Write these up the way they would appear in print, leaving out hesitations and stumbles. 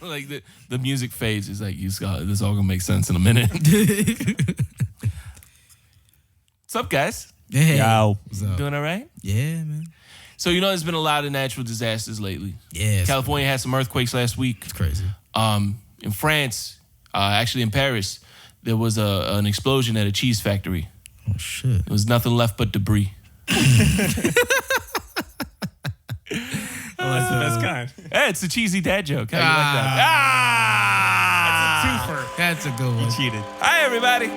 Like the music fades. It's like, this all gonna make sense in a minute. What's up, guys? Hey. Yo. What's up? Doing all right? Yeah, man. So there's been a lot of natural disasters lately. Yeah. California had some earthquakes last week. It's crazy. In France, actually in Paris, there was an explosion at a cheese factory. Oh, shit. There was nothing left but debris. Oh, that's the best kind. Hey, it's a cheesy dad joke. How you like that? That's a twofer. That's a good one. Cheated. Hi, everybody.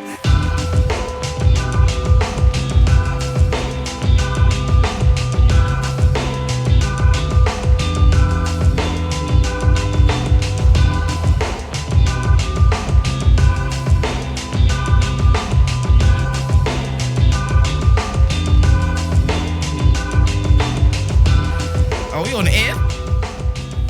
Are we on the air?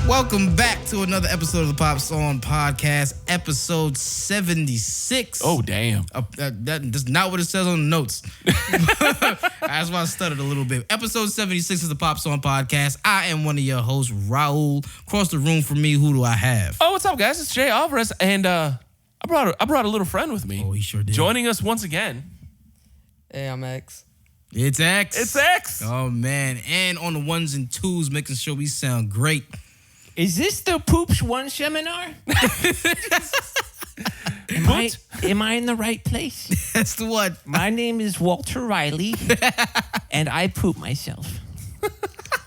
Welcome back to another episode of the Pops On Podcast, episode 76. Oh, damn. That's not what it says on the notes. That's why I stuttered a little bit. Episode 76 of the Pops On Podcast. I am one of your hosts, Raul. Across the room from me, who do I have? Oh, what's up, guys? It's Jay Alvarez, and I brought a little friend with me. Oh, he sure did. Joining us once again. Hey, I'm X. It's X. It's X. Oh, man. And on the ones and twos, making sure we sound great. Is this the Poops One seminar? Am I in the right place? That's the one. My name is Walter Riley, and I poop myself.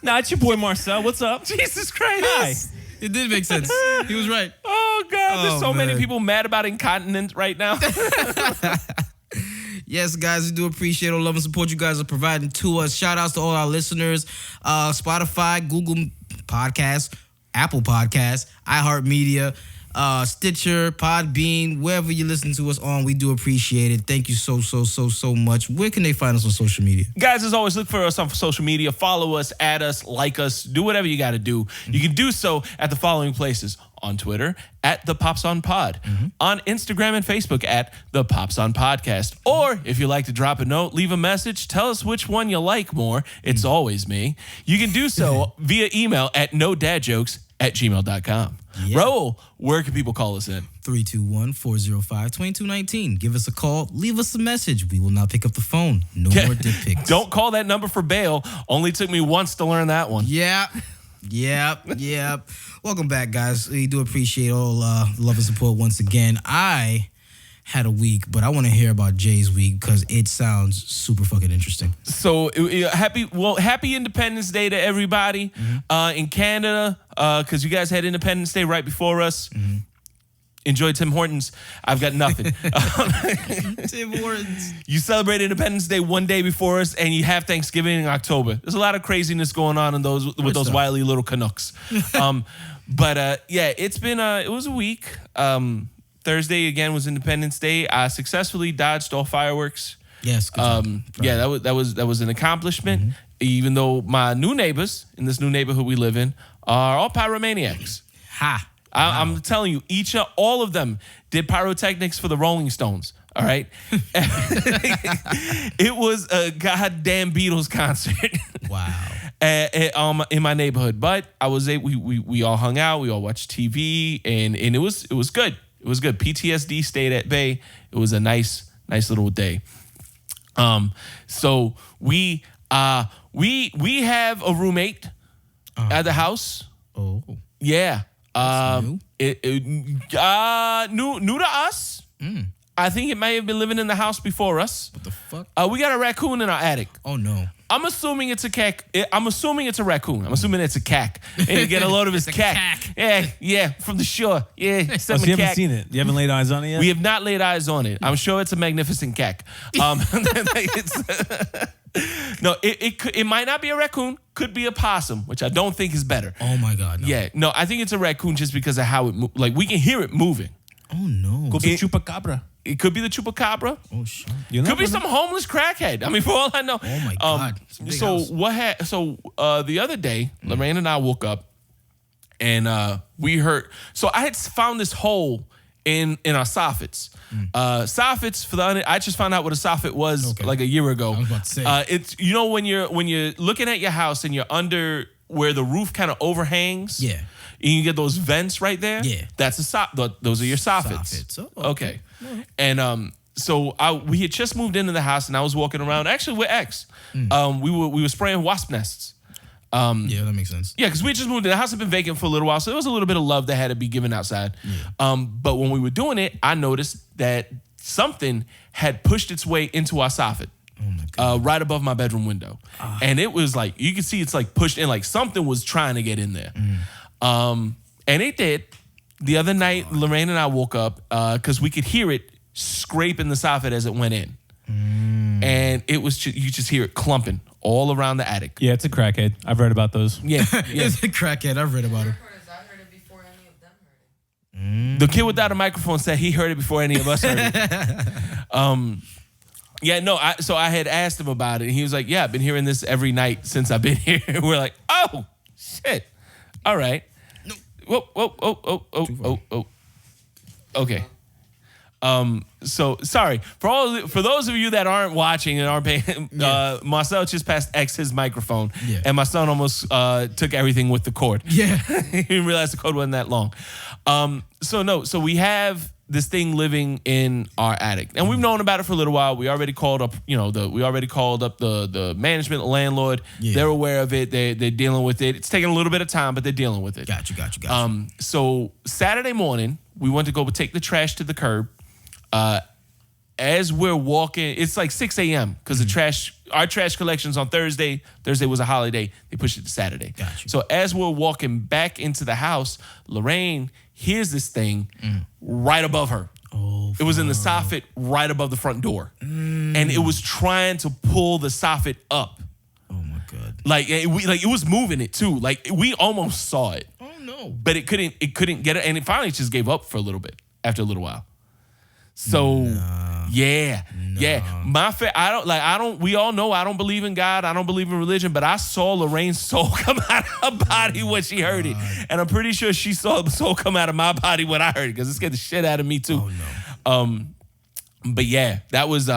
Nah, it's your boy Marcel. What's up? Jesus Christ. Hi. It did make sense. He was right. Oh, God. There's Oh, so many man. people mad about incontinence right now. Yes, guys, we do appreciate all love and support you guys are providing to us. Shout outs to all our listeners. Spotify, Google Podcasts, Apple Podcasts, iHeartMedia, Stitcher, Podbean, wherever you listen to us on, we do appreciate it. Thank you so much. Where can they find us on social media? Guys, as always, look for us on social media. Follow us, add us, like us, do whatever you got to do. You can do so at the following places. On Twitter, at The Pops On Pod. On Instagram and Facebook, at The Pops On Podcast. Or, if you like to drop a note, leave a message, tell us which one you like more. It's always me. You can do so via email at nodadjokes@gmail.com. Yeah. Raul, where can people call us in? 321-405-2219. Give us a call. Leave us a message. We will not pick up the phone. No more dick pics. Don't call that number for bail. Only took me once to learn that one. Yep. Welcome back, guys. We do appreciate all love and support once again. I had a week, but I want to hear about Jay's week because it sounds super fucking interesting. So happy Independence Day to everybody in Canada, because you guys had Independence Day right before us. Enjoy Tim Hortons. I've got nothing. Tim Hortons. You celebrate Independence Day one day before us, and you have Thanksgiving in October. There's a lot of craziness going on with those wily little Canucks. But it was a week. Thursday again was Independence Day. I successfully dodged all fireworks. Yes. Good job. Yeah, that was an accomplishment. Even though my new neighbors in this new neighborhood we live in are all pyromaniacs. Ha. I'm telling you, all of them did pyrotechnics for the Rolling Stones. All right, it was a goddamn Beatles concert. Wow. In my neighborhood, but I was we all hung out, we all watched TV, and it was good. It was good. PTSD stayed at bay. It was a nice little day. So we have a roommate at the house. Oh. Yeah. New? New to us. I think it may have been living in the house before us. What the fuck? We got a raccoon in our attic. Oh no. I'm assuming it's a cack. I'm assuming it's a raccoon. I'm assuming it's a cack. And you get a load of his cack. Yeah, from the shore. Yeah, You haven't seen it? You haven't laid eyes on it yet? We have not laid eyes on it. I'm sure it's a magnificent cack. No, it might not be a raccoon. Could be a possum, which I don't think is better. Oh my God. No. Yeah, no, I think it's a raccoon just because of how it like we can hear it moving. Oh no. Could be chupacabra. It could be the chupacabra. Oh shit. Could be some homeless crackhead. I mean, for all I know. Oh my God. So the other day, Lorraine and I woke up and we heard. So I had found this hole in our soffits. Soffits I just found out what a soffit was like a year ago. I was about to say. It's when you're looking at your house and you're under where the roof kind of overhangs. Yeah. You can get those vents right there. Yeah. That's those are your soffits. Soffits. Oh, okay. And so we had just moved into the house, and I was walking around actually with X. We were spraying wasp nests. Yeah, that makes sense. Yeah, because we just moved in. The house had been vacant for a little while, so there was a little bit of love that had to be given outside. Yeah. But when we were doing it, I noticed that something had pushed its way into our soffit. Oh my God. Right above my bedroom window. And it was like, you could see it's like pushed in, like something was trying to get in there. And it did. The other night, Lorraine and I woke up because we could hear it scraping the soffit as it went in. And it was, you just hear it clumping all around the attic. Yeah, it's a crackhead. I've read about those. Yeah. It's a crackhead. I've read about him. I heard it before any of them heard it. The kid without a microphone said he heard it before any of us heard it. Yeah, no, so I had asked him about it, and he was like, yeah, I've been hearing this every night since I've been here. We're like, oh, shit. All right. No. Whoa. Okay. So sorry for those of you that aren't watching and aren't paying. Marcel just passed X his microphone, and my son almost took everything with the cord. Yeah, he didn't realize the cord wasn't that long. So we have this thing living in our attic, and we've known about it for a little while. We already called up, the management, the landlord. Yeah. They're aware of it. They're dealing with it. It's taking a little bit of time, but they're dealing with it. Gotcha. So Saturday morning, we went to go take the trash to the curb. As we're walking, it's like 6 a.m. because our trash collection's on Thursday. Thursday was a holiday. They pushed it to Saturday. Gotcha. So as we're walking back into the house, Lorraine hears this thing right above her. Oh, it was in the soffit right above the front door. And it was trying to pull the soffit up. Oh my God. It was moving it too. Like we almost saw it. Oh no. But it couldn't get it, and it finally just gave up for a little bit after a little while. So yeah. We all know I don't believe in God. I don't believe in religion, but I saw Lorraine's soul come out of her body when she heard it. And I'm pretty sure she saw the soul come out of my body when I heard it, because it scared the shit out of me too. Oh no. But yeah, that was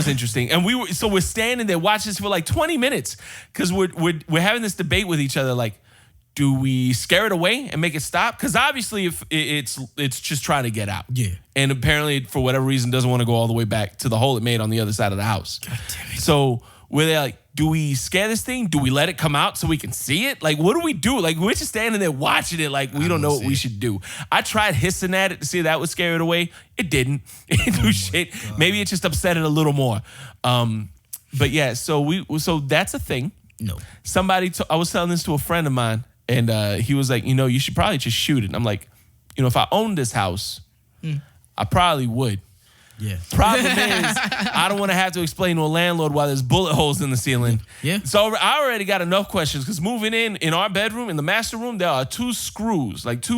interesting. And we're standing there watching this for like 20 minutes because we're having this debate with each other, like, do we scare it away and make it stop? Because obviously, if it's just trying to get out. Yeah. And apparently, for whatever reason, doesn't want to go all the way back to the hole it made on the other side of the house. God damn it. So we're like, do we scare this thing? Do we let it come out so we can see it? Like, what do we do? Like, we're just standing there watching it like we don't know what we should do. I tried hissing at it to see if that would scare it away. It didn't. It didn't do shit. God. Maybe it just upset it a little more. But yeah, so that's a thing. No. I was telling this to a friend of mine. And he was like, you should probably just shoot it. And I'm like, if I owned this house, I probably would. Yeah. Problem is, I don't want to have to explain to a landlord why there's bullet holes in the ceiling. Yeah. So I already got enough questions because moving in our bedroom, in the master room, there are two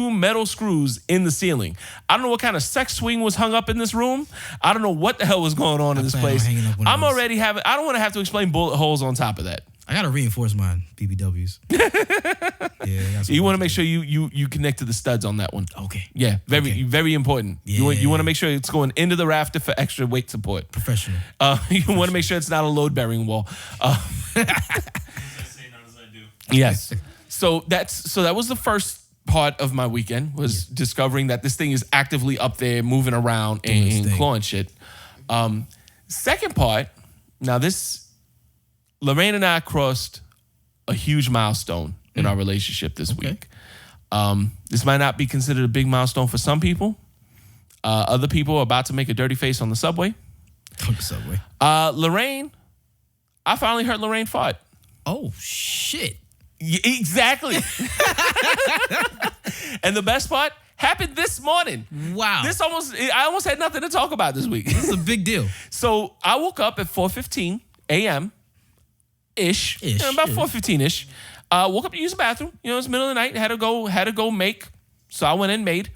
metal screws in the ceiling. I don't know what kind of sex swing was hung up in this room. I don't know what the hell was going on in this place. I don't want to have to explain bullet holes on top of that. I gotta reinforce mine BBWs. Yeah, you want to make sure you connect to the studs on that one. Okay. Yeah, very important. Yeah. You want to make sure it's going into the rafter for extra weight support. Professional. You want to make sure it's not a load bearing wall. Yes. So that was the first part of my weekend, was discovering that this thing is actively up there, moving around and clawing shit. Second part. Now Lorraine and I crossed a huge milestone in our relationship this week. This might not be considered a big milestone for some people. Other people are about to make a dirty face on the subway. On the subway. Lorraine, I finally heard Lorraine fart. Oh, shit. Yeah, exactly. And the best part happened this morning. Wow. I almost had nothing to talk about this week. This is a big deal. So I woke up at 4:15 a.m. Ish. About 4:15-ish. Woke up to use the bathroom. It's the middle of the night. Had to go make. So I went and made.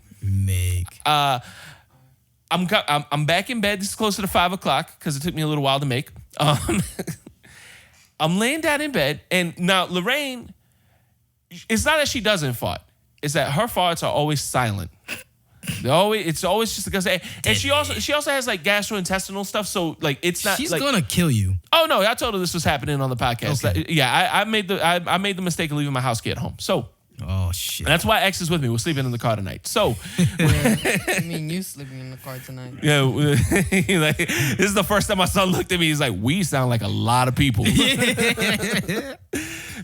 I'm back in bed. This is closer to 5 o'clock because it took me a little while to make. I'm laying down in bed, and now Lorraine, it's not that she doesn't fart. It's that her farts are always silent. It's always just because, and she also has like gastrointestinal stuff, so like it's not. She's like, gonna kill you. Oh no! I told her this was happening on the podcast. Okay. I made the mistake of leaving my house key at home. So Oh shit. And that's why X is with me. We're sleeping in the car tonight. So, I mean, you sleeping in the car tonight. yeah, like, this is the first time my son looked at me. He's like, we sound like a lot of people.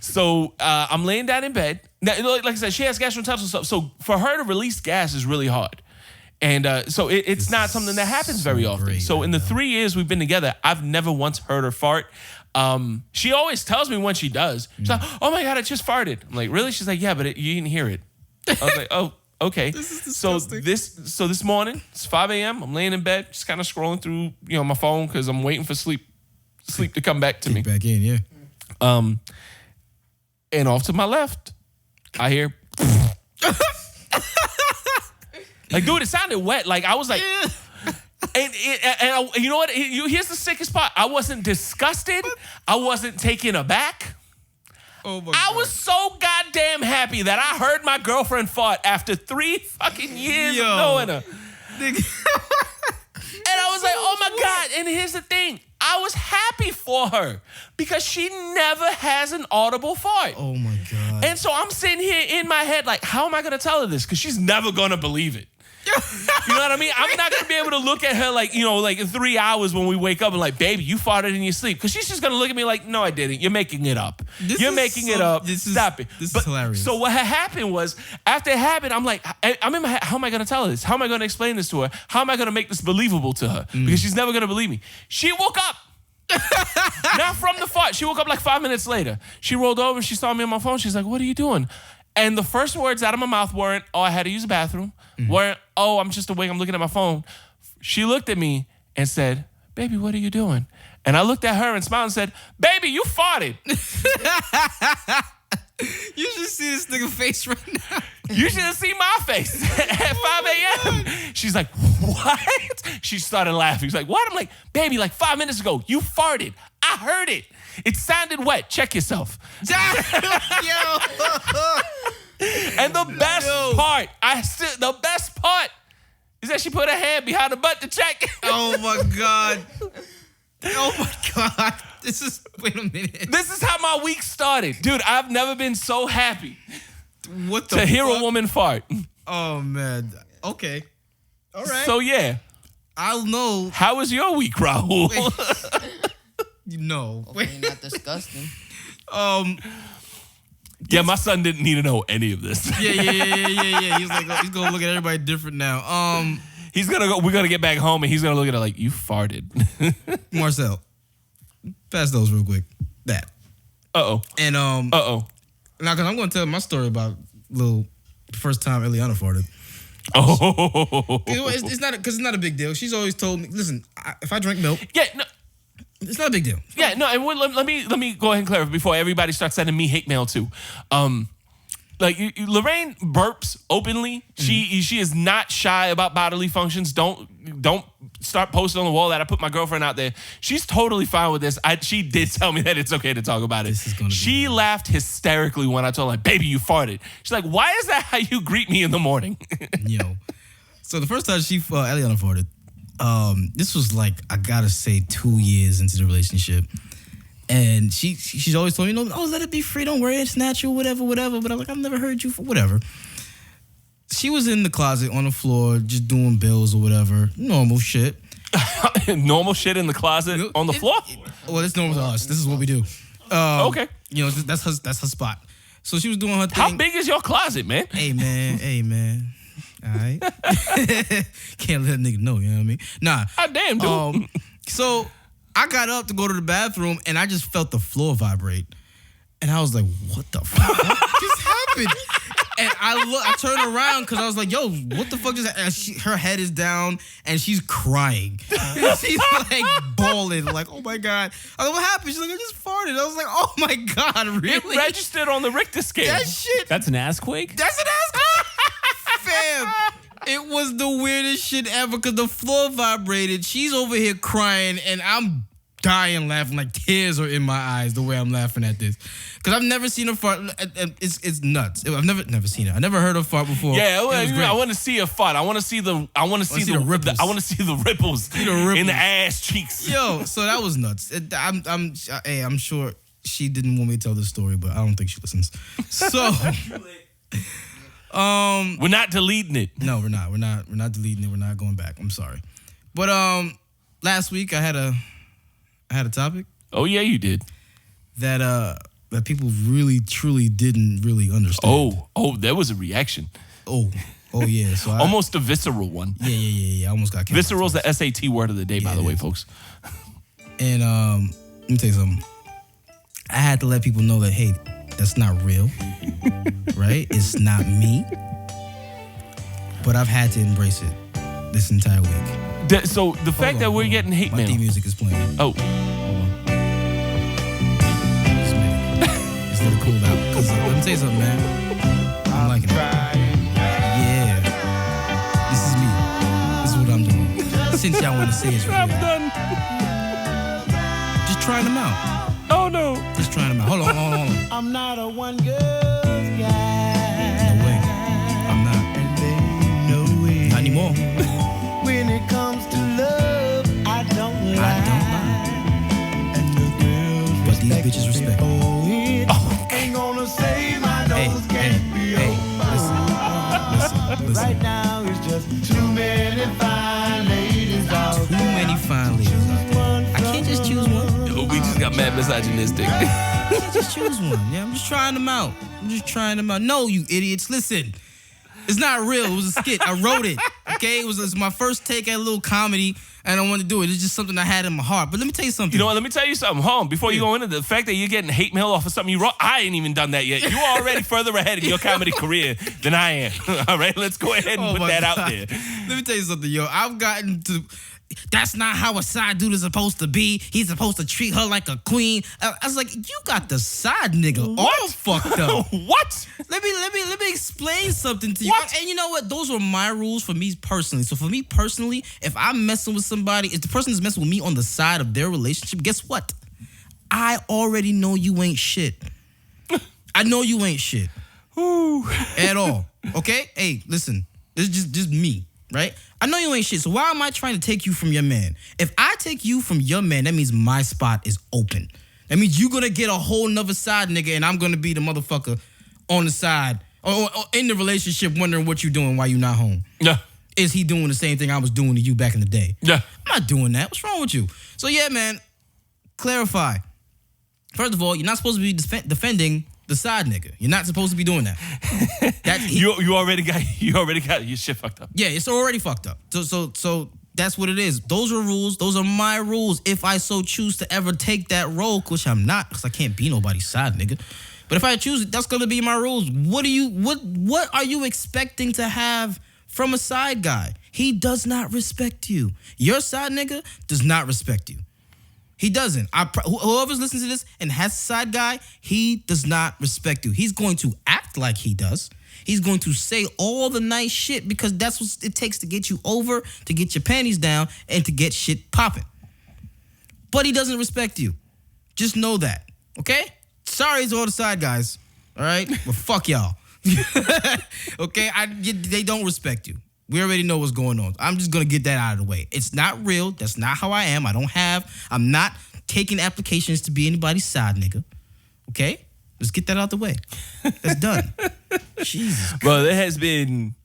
So I'm laying down in bed. Now, like I said, she has gastrointestinal stuff. So for her to release gas is really hard. And so it's not something that happens very often. great So right in the now. 3 years we've been together, I've never once heard her fart. She always tells me when she does. She's like, oh my God, I just farted. I'm like, really? She's like, yeah, but you didn't hear it. I was like, oh, okay. This is so disgusting. this morning, it's 5 a.m. I'm laying in bed, just kind of scrolling through, my phone because I'm waiting for sleep to come back to me. Back in, yeah. And off to my left, I hear like, dude, it sounded wet. Like I was like, and you know what? Here's the sickest part. I wasn't disgusted. I wasn't taken aback. Oh my I was so goddamn happy that I heard my girlfriend fart after 3 fucking years of knowing her. And I was like, oh my God. And here's the thing. I was happy for her because she never has an audible fart. Oh my God. And so I'm sitting here in my head like, how am I going to tell her this? Because she's never going to believe it. You know what I mean? I'm not going to be able to look at her like, like in 3 hours when we wake up and like, baby, you farted in your sleep. Because she's just going to look at me like, no, I didn't. You're making it up. You're making it up. Stop it. This is hilarious. So what had happened was, after it happened, I'm like, I'm in my head, how am I going to tell her this? How am I going to explain this to her? How am I going to make this believable to her? Because she's never going to believe me. She woke up. Not from the fart. She woke up like 5 minutes later. She rolled over and she saw me on my phone. She's like, what are you doing? And the first words out of my mouth weren't, oh, I had to use the bathroom. Weren't, oh, I'm just awake, I'm looking at my phone. She looked at me and said, baby, what are you doing? And I looked at her and smiled and said, baby, you farted. You should see this nigga face right now. You should have seen my face at 5 a.m. She's like, what? She started laughing. She's like, what? I'm like, baby, like 5 minutes ago, you farted. I heard it. It sounded wet. Check yourself. And the best part, the best part is that she put her hand behind the butt to check. Oh my God. Oh my God. Wait a minute. This is how my week started. Dude, I've never been so happy What the to hear fuck? a woman fart. Oh man. Okay. All right. So yeah. I'll know. How was your week, Raul? No. Hopefully not disgusting. Yeah, my son didn't need to know any of this. Yeah. He's gonna look at everybody different now. We're gonna get back home and he's gonna look at her like, you farted. Marcel, pass those real quick. That. Uh-oh. And Uh-oh. now because I'm gonna tell my story about the first time Eliana farted. Oh. It's not because it's not a big deal. She's always told me, listen, if I drink milk, Yeah, no. it's not a big deal. Yeah, no, and let me go ahead and clarify before everybody starts sending me hate mail too. Lorraine burps openly. She is not shy about bodily functions. Don't start posting on the wall that I put my girlfriend out there. She's totally fine with this. She did tell me that it's okay to talk about it. She laughed hysterically when I told her, like, baby, you farted. She's like, why is that how you greet me in the morning? Yo. So the first time Eliana farted, this was like, I gotta say, 2 years into the relationship. And she's always told me, let it be free, don't worry, it's natural, whatever. But I'm like, I've never heard you for whatever. She was in the closet on the floor, just doing bills or whatever. Normal shit. Normal shit in the closet on the floor? Well, it's normal to us. This is what we do. Okay. That's her spot. So she was doing her thing. How big is your closet, man? Hey, man. All right. Can't let a nigga know, you know what I mean? Nah. God damn, dude. So I got up to go to the bathroom and I just felt the floor vibrate. And I was like, what the fuck just happened? And I turned around because I was like, yo, what the fuck just happened? Her head is down and she's crying. And she's like bawling, like, oh my God. I was like, what happened? She's like, I just farted. I was like, oh my God, really? It registered on the Richter scale. That shit. That's an assquake? That's an ass. Fam. It was the weirdest shit ever because the floor vibrated. She's over here crying and I'm dying laughing, like tears are in my eyes the way I'm laughing at this. Because I've never seen her fart. It's nuts. I've never seen it. I never heard her fart before. Yeah, I want to see a fart. I want to see the ripples. I want to see the ripples in the ass cheeks. Yo, so that was nuts. I'm sure she didn't want me to tell this story, but I don't think she listens. So We're not deleting it. No, we're not. We're not deleting it. We're not going back. I'm sorry. But last week I had a topic. Oh yeah, you did. That people really truly didn't really understand. Oh, there was a reaction. Oh yeah. So Almost a visceral one. Yeah. I almost got canceled. Visceral's the SAT word of the day, by the way, folks. And let me tell you something. I had to let people know that, hey, that's not real, right? It's not me. But I've had to embrace it this entire week. So the fact that we're getting hate mail. My theme music is playing. Oh. Hold on. Just a minute. Just let it cool out. Because let me tell you something, man. I'm liking it. Yeah. This is me. This is what I'm doing. Since y'all want to say it's real. I'm done. Just trying them out. Oh, no. Just trying them out. Hold on. I'm not a one girl guy. No way. I'm not. And they know it. Not anymore. When it comes to love, I don't lie. And the girls But these bitches respect me. Ain't gonna say my nose can't be Listen. Right now it's just too many fine ladies out Too many fine ladies out there. I can't just choose one. We just got mad misogynistic. I can't just choose one. Yeah, I'm just trying them out. No, you idiots. Listen. It's not real. It was a skit. I wrote it. Okay? It was my first take at a little comedy, and I wanted to do it. It's just something I had in my heart. But let me tell you something. You know what? Let me tell you something. Hold on. Before you go into the fact that you're getting hate mail off of something you wrote, I ain't even done that yet. You're already further ahead in your comedy career than I am. All right? Let's go ahead and put that out there. Let me tell you something, yo. I've gotten to... That's not how a side dude is supposed to be. He's supposed to treat her like a queen. I was like, you got the side nigga all fucked up. What? Let me explain something to you. What? And you know what? Those were my rules for me personally. So for me personally, if I'm messing with somebody, if the person is messing with me on the side of their relationship, guess what? I already know you ain't shit. I know you ain't shit. At all. Okay? Hey, listen. This is just me, right? I know you ain't shit, so why am I trying to take you from your man? If I take you from your man, that means my spot is open. That means you're gonna get a whole nother side nigga, and I'm gonna be the motherfucker on the side or in the relationship wondering what you doing while you not home. Yeah. Is he doing the same thing I was doing to you back in the day? Yeah. I'm not doing that. What's wrong with you? So yeah, man, clarify. First of all, you're not supposed to be defending the side nigga. You're not supposed to be doing that. You already got your shit fucked up. Yeah, it's already fucked up. So that's what it is. Those are rules. Those are my rules. If I so choose to ever take that role, which I'm not, because I can't be nobody's side nigga. But if I choose it, that's gonna be my rules. What are you expecting to have from a side guy? He does not respect you. Your side nigga does not respect you. He doesn't. Whoever's listening to this and has a side guy, he does not respect you. He's going to act like he does. He's going to say all the nice shit because that's what it takes to get you over, to get your panties down, and to get shit popping. But he doesn't respect you. Just know that, okay? Sorry to all the side guys, all right? But fuck y'all. Okay? They don't respect you. We already know what's going on. I'm just going to get that out of the way. It's not real. That's not how I am. I'm not taking applications to be anybody's side nigga. Okay? Let's get that out the way. That's done. Jesus. Well, there has been...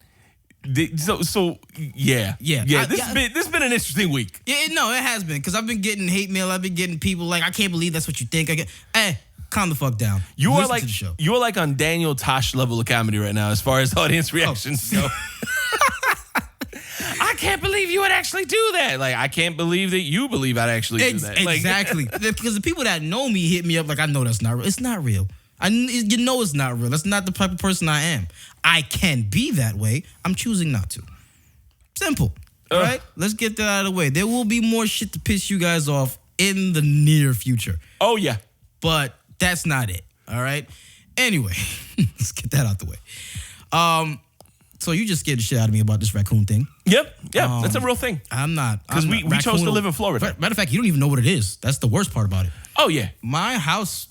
Yeah. This has been an interesting week. Yeah, no, it has been. Because I've been getting hate mail. I've been getting people like, I can't believe that's what you think. Hey, calm the fuck down. You Listen are like to the show. You are like on Daniel Tosh level of comedy right now as far as audience reactions go. I can't believe you would actually do that. Like, I can't believe that you believe I'd actually do that. Exactly. Because the people that know me hit me up like, I know that's not real. It's not real. You know it's not real. That's not the type of person I am. I can be that way. I'm choosing not to. Simple. All right? Let's get that out of the way. There will be more shit to piss you guys off in the near future. Oh, yeah. But that's not it. All right? Anyway, let's get that out the way. So you just scared the shit out of me about this raccoon thing. Yep. Yeah, that's a real thing. I'm not. Because we chose to live in Florida. Matter of fact, you don't even know what it is. That's the worst part about it. Oh, yeah. My house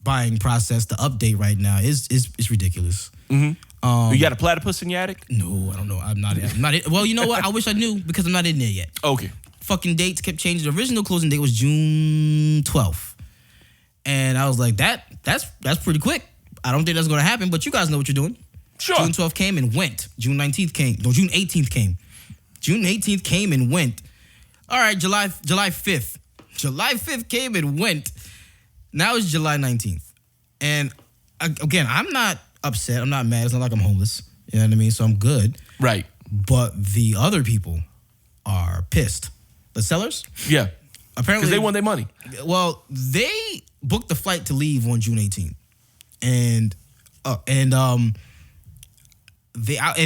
buying process, the update right now is ridiculous. Mm-hmm. You got a platypus in your attic? No, I don't know. I'm not. Well, you know what? I wish I knew because I'm not in there yet. Okay. Fucking dates kept changing. The original closing date was June 12th. And I was like, that's pretty quick. I don't think that's going to happen, but you guys know what you're doing. Sure. June 12th came and went. June 19th came. No, June 18th came. June 18th came and went. All right, July 5th. July 5th came and went. Now it's July 19th. And again, I'm not upset. I'm not mad. It's not like I'm homeless. You know what I mean? So I'm good. Right. But the other people are pissed. The sellers? Yeah. Apparently. Because they want their money. Well, they booked the flight to leave on June 18th. And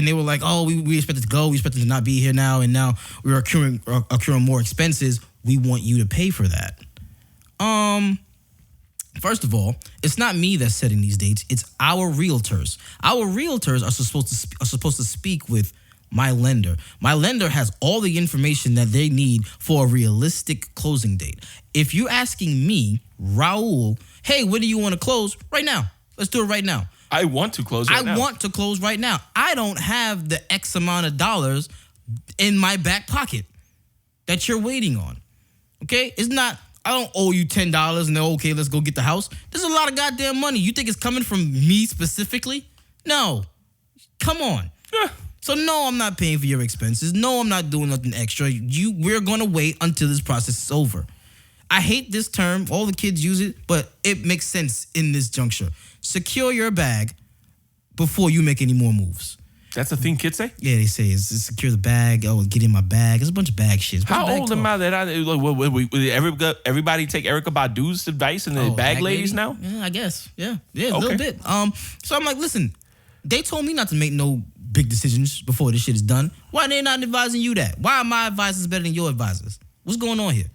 they were like, oh, we expected to go. We expected to not be here now. And now we're accruing more expenses. We want you to pay for that. First of all, it's not me that's setting these dates. It's our realtors. Our realtors are supposed to speak with my lender. My lender has all the information that they need for a realistic closing date. If you're asking me, Raul, hey, when do you want to close? Right now. Let's do it right now. I want to close right now. I want to close right now. I don't have the X amount of dollars in my back pocket that you're waiting on. Okay? It's not, I don't owe you $10 and they're okay, let's go get the house. There's a lot of goddamn money. You think it's coming from me specifically? No. Come on. Yeah. So no, I'm not paying for your expenses. No, I'm not doing nothing extra. We're going to wait until this process is over. I hate this term. All the kids use it, but it makes sense in this juncture. Secure your bag before you make any more moves. That's a thing kids say? Yeah, they say it's secure the bag. Oh, get in my bag. It's a bunch of bag shit. How old am I that everybody take Erykah Badu's advice and the bag ladies lady? now? Yeah, I guess. Yeah, a little bit. So I'm like, listen, they told me not to make no big decisions before this shit is done. Why they not advising you that? Why are my advisors better than your advisors? What's going on here?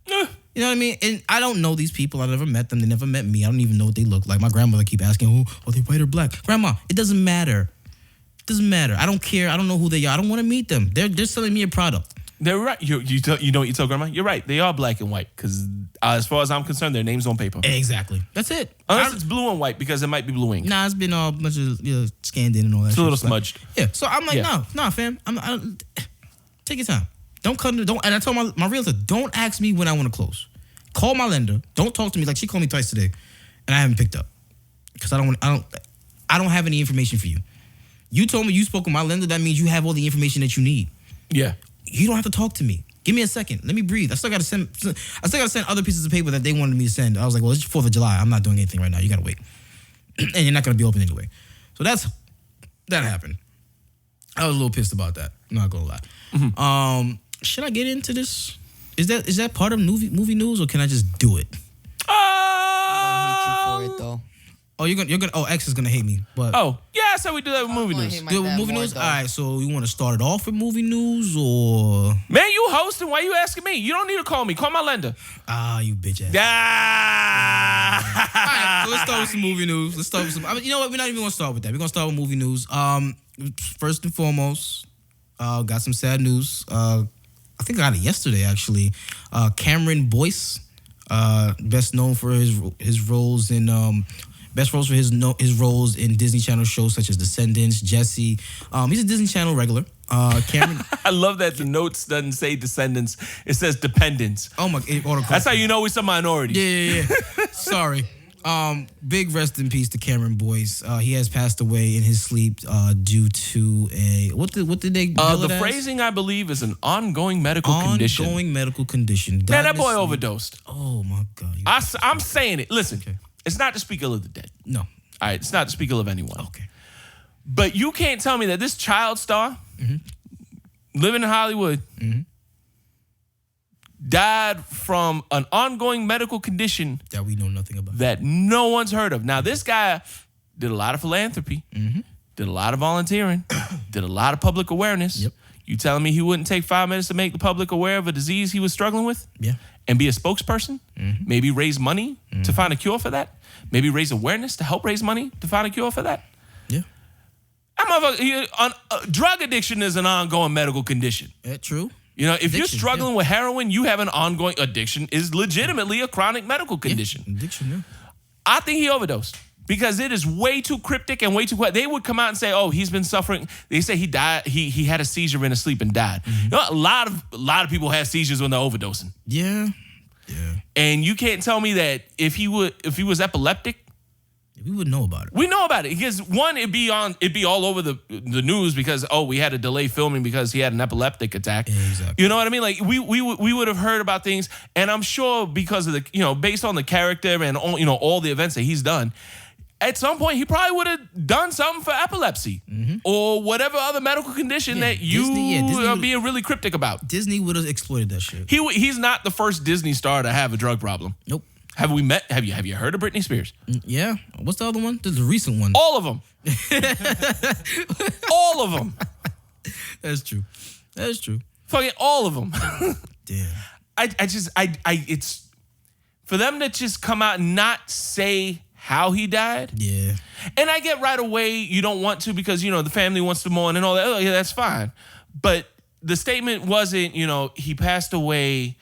You know what I mean? And I don't know these people. I never met them. They never met me. I don't even know what they look like. My grandmother keep asking, oh, are they white or black? Grandma, it doesn't matter. It doesn't matter. I don't care. I don't know who they are. I don't want to meet them. They're selling me a product. They're right. You know what you tell grandma? You're right. They are black and white because as far as I'm concerned, their name's on paper. Exactly. That's it. Unless it's blue and white because it might be blue ink. Nah, it's been a bunch of scanned in and all that. It's a little smudged. Yeah. So I'm like, nah, fam. Take your time. Don't. And I told my realtor, don't ask me when I want to close. Call my lender. Don't talk to me. Like she called me twice today, and I haven't picked up because I don't have any information for you. You told me you spoke with my lender. That means you have all the information that you need. Yeah. You don't have to talk to me. Give me a second. Let me breathe. I still got to send other pieces of paper that they wanted me to send. I was like, well, it's 4th of July. I'm not doing anything right now. You got to wait. And you're not going to be open anyway. So that happened. I was a little pissed about that. I'm not going to lie. Mm-hmm. Should I get into this? Is that part of movie news or can I just do it? I hate you for it though. Oh, you're gonna. Oh, X is gonna hate me. But yeah, so we do that with movie news. Do it with movie news. All right. So you want to start it off with movie news or? Man, you hosting? Why you asking me? You don't need to call me. Call my lender. You bitch ass. Ah. All right. So let's start with some movie news. Let's start with some. You know what? We're not even gonna start with that. We're gonna start with movie news. First and foremost, got some sad news. I think I got it yesterday actually. Cameron Boyce, best known for his roles in best roles for his roles in Disney Channel shows such as Descendants, Jesse. He's a Disney Channel regular. Cameron. I love that the notes doesn't say Descendants; it says Dependents. Oh my! That's how you know it's a minority. Yeah. Sorry. Big rest in peace to Cameron Boyce. He has passed away in his sleep due to a what did they bill it the as? phrasing I believe is an ongoing medical condition. Ongoing medical condition. Man, that boy overdosed. Oh my God. I'm saying it. Listen, Okay. It's not to speak ill of the dead. No. All right, it's not to speak ill of anyone. Okay. But you can't tell me that this child star living in Hollywood died from an ongoing medical condition That we know nothing about. that no one's heard of. Now, this guy did a lot of philanthropy, did a lot of volunteering, did a lot of public awareness. Yep. You telling me he wouldn't take 5 minutes to make the public aware of a disease he was struggling with? Yeah. And be a spokesperson? Maybe raise money to find a cure for that? Maybe raise awareness to help raise money to find a cure for that? Yeah. Drug addiction is an ongoing medical condition. True. You know, if you're Addiction, struggling with heroin, you have an ongoing addiction is legitimately a chronic medical condition. Addiction, yeah. I think he overdosed because it is way too cryptic and way too quiet. They would come out and say, "Oh, he's been suffering." They say he died. He had a seizure in his sleep and died. You know, a lot of people have seizures when they're overdosing. Yeah. Yeah. And you can't tell me that if he was epileptic, We would know about it. We know about it because one, it'd be all over the news because we had to delay filming because he had an epileptic attack. Exactly. You know what I mean? Like we would have heard about things, and I'm sure because of the based on the character and all the events that he's done, at some point he probably would have done something for epilepsy or whatever other medical condition that Disney are being really cryptic about. Disney would have exploited that shit. He's not the first Disney star to have a drug problem. Nope. Have we met? Have you heard of Britney Spears? Yeah. What's the other one? There's the recent one. All of them. All of them. That's true. Fucking all of them. Damn. It's for them to just come out and not say how he died. Yeah. And I get right away you don't want to because, the family wants to mourn and all that. Oh, yeah, that's fine. But the statement wasn't, he passed away.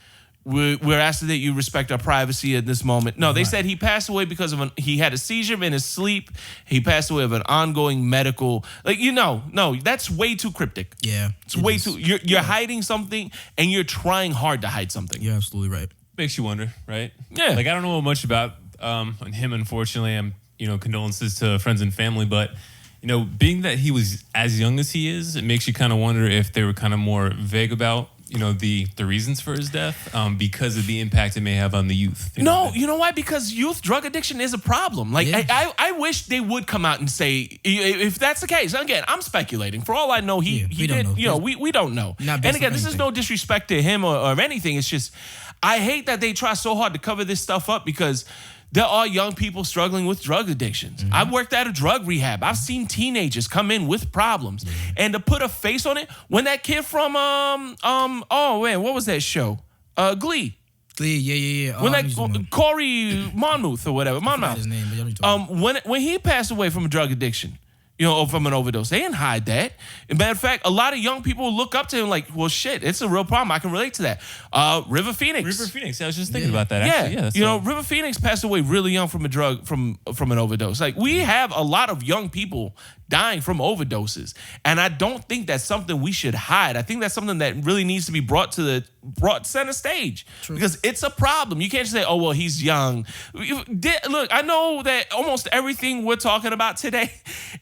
We're asking that you respect our privacy at this moment. No, they said he passed away because he had a seizure in his sleep. He passed away of an ongoing medical, no, that's way too cryptic. Yeah. It's way too, you're hiding something and you're trying hard to hide something. You're absolutely right. Makes you wonder, right? Yeah. Like I don't know much about him, unfortunately. I'm, condolences to friends and family, but being that he was as young as he is, it makes you kind of wonder if they were kind of more vague about the reasons for his death because of the impact it may have on the youth. You know why? Because youth drug addiction is a problem. Like I wish they would come out and say if that's the case. Again, I'm speculating. For all I know, he did. We don't know. And again, this is no disrespect to him or anything. It's just I hate that they try so hard to cover this stuff up because there are young people struggling with drug addictions. I've worked at a drug rehab. I've seen teenagers come in with problems. And to put a face on it, when that kid from what was that show? Glee. Yeah. When Corey Monmouth or whatever. Monmouth. His name, but When he passed away from a drug addiction, or from an overdose. They didn't hide that. As a matter of fact, a lot of young people look up to him like, well, shit, it's a real problem. I can relate to that. River Phoenix. I was just thinking about that. Actually. Yeah. River Phoenix passed away really young from a from an overdose. Like we have a lot of young people dying from overdoses, and I don't think that's something we should hide. I think that's something that really needs to be brought center stage. True. Because it's a problem. You can't just say, oh, well, he's young. Look, I know that almost everything we're talking about today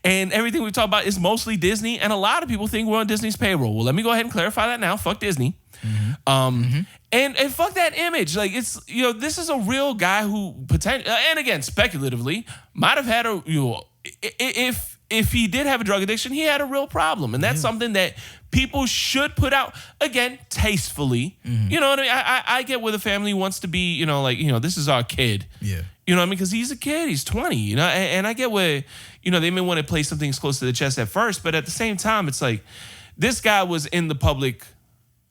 and everything we talk about is mostly Disney, and a lot of people think we're on Disney's payroll. Well, let me go ahead and clarify that now. Fuck Disney. And fuck that image. Like it's this is a real guy who potentially, and again speculatively, might have had if he did have a drug addiction, he had a real problem. And that's something that people should put out, again, tastefully. You know what I mean? I get where the family wants to be, this is our kid. Yeah. You know what I mean? Because he's a kid. He's 20, and I get where, they may want to play some things close to the chest at first. But at the same time, it's like this guy was in the public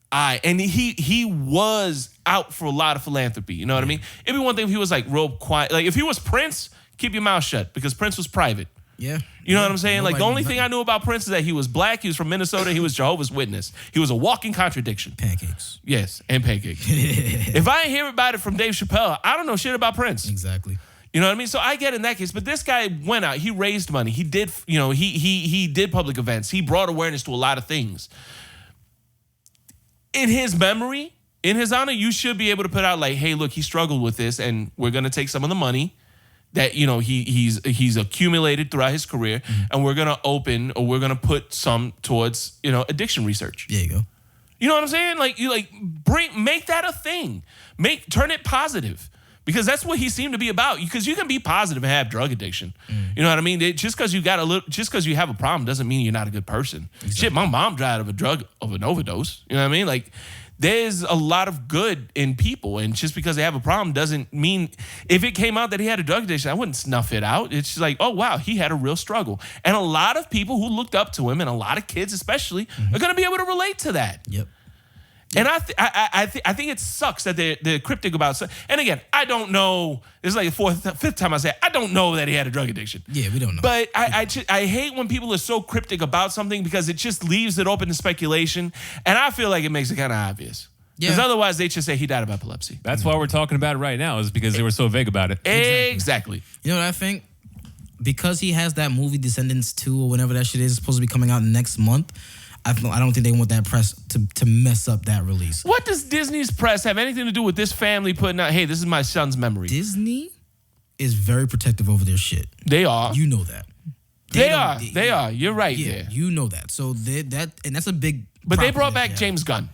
eye. And he was out for a lot of philanthropy. You know what I mean? It'd be one thing if he was like real quiet. Like if he was Prince, keep your mouth shut because Prince was private. Yeah. You know what I'm saying? Like the only thing I knew about Prince is that he was black, he was from Minnesota, he was Jehovah's Witness. He was a walking contradiction. Pancakes. Yes, and pancakes. If I ain't hear about it from Dave Chappelle, I don't know shit about Prince. Exactly. You know what I mean? So I get in that case, but this guy went out, he raised money, he did, he did public events, he brought awareness to a lot of things. In his memory, in his honor, you should be able to put out like, hey, look, he struggled with this and we're gonna take some of the money that he's accumulated throughout his career, and we're gonna put some towards addiction research. There you go. You know what I'm saying? Like make that a thing. Turn it positive, because that's what he seemed to be about. Because you can be positive and have drug addiction. You know what I mean? Just because you have a problem doesn't mean you're not a good person. Exactly. Shit, my mom died of an overdose. You know what I mean? Like. There's a lot of good in people, and just because they have a problem doesn't mean if it came out that he had a drug addiction, I wouldn't snuff it out. It's just like, oh wow, he had a real struggle, and a lot of people who looked up to him, and a lot of kids especially, are going to be able to relate to that. Yep. And I think it sucks that they're cryptic about. And again, I don't know. This is like the fifth time I say I don't know that he had a drug addiction. Yeah, we don't know. But I hate when people are so cryptic about something because it just leaves it open to speculation. And I feel like it makes it kind of obvious. Because otherwise they just say he died of epilepsy. That's why we're talking about it right now, is because they were so vague about it. Exactly. You know what I think? Because he has that movie Descendants 2 or whatever that shit is supposed to be coming out next month, I don't think they want that press to mess up that release. What does Disney's press have anything to do with this family putting out, hey, this is my son's memory? Disney? is very protective over their shit. They are. You know that. They are. You're right there. You know that. So that's a big. But they brought problem back that James Gunn.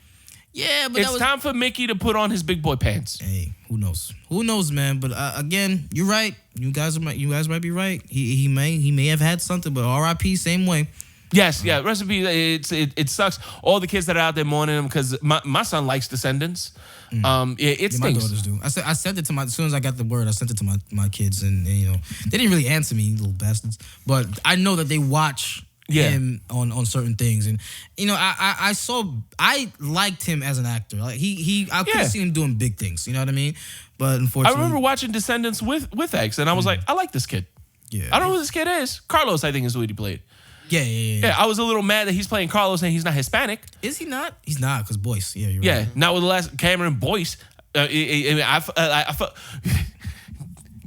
Yeah, but It's time for Mickey to put on his big boy pants. Hey, who knows? Who knows, man? But again, you're right. You guys might be right. He may have had something, but R.I.P. same way. Yes, yeah. Rest in peace. It sucks. All the kids that are out there mourning him because my son likes Descendants. It My stinks. daughters do. I sent it to as soon as I got the word, I sent it to my kids, and they didn't really answer me, little bastards. But I know that they watch him on certain things, and I liked him as an actor. Like I could see him doing big things. You know what I mean? But unfortunately, I remember watching Descendants with X, and I was like, I like this kid. Yeah, I don't know who this kid is. Carlos, I think, is who he played. Yeah. I was a little mad that he's playing Carlos and he's not Hispanic. Is he not? He's not, because Boyce. Yeah, you're Yeah, right. not with the last Cameron Boyce. I felt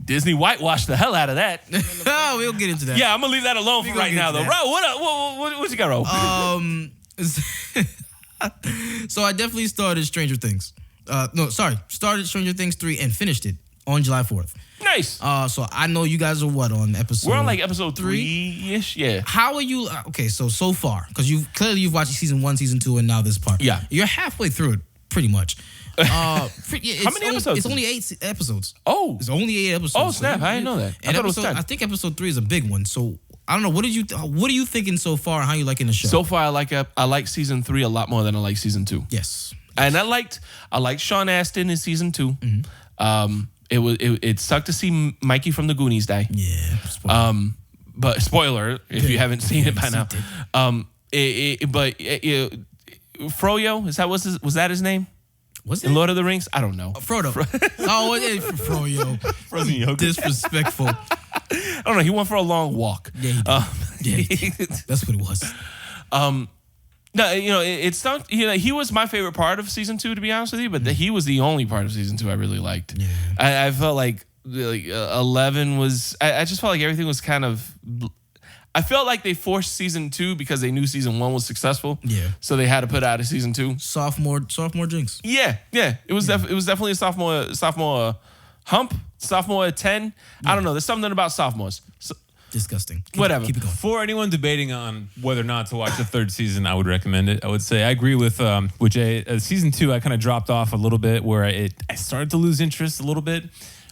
Disney whitewashed the hell out of that. Oh, we'll get into that. Yeah, I'm gonna leave that alone for gonna right get now, to though. that. Raul, what up? What you got, Raul? So I definitely started Stranger Things. Started Stranger Things 3 and finished it on July 4th. Nice. So I know you guys are on episode. We're on like episode 3-ish. Yeah. How are you? Okay, so far, because you've watched season 1, season 2, and now this part. Yeah. You're halfway through it, pretty much. How many episodes? It's only 8 episodes. Oh. It's only 8 episodes. Oh, snap. I didn't know that. I thought it was 10. I think episode 3 is a big one. So I don't know. What are you thinking so far, and how you liking the show? So far, I like season 3 a lot more than I like season 2. Yes. And I liked Sean Astin in season 2. Mm-hmm. It sucked to see Mikey from the Goonies die. Yeah. But spoiler if you haven't seen it by now. Froyo, was that his name? Was it In Lord of the Rings? I don't know. Frodo? Oh, yeah, Froyo. Frozen yogurt. Disrespectful. I don't know. He went for a long walk. Yeah, he did. That's what it was. No, it stunk. He was my favorite part of season 2, to be honest with you. But he was the only part of season 2 I really liked. Yeah. I felt like 11 was. I just felt like everything was kind of. I felt like they forced season 2 because they knew season 1 was successful. Yeah. So they had to put out a season 2. Sophomore jinx. Yeah. It was it was definitely a sophomore hump. Sophomore 10. I don't know. There's something about sophomores. So, Disgusting. Whatever. Keep it going. For anyone debating on whether or not to watch the third season, I would recommend it. I would say I agree with Jay. Season 2, I kind of dropped off a little bit where I started to lose interest a little bit.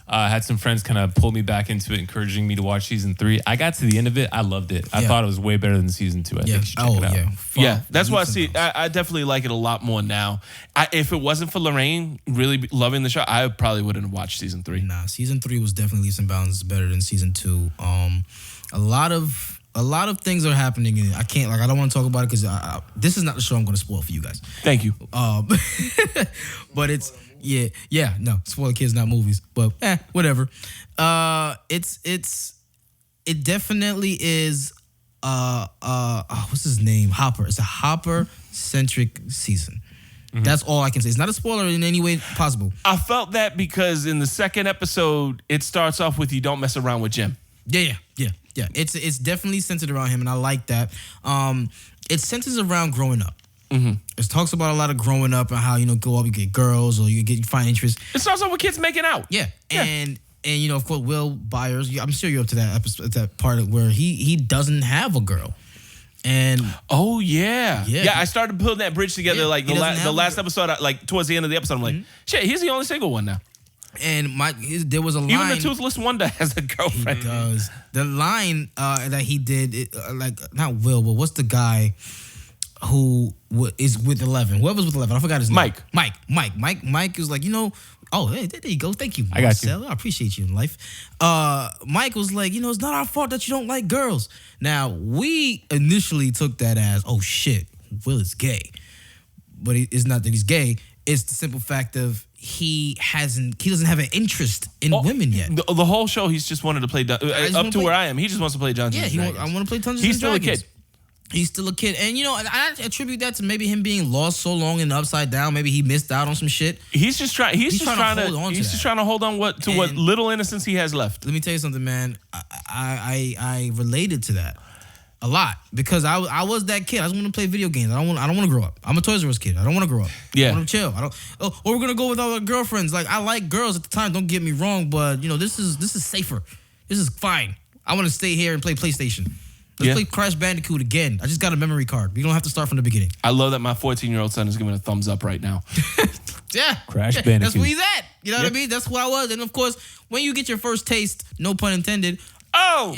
I had some friends kind of pull me back into it, encouraging me to watch season 3. I got to the end of it. I loved it. I thought it was way better than season 2. I think you should check it out. Yeah, that's why I see. I definitely like it a lot more now. If it wasn't for Lorraine really loving the show, I probably wouldn't have watched season 3. Nah, season 3 was definitely leaps and bounds better than season 2. A lot of things are happening in it. I don't want to talk about it because this is not the show I'm going to spoil for you guys. Thank you. But it's no, spoil kids, not movies. But whatever. It definitely is. What's his name? Hopper. It's a Hopper centric season. Mm-hmm. That's all I can say. It's not a spoiler in any way possible. I felt that because in the second episode, it starts off with "You don't mess around with Jim." Yeah. It's definitely centered around him, and I like that. It centers around growing up. Mm-hmm. It talks about a lot of growing up and how grow up, you get girls or you find interest. It starts off with kids making out. Yeah. And of course Will Byers. I'm sure you're up to that episode, that part where he doesn't have a girl. And yeah. I started putting that bridge together. Yeah, like the last episode, like towards the end of the episode, I'm like, shit, he's the only single one now. And there was a line. Even the Toothless Wonder has a girlfriend. He does. The line that he did, not Will, but what's the guy who is with 11? Whoever's with 11, I forgot his name. Mike is like, oh, hey, there you go. Thank you, Marcel. I got you. I appreciate you in life. Mike was like, it's not our fault that you don't like girls. Now, we initially took that as, oh shit, Will is gay. But it's not that he's gay. It's the simple fact of he doesn't have an interest in women yet. The whole show, he's just wanted to play where I am. He just wants to play Dungeons and Dragons. I want to play Dungeons He's and Dragons. He's still a kid. He's still a kid. And, I attribute that to maybe him being lost so long in the Upside Down. Maybe he missed out on some shit. He's just trying to hold on what little innocence he has left. Let me tell you something, man. I related to that. A lot, because I was that kid. I just want to play video games. I don't want to grow up. I'm a Toys R Us kid. I don't want to grow up. Yeah. I want to chill. Or we're gonna go with our girlfriends. Like, I like girls at the time. Don't get me wrong, but this is safer. This is fine. I want to stay here and play PlayStation. Let's play Crash Bandicoot again. I just got a memory card. We don't have to start from the beginning. I love that my 14-year-old son is giving a thumbs up right now. Yeah. Crash Bandicoot. That's where he's at. You know what I mean? That's where I was. And of course, when you get your first taste, no pun intended, Oh!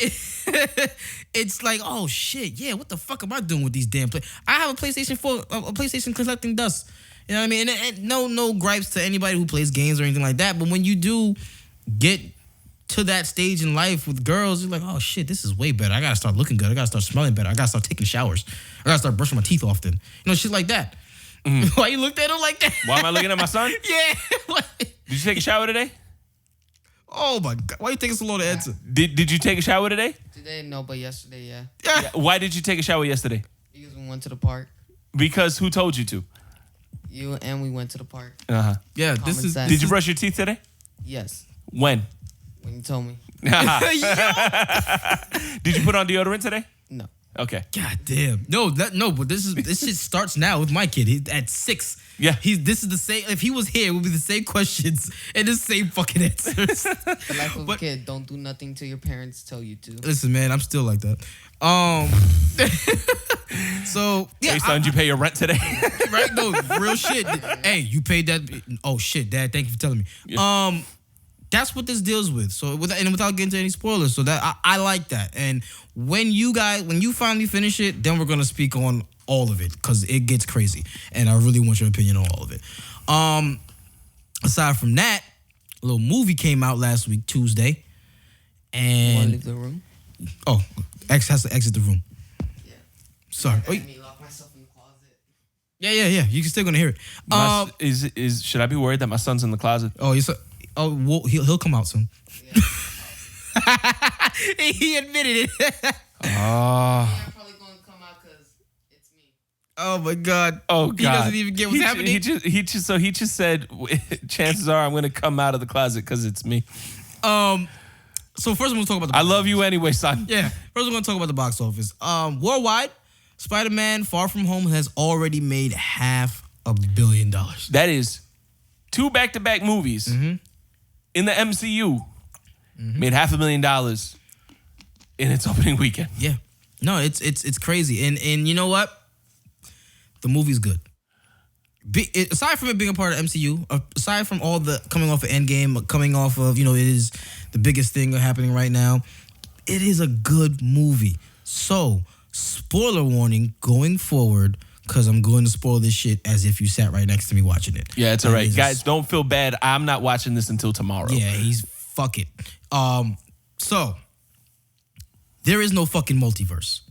it's like, oh shit, yeah, what the fuck am I doing with these damn I have a PlayStation 4, a PlayStation collecting dust. You know what I mean? And no gripes to anybody who plays games or anything like that. But when you do get to that stage in life with girls, you're like, oh shit, this is way better. I gotta start looking good. I gotta start smelling better. I gotta start taking showers. I gotta start brushing my teeth often. Shit like that. Why you looked at him like that? Why am I looking at my son? Yeah. Did you take a shower today? Oh my God. Why you taking so long to answer? Did you take a shower today? Today, no, but yesterday, yeah. Yeah. Why did you take a shower yesterday? Because we went to the park. Because who told you to? You and we went to the park. Uh-huh. Yeah, Common sense. Did you brush your teeth today? Yes, When? when you told me. Did you put on deodorant today? No. Okay. God damn. No, but this shit starts now with my kid. He's at 6. Yeah. This is the same. If he was here, it would be the same questions and the same fucking answers. The life of a kid, don't do nothing till your parents tell you to. Listen, man, I'm still like that. So yeah, Hey, son, did you pay your rent today? right? No, real shit. Hey, you paid that? Oh shit, Dad, thank you for telling me. Yeah. That's what this deals with. So without getting into any spoilers, so that I like that. And when you finally finish it, then we're gonna speak on all of it because it gets crazy, and I really want your opinion on all of it. Aside from that, a little movie came out last week, Tuesday, Want to and leave the room? X has to exit the room. Yeah. Sorry. Oh, Let me lock myself in the closet. yeah. You can still gonna hear it. Should I be worried that my son's in the closet? Well, he'll come out soon. Yeah. He admitted it. Oh. I'm probably going to come out because it's me. Oh my God. Oh God. He doesn't even get what's happening. He just said, chances are I'm going to come out of the closet because it's me. So first we're gonna talk about the I love you anyway, son. Yeah. First we're gonna talk about the box office. Worldwide, Spider-Man Far From Home has already made $500 million. That is 2 back-to-back movies in the MCU made $500,000 in its opening weekend. Yeah. No, it's crazy. And you know what? The movie's good. Aside from it being a part of MCU, aside from all the coming off of Endgame, coming off of, it is the biggest thing happening right now, it is a good movie. So, spoiler warning going forward, because I'm going to spoil this shit as if you sat right next to me watching it. Yeah, it's all right. Guys, don't feel bad. I'm not watching this until tomorrow. Yeah, fuck it. So, there is no fucking multiverse.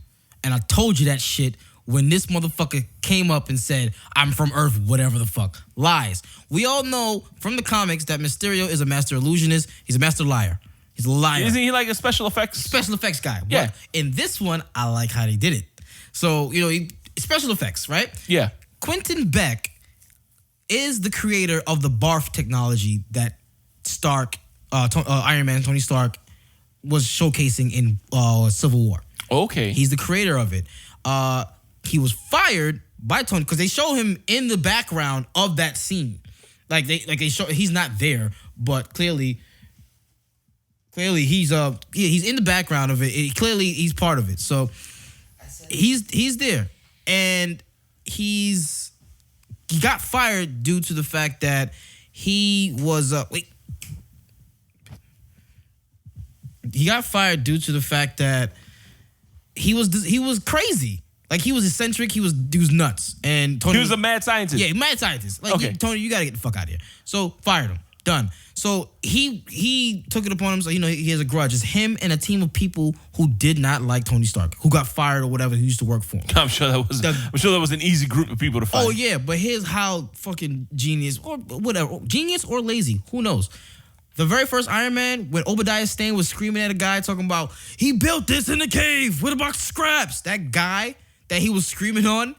And I told you that shit when this motherfucker came up and said, I'm from Earth, whatever the fuck. Lies. We all know from the comics that Mysterio is a master illusionist. He's a master liar. He's a liar. Isn't he like a special effects? Special effects guy. Yeah. But in this one, I like how they did it. So, special effects, right? Yeah. Quentin Beck is the creator of the barf technology that Iron Man, Tony Stark, was showcasing in Civil War. Okay. He's the creator of it. He was fired by Tony because they show him in the background of that scene. They show he's not there, but clearly he's in the background of it. Clearly he's part of it. So he's there, and he got fired due to the fact that he was He got fired due to the fact that he was crazy. Like, he was eccentric. He was nuts. And Tony He was a mad scientist. Yeah, mad scientist. Like, Okay. Tony, you gotta get the fuck out of here. So fired him. Done. So he took it upon himself. He has a grudge. It's him and a team of people who did not like Tony Stark, who got fired or whatever. He used to work for him. I'm sure that was an easy group of people to find. Oh yeah, but here's how fucking genius or whatever, genius or lazy, who knows? The very first Iron Man, when Obadiah Stane was screaming at a guy talking about, he built this in a cave with a box of scraps. That guy that he was screaming on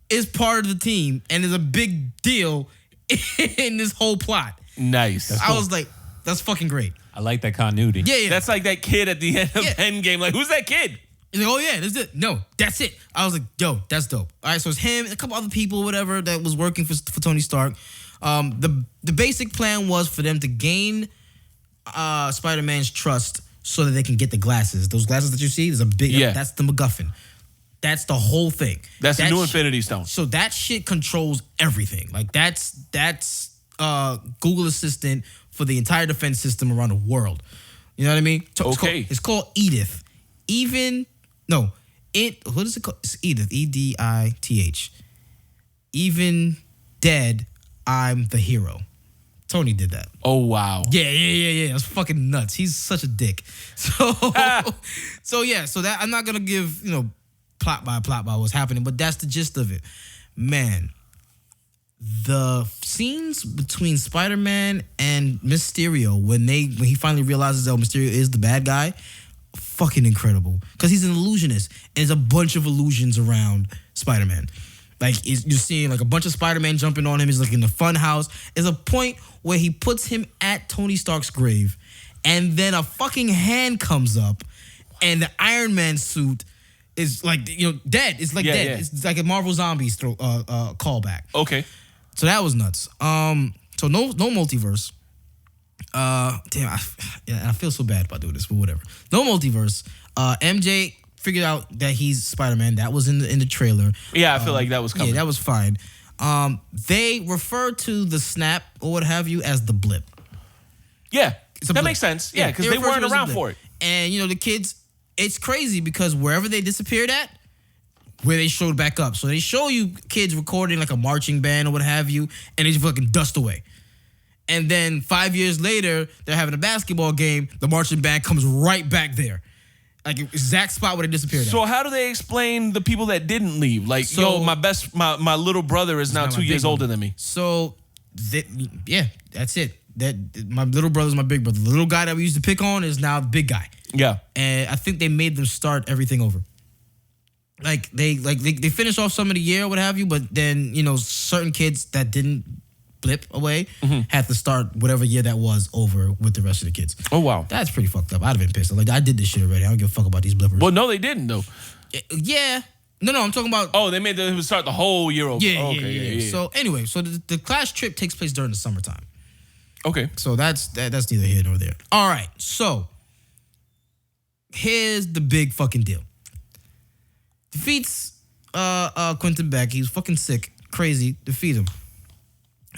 is part of the team and is a big deal in this whole plot. Nice. I was like, that's fucking great. I like that continuity. Yeah. That's like that kid at the end of Yeah. Endgame. Like, who's that kid? He's like, oh yeah, that's it. No, that's it. I was like, yo, that's dope. All right, so it's him and a couple other people, whatever, that was working for Tony Stark. The basic plan was for them to gain Spider-Man's trust so that they can get the glasses. Those glasses that you see, there's a big, that's the MacGuffin. That's the whole thing. That's the new Infinity Stone. So that shit controls everything. Like that's Google Assistant for the entire defense system around the world. You know what I mean? It's called Edith. What is it called? It's Edith. EDITH. Even dead, I'm the hero. Tony did that. Oh, wow. Yeah. It's fucking nuts. He's such a dick. So that I'm not gonna give, plot by what's happening, but that's the gist of it. Man, the scenes between Spider-Man and Mysterio when he finally realizes that Mysterio is the bad guy, fucking incredible. Because he's an illusionist, and there's a bunch of illusions around Spider-Man. Like, you're seeing like a bunch of Spider-Man jumping on him. He's like in the fun house. There's a point where he puts him at Tony Stark's grave, and then a fucking hand comes up, and the Iron Man suit is like, dead. It's like dead. Yeah. It's like a Marvel Zombies callback. Okay. So that was nuts. So no multiverse. Damn, I feel so bad about doing this, but whatever. No multiverse. MJ figured out that he's Spider-Man. That was in the trailer. Yeah, I feel like that was coming. Yeah, that was fine. They refer to the snap or what have you as the blip. Yeah, that makes sense. Yeah, because they weren't around for it. And the kids, it's crazy because wherever they disappeared at, where they showed back up. So they show you kids recording like a marching band or what have you, and they just fucking dust away. And then 5 years later, they're having a basketball game. The marching band comes right back there. Like exact spot where they disappeared at. So how do they explain the people that didn't leave? Like, my little brother is now 2 years older than me. So, that's it. That my little brother's my big brother. The little guy that we used to pick on is now the big guy. Yeah. And I think they made them start everything over. Like they finished off some of the year or what have you, but then certain kids that didn't blip away had to start whatever year that was over with the rest of the kids. Oh wow, that's pretty fucked up. I'd have been pissed. Like I did this shit already. I don't give a fuck about these blippers. Well, no, they didn't though. Yeah. No, I'm talking about. Oh, they made them start the whole year over. Yeah, yeah. So anyway, the class trip takes place during the summertime. Okay. So that's neither here nor there. All right. So here's the big fucking deal. Defeats Quentin Beck. He was fucking sick, crazy. Defeat him.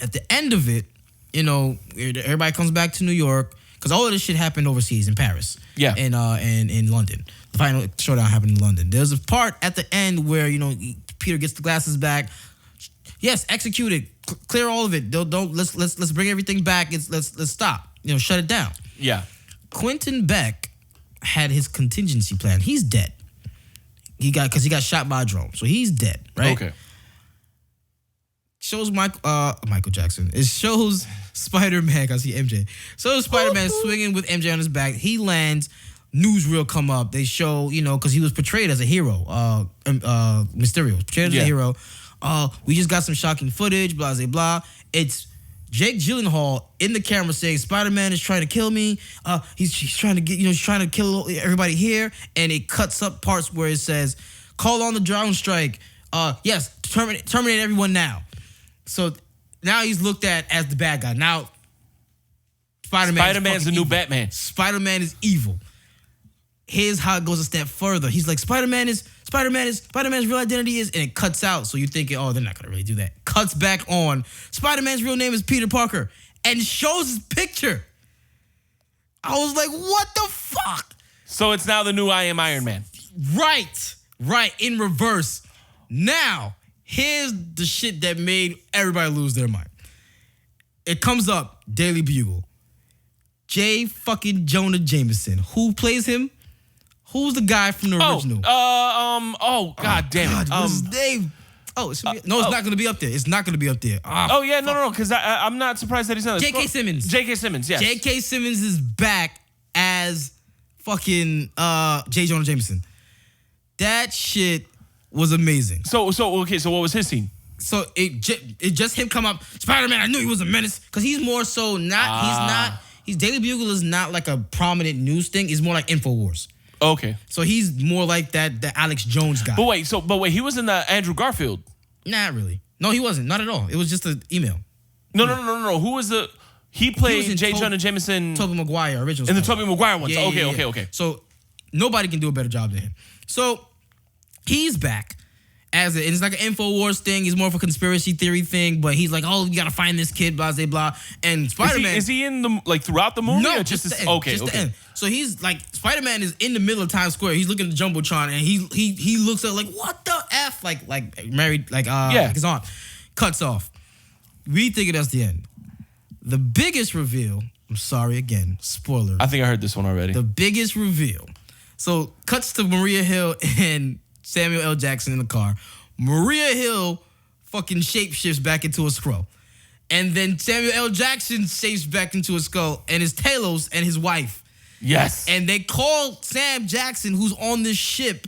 At the end of it, everybody comes back to New York because all of this shit happened overseas in Paris. Yeah. And in London. The final showdown happened in London. There's a part at the end where Peter gets the glasses back. Yes, execute it. Clear all of it. Don't let's bring everything back. Let's stop. Shut it down. Yeah. Quentin Beck had his contingency plan. He's dead. He got shot by a drone, so he's dead. Right. Okay. Shows Michael Jackson. It shows Spider-Man. I see MJ. So Spider-Man swinging with MJ on his back. He lands. Newsreel come up. They show because he was portrayed as a hero. Mysterio was portrayed as a hero. We just got some shocking footage. Blah blah blah. It's Jake Gyllenhaal in the camera saying Spider-Man is trying to kill me. He's trying to get he's trying to kill everybody here. And it cuts up parts where it says, "Call on the drone strike. Yes, terminate everyone now." So now he's looked at as the bad guy. Now Spider-Man's the new Batman. Spider-Man is evil. Here's how it goes a step further. He's like, Spider-Man's real identity is, and it cuts out. So you're thinking, oh, they're not gonna really do that. Cuts back on. Spider-Man's real name is Peter Parker, and shows his picture. I was like, what the fuck? So it's now the new I Am Iron Man. Right, in reverse. Now, here's the shit that made everybody lose their mind. It comes up, Daily Bugle. J. fucking Jonah Jameson. Who plays him? Who's the guy from the original? God damn it. What's his name? It's not going to be up there. It's not going to be up there. No, because I'm not surprised that he's not. J.K. Simmons. J.K. Simmons, yes. J.K. Simmons is back as fucking J. Jonah Jameson. That shit was amazing. So what was his scene? So it just him come up, Spider-Man, I knew he was a menace. Because he's more so not, he's Daily Bugle is not like a prominent news thing. It's more like InfoWars. Okay. So he's more like the Alex Jones guy. But wait, he was in the Andrew Garfield. Not really. No, he wasn't. Not at all. It was just an email. No. Who was the? He played in J. Jonah Jameson. Tobey Maguire, original. In the Spider-Man. Tobey Maguire ones. Yeah, Okay. So nobody can do a better job than him. So he's back and it's like an InfoWars thing. He's more of a conspiracy theory thing, but he's like, oh, you gotta find this kid, blah, blah, blah. And Spider-Man Is he in the throughout the movie? No, or just this, the end. Okay. Just the end. So he's like, Spider-Man is in the middle of Times Square. He's looking at the Jumbotron and he looks at like, what the F? Like married, like his aunt. Cuts off. We think that's the end. The biggest reveal, I'm sorry again, spoiler. I think I heard this one already. The biggest reveal. So cuts to Maria Hill and Samuel L. Jackson in the car. Maria Hill fucking shapeshifts back into a Skrull. And then Samuel L. Jackson shapes back into a Skrull and it's Talos and his wife. Yes. And they call Sam Jackson, who's on this ship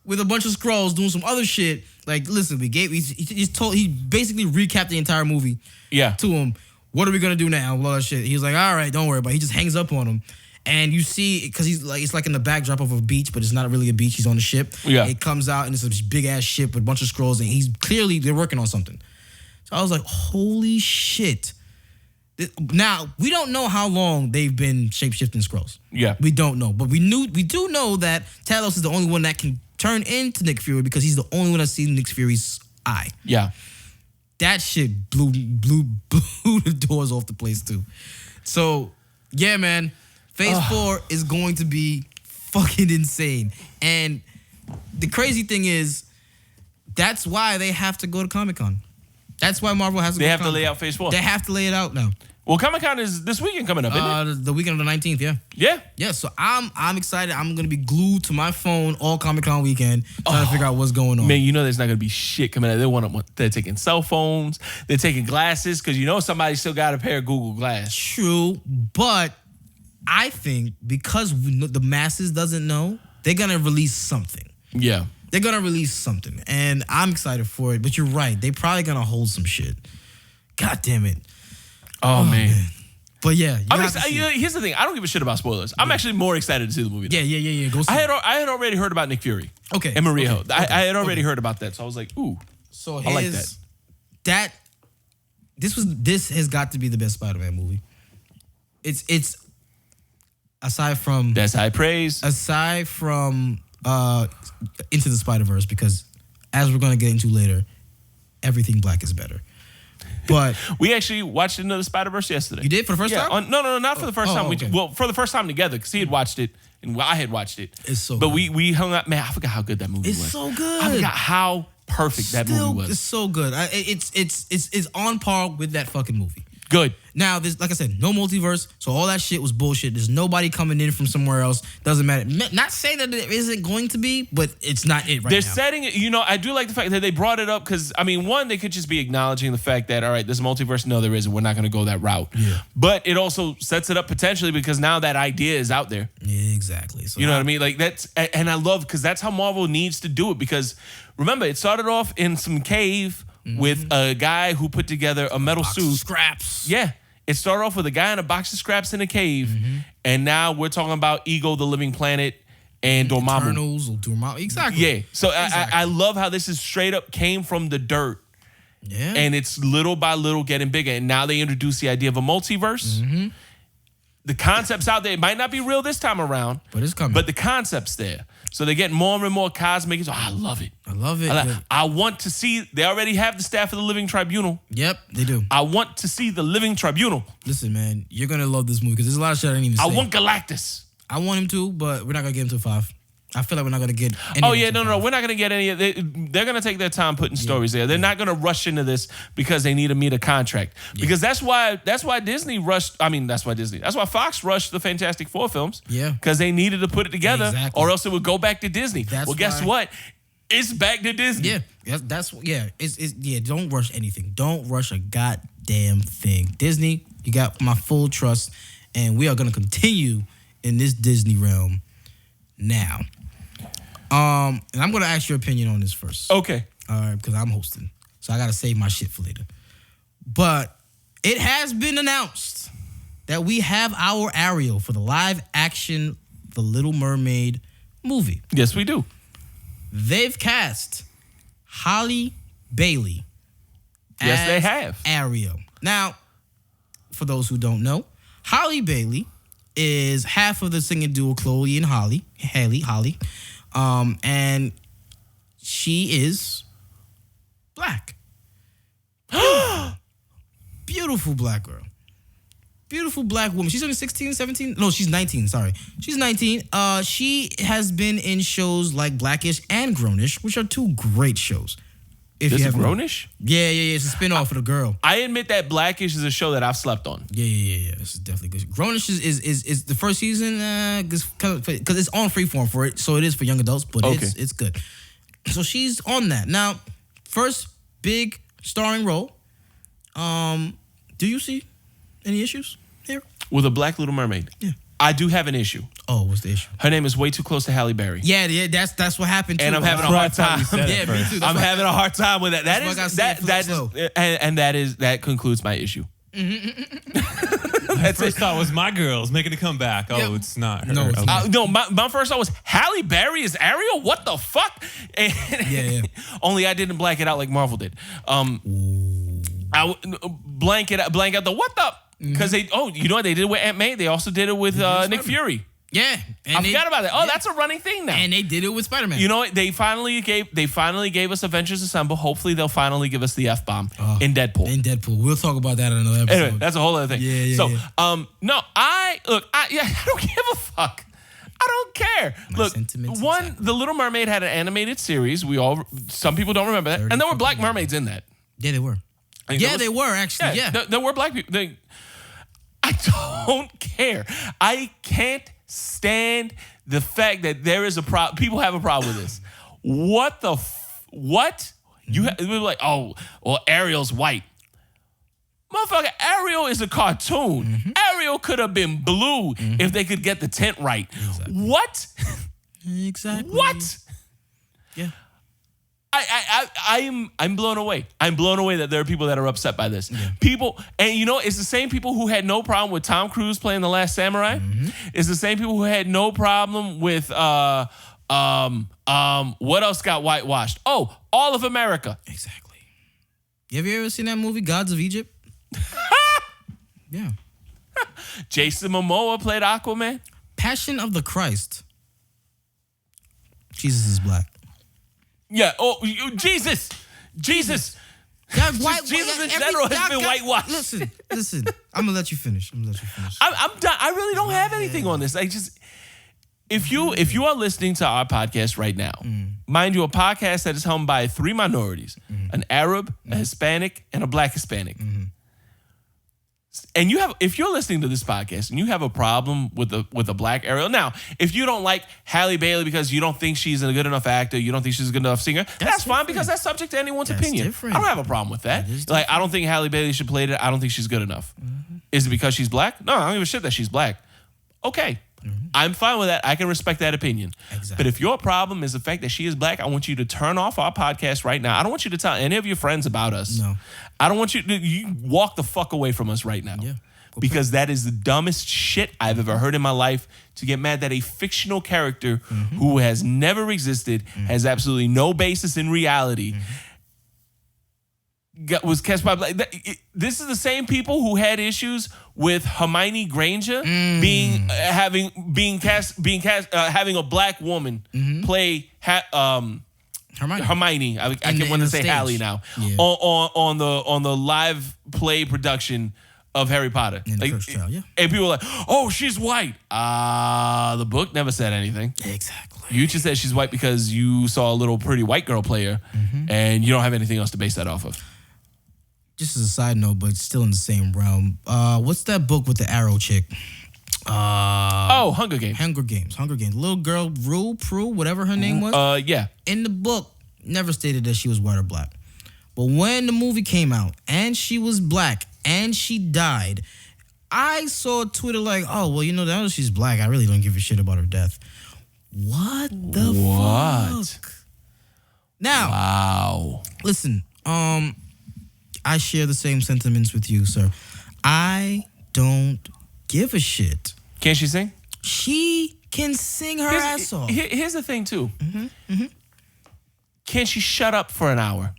with a bunch of Skrulls doing some other shit. Like, listen, he basically recapped the entire movie to him. What are we gonna do now? Blah, shit. He was like, all right, don't worry about it. He just hangs up on him. And you see, because he's like, it's like in the backdrop of a beach, but it's not really a beach. He's on the ship. Yeah. It comes out and it's a big ass ship with a bunch of Skrulls, and they're working on something. So I was like, holy shit. Now, we don't know how long they've been shape-shifting Skrulls. Yeah. We don't know. But we do know that Talos is the only one that can turn into Nick Fury because he's the only one that's seen Nick Fury's eye. Yeah. That shit blew the doors off the place too. So, yeah, man. Phase 4 is going to be fucking insane. And the crazy thing is, that's why they have to go to Comic-Con. That's why Marvel has to go to Comic-Con. They have to lay out Phase 4. They have to lay it out now. Well, Comic-Con is this weekend coming up, isn't it? The weekend of the 19th, yeah. Yeah. Yeah, so I'm excited. I'm going to be glued to my phone all Comic-Con weekend trying to figure out what's going on. Man, you know there's not going to be shit coming out. They're taking cell phones. They're taking glasses because you know somebody still got a pair of Google Glass. True, but I think because the masses doesn't know, they're going to release something. Yeah. They're going to release something, and I'm excited for it. But you're right. They're probably going to hold some shit. God damn it. Oh man. But yeah. Here's the thing. I don't give a shit about spoilers. I'm actually more excited to see the movie now. Yeah. Go see I it. had already heard about Nick Fury. Okay. And Maria Hill. Okay. I had already heard about that. So I was like, ooh. So I like that. This has got to be the best Spider-Man movie. It's aside from That's high praise. Aside from Into the Spider-Verse, because as we're gonna get into later, everything black is better. But we actually watched Into the Spider-Verse yesterday. You did for the first time? No, not for the first time. Okay. For the first time together, because he had watched it and I had watched it. It's so But good. we hung out. Man, I forgot how good that movie was. It's so good. I forgot how perfect that movie was. It's so good. It's on par with that fucking movie. Good. Now, there's, like I said, no multiverse, so all that shit was bullshit. There's nobody coming in from somewhere else. Doesn't matter. Not saying that there isn't going to be, but it's not it right They're now. setting it, I do like the fact that they brought it up because, one, they could just be acknowledging the fact that, all right, there's a multiverse. No, there isn't. We're not going to go that route. Yeah. But it also sets it up potentially because now that idea is out there. Yeah, exactly. So You know what I mean? Like and I love because that's how Marvel needs to do it because remember, it started off in some cave with a guy who put together a metal Box suit. of scraps. Yeah. It started off with a guy in a box of scraps in a cave, and now we're talking about Ego, the Living Planet, and Dormammu. Eternals or Dormammu. Exactly. Yeah. So Exactly. I love how this is straight up came from the dirt, Yeah. and it's little by little getting bigger. And now they introduce the idea of a multiverse. The concept's out there. It might not be real this time around, But it's coming. But the concept's there. So they're getting more and more cosmic. So I love it. I love it. I want to see. They already have the staff of the Living Tribunal. Yep, they do. I want to see the Living Tribunal. Listen, man, you're gonna love this movie because there's a lot of shit I didn't even say. I want Galactus. I want him to, but we're not gonna get him to 5. I feel like we're not gonna get. Oh yeah, no. We're not gonna get any. They're gonna take their time putting stories there. They're not gonna rush into this because they need to meet a contract. Because that's why Disney rushed. That's why Fox rushed the Fantastic Four films. Yeah. Because they needed to put it together, Exactly. or else it would go back to Disney. That's Guess why- what? It's back to Disney. Yeah, It's don't rush anything. Don't rush a goddamn thing. Disney, you got my full trust, and we are gonna continue in this Disney realm now. And I'm gonna ask your opinion on this first. Okay. All right, because I'm hosting. So I got to save my shit for later. But it has been announced that we have our Ariel for the live action The Little Mermaid movie. Yes, we do. They've cast Halle Bailey. Yes, they as have. Ariel. Now, for those who don't know, Halle Bailey is half of the singing duo Chloe and Halle. And she is black. Beautiful black girl. Beautiful black woman. She's only 16, 17. No, she's 19. Sorry. She's 19. She has been in shows like Blackish and Grownish, which are two great shows. If This you is haven't- Grownish? Yeah. It's a spinoff of the girl. I admit that Blackish is a show that I've slept on. Yeah. This is definitely good. Grownish is the first season because it's on Freeform for it, so it is for young adults, but Okay. it's good. So she's on that now. First big starring role. Do you see any issues here? With a black Little Mermaid. Yeah. I do have an issue. Oh, what's the issue? Her name is way too close to Halle Berry. Yeah. That's what happened. Too. And I'm having a hard time. Yeah, me too. I'm having a hard time with that. That concludes my issue. My first thought was my girl's making a comeback. Oh, Yeah. it's not her. No, it's not. No, my first thought was Halle Berry is Ariel. What the fuck? And Yeah. Only I didn't blank it out like Marvel did. Blank out the what the? Because they you know what they did with Aunt May? They also did it with Nick Fury. Yeah. I forgot about that. Oh, that's a running thing now. And they did it with Spider-Man. You know what? They finally gave us Avengers Assemble. Hopefully they'll finally give us the F-bomb in Deadpool. In Deadpool. We'll talk about that in another episode. Anyway, that's a whole other thing. Yeah. No, I don't give a fuck. I don't care. My sentiments Look, exactly. The Little Mermaid had an animated series. Some people don't remember that, and there were black mermaids in that. Yeah, they were. They were actually. Yeah. There were black people. I don't care. I can't stand the fact that there is a problem. People have a problem with this. What the what? You we're like, oh, well, Ariel's white. Motherfucker, Ariel is a cartoon. Ariel could have been blue if they could get the tint right. Exactly. What? Exactly. What? Yeah. I'm blown away. I'm blown away that there are people that are upset by this. Yeah. People, and you know, it's the same people who had no problem with Tom Cruise playing The Last Samurai. It's the same people who had no problem with what else got whitewashed? Oh, All of America. Exactly. Have you ever seen that movie, Gods of Egypt? Yeah. Jason Momoa played Aquaman. Passion of the Christ. Jesus is black. Yeah. Oh, Jesus. Jesus in general has been whitewashed. Listen. I'm gonna let you finish. I'm done. I really don't have anything on this. I just, if you are listening to our podcast right now, mind you, a podcast that is helmed by three minorities: an Arab, a Hispanic, and a Black Hispanic. And if you're listening to this podcast and you have a problem with a black Ariel, now if you don't like Halle Bailey because you don't think she's a good enough actor, you don't think she's a good enough singer, that's fine because that's subject to anyone's opinion. Different. I don't have a problem with that. Like, I don't think Halle Bailey should play it. I don't think she's good enough. Is it because she's black? No, I don't give a shit that she's black. Okay. I'm fine with that. I can respect that opinion. Exactly. But if your problem is the fact that she is black, I want you to turn off our podcast right now. I don't want you to tell any of your friends about us. No. I don't want you walk the fuck away from us right now. Yeah. Because that is the dumbest shit I've ever heard in my life, to get mad that a fictional character who has never existed, has absolutely no basis in reality, was cast by black. This is the same people who had issues with Hermione Granger having a black woman play Hermione. I can want to say Halle now. Yeah. On the live play production of Harry Potter. In the first trial, yeah. And people were like, oh, she's white. The book never said anything. Exactly. You just said she's white because you saw a little pretty white girl play her, and you don't have anything else to base that off of. Just as a side note, but still in the same realm. What's that book with the arrow chick? Hunger Games. Hunger Games. Little girl, Prue, whatever her name was. Yeah. In the book, never stated that she was white or black. But when the movie came out and she was black and she died, I saw Twitter like, oh, well, now that she's black, I really don't give a shit about her death. What the fuck? Now, Wow. listen, I share the same sentiments with you, sir. I don't give a shit. Can't she sing? She can sing her ass off. Here's the thing, too. Can she shut up for an hour?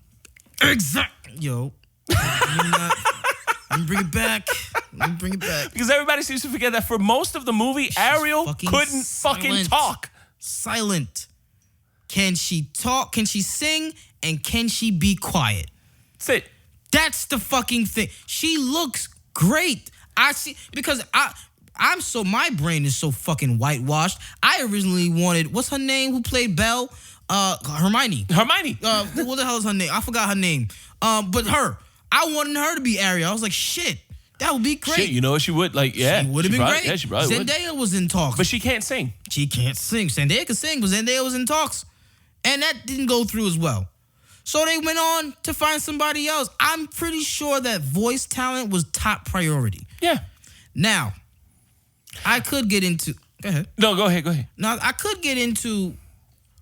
Exactly. Yo. Let me bring it back. Because everybody seems to forget that for most of the movie, Ariel couldn't fucking talk. Silent. Can she talk? Can she sing? And can she be quiet? That's it. That's the fucking thing. She looks great. I see, because my brain is so fucking whitewashed. I originally wanted, what's her name who played Belle? Hermione. What the hell is her name? I forgot her name. But her. I wanted her to be Ariel. I was like, shit, that would be great. Shit, you know what she would? Like, yeah. She would have been great. Yeah, she probably Zendaya was in talks. But she can't sing. She can't sing. Zendaya could sing, but Zendaya was in talks. And that didn't go through as well. So they went on to find somebody else. I'm pretty sure that voice talent was top priority. Yeah. Now, I could get into... Go ahead. No, go ahead. Now, I could get into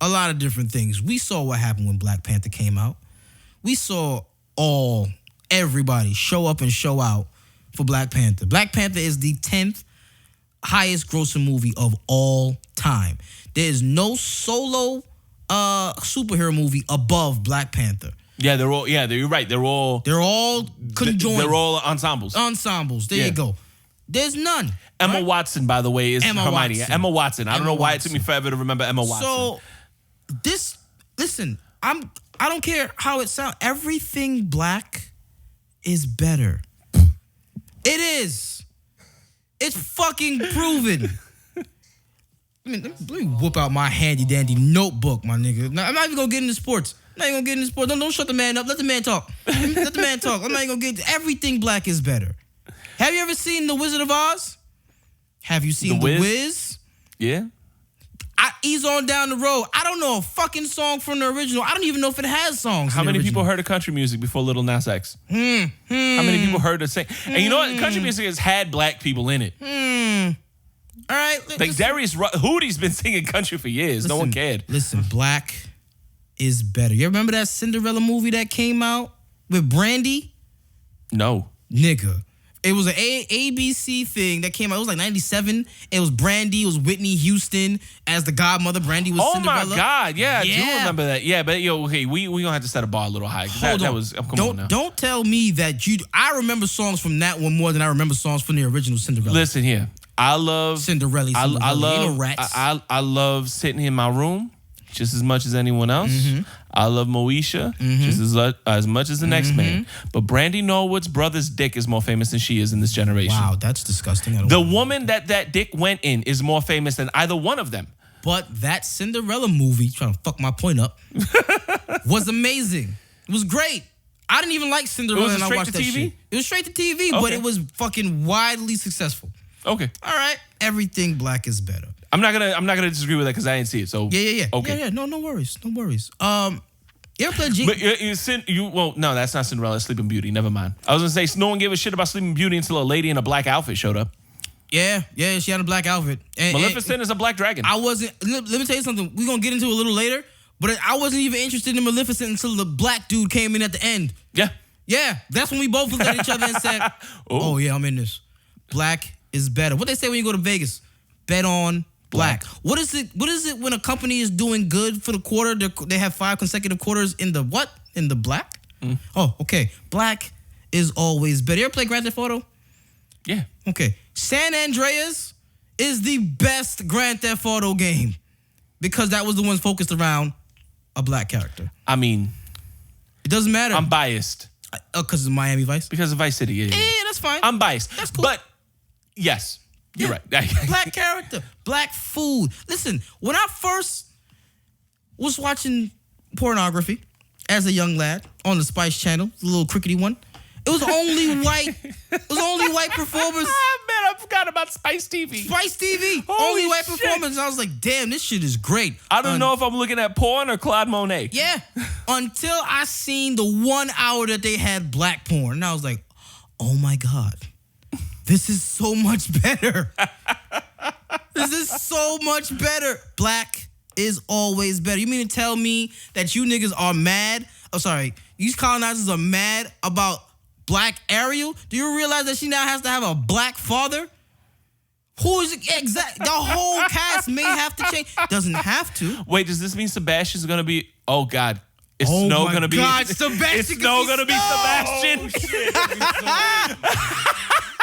a lot of different things. We saw what happened when Black Panther came out. We saw everybody show up and show out for Black Panther. Black Panther is the 10th highest grossing movie of all time. There is no solo superhero movie above Black Panther. Yeah, you're right. They're all conjoined. They're all ensembles. There you go. There's none. Emma Watson, by the way, is Hermione. Emma Watson. I don't know why it took me forever to remember Emma Watson. So listen, I don't care how it sounds. Everything black is better. It is. It's fucking proven. Let me whip out my handy dandy notebook, my nigga. Now, I'm not even gonna get into sports. Don't shut the man up. Let the man talk. I'm not even gonna get into everything black is better. Have you ever seen The Wizard of Oz? Have you seen The Wiz? Yeah. Ease on down the road. I don't know a fucking song from the original. I don't even know if it has songs. How many people heard of country music before Little Nas X? How many people heard it sing? And you know what? Country music has had black people in it. All right. Like Darius Hootie's been singing country for years. No one cared. Listen, black is better. You remember that Cinderella movie that came out with Brandy? No. Nigga. It was an ABC thing that came out. It was like 97. It was Brandy. It was Whitney Houston as the godmother. Brandy was Cinderella. Oh my God. Yeah, I do remember that. Yeah, but okay, we gonna have to set a bar a little high. Don't tell me that I remember songs from that one more than I remember songs from the original Cinderella. Listen here. I love Cinderella. I love sitting in my room just as much as anyone else. I love Moesha just as much as the next man. But Brandy Norwood's brother's dick is more famous than she is in this generation. Wow, that's disgusting. The woman that dick went in is more famous than either one of them. But that Cinderella movie, trying to fuck my point up, was amazing. It was great. I didn't even like Cinderella, and I watched that shit. It was straight to TV, but it was fucking widely successful. Okay. All right. Everything black is better. I'm not gonna disagree with that because I didn't see it. So yeah. Okay. Yeah. No worries. You ever played But no, that's not Cinderella. It's Sleeping Beauty. Never mind. I was gonna say no one gave a shit about Sleeping Beauty until a lady in a black outfit showed up. Yeah. She had a black outfit. Maleficent is a black dragon. I wasn't. Let me tell you something. We're gonna get into it a little later. But I wasn't even interested in Maleficent until the black dude came in at the end. Yeah. That's when we both looked at each other and said, "Oh yeah, I'm in this. Black is better." What they say when you go to Vegas? Bet on black. What is it when a company is doing good for the quarter? They have 5 consecutive quarters in the what? In the black? Oh, okay. Black is always better. You ever play Grand Theft Auto? Yeah. Okay. San Andreas is the best Grand Theft Auto game because that was the one focused around a black character. I mean, it doesn't matter. I'm biased. Because of Miami Vice? Because of Vice City. Yeah, that's fine. I'm biased. That's cool. But yes. You're right. Black character, black food. Listen, when I first was watching pornography as a young lad on the Spice Channel, the little crickety one, it was only white. It was only white performers. Man, I forgot about Spice TV. Spice TV, only white performers. I was like, damn, this shit is great. I don't know if I'm looking at porn or Claude Monet. Yeah, until I seen the 1 hour that they had black porn, and I was like, oh my God. This is so much better. This is so much better. Black is always better. You mean to tell me that you niggas are mad? Oh, sorry. These colonizers are mad about black Ariel? Do you realize that she now has to have a black father? Who is it? The whole cast may have to change. Doesn't have to. Wait, does this mean Sebastian's gonna be? Oh God, is Oh Snow my gonna be? God, Sebastian Is could Snow be gonna be Snow. Sebastian?